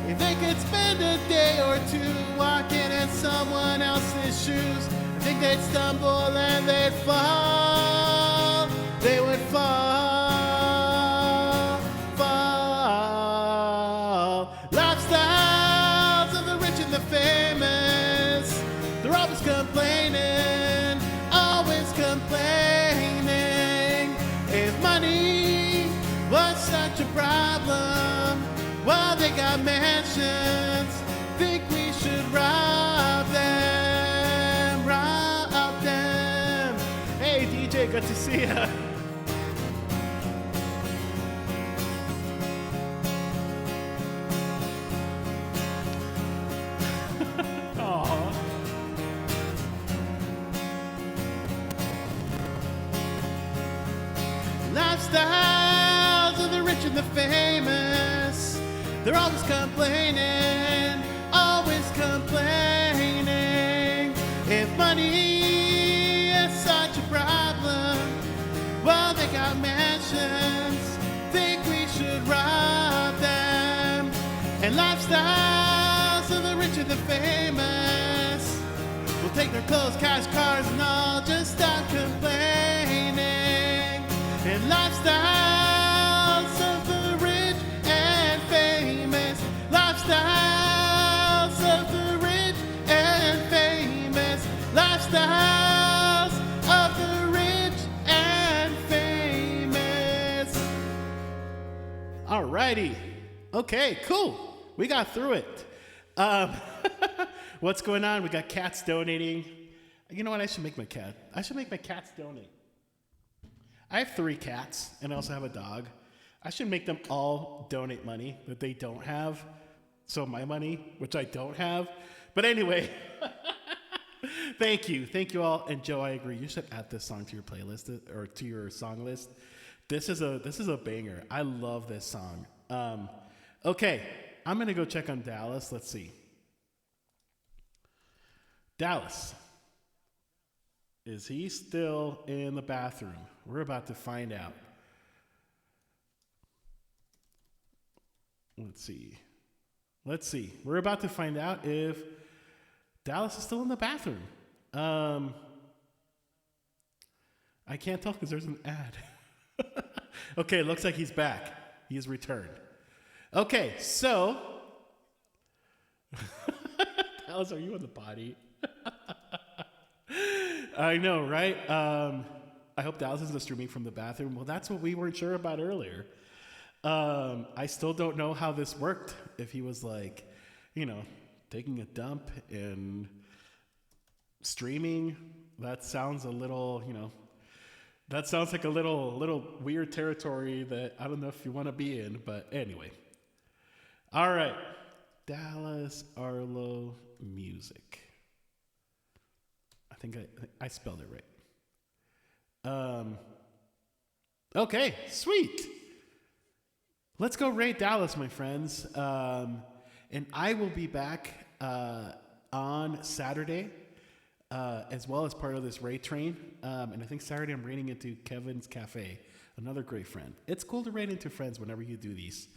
if they could spend a day or two walking in someone else's shoes. I think they'd stumble and they'd fall. They would fall, fall. Lifestyles of the rich and the famous. They're always complaining, always complaining. If money was such a problem, well, they got mansions. Think we should rob them, rob them. Hey, DJ, good to see ya. Lifestyles of the rich and the famous. They're always complaining, always complaining. If money is such a problem, well, they got mansions. Think we should rob them. And lifestyles of the rich and the famous will take their clothes, cash, cars, and all. Just stop complaining. And lifestyles of the rich and famous. Lifestyles of the rich and famous. Lifestyles of the rich and famous. Alrighty. Okay, cool. We got through it. What's going on? We got cats donating. You know what? I should make my cats donate. I have 3 cats, and I also have a dog. I should make them all donate money that they don't have. So my money, which I don't have. But anyway, Thank you all. And Joe, I agree. You should add this song to your playlist or to your song list. This is a banger. I love this song. Okay, I'm gonna go check on Dallas. Let's see. Dallas, is he still in the bathroom? We're about to find out. Let's see. Let's see. We're about to find out if Dallas is still in the bathroom. Um, I can't tell because there's an ad. Okay, looks like he's back. He's returned. Okay, so Dallas, are you in the body? I know, right? I hope Dallas isn't streaming from the bathroom. Well, that's what we weren't sure about earlier. I still don't know how this worked. If he was like, you know, taking a dump and streaming, that sounds a little, that sounds like a little weird territory that I don't know if you want to be in. But anyway, all right, Dallas Arlo music. I think I spelled it right. Okay, sweet. Let's go rate Dallas, my friends. And I will be back on Saturday, as well as part of this raid train. And I think Saturday I'm raiding into Kevin's Cafe, another great friend. It's cool to raid into friends whenever you do these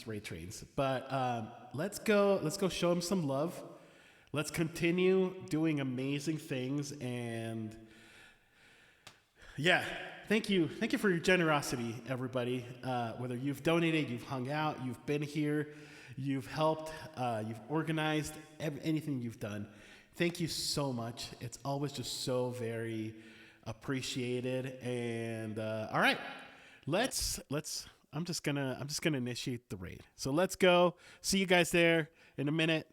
raid trains. But let's go show him some love. Let's continue doing amazing things. And yeah, thank you for your generosity, everybody. Whether you've donated, you've hung out, you've been here, you've helped, you've organized, anything you've done. Thank you so much. It's always just so very appreciated. And all right, let's. I'm just gonna initiate the raid. So let's go. See you guys there in a minute.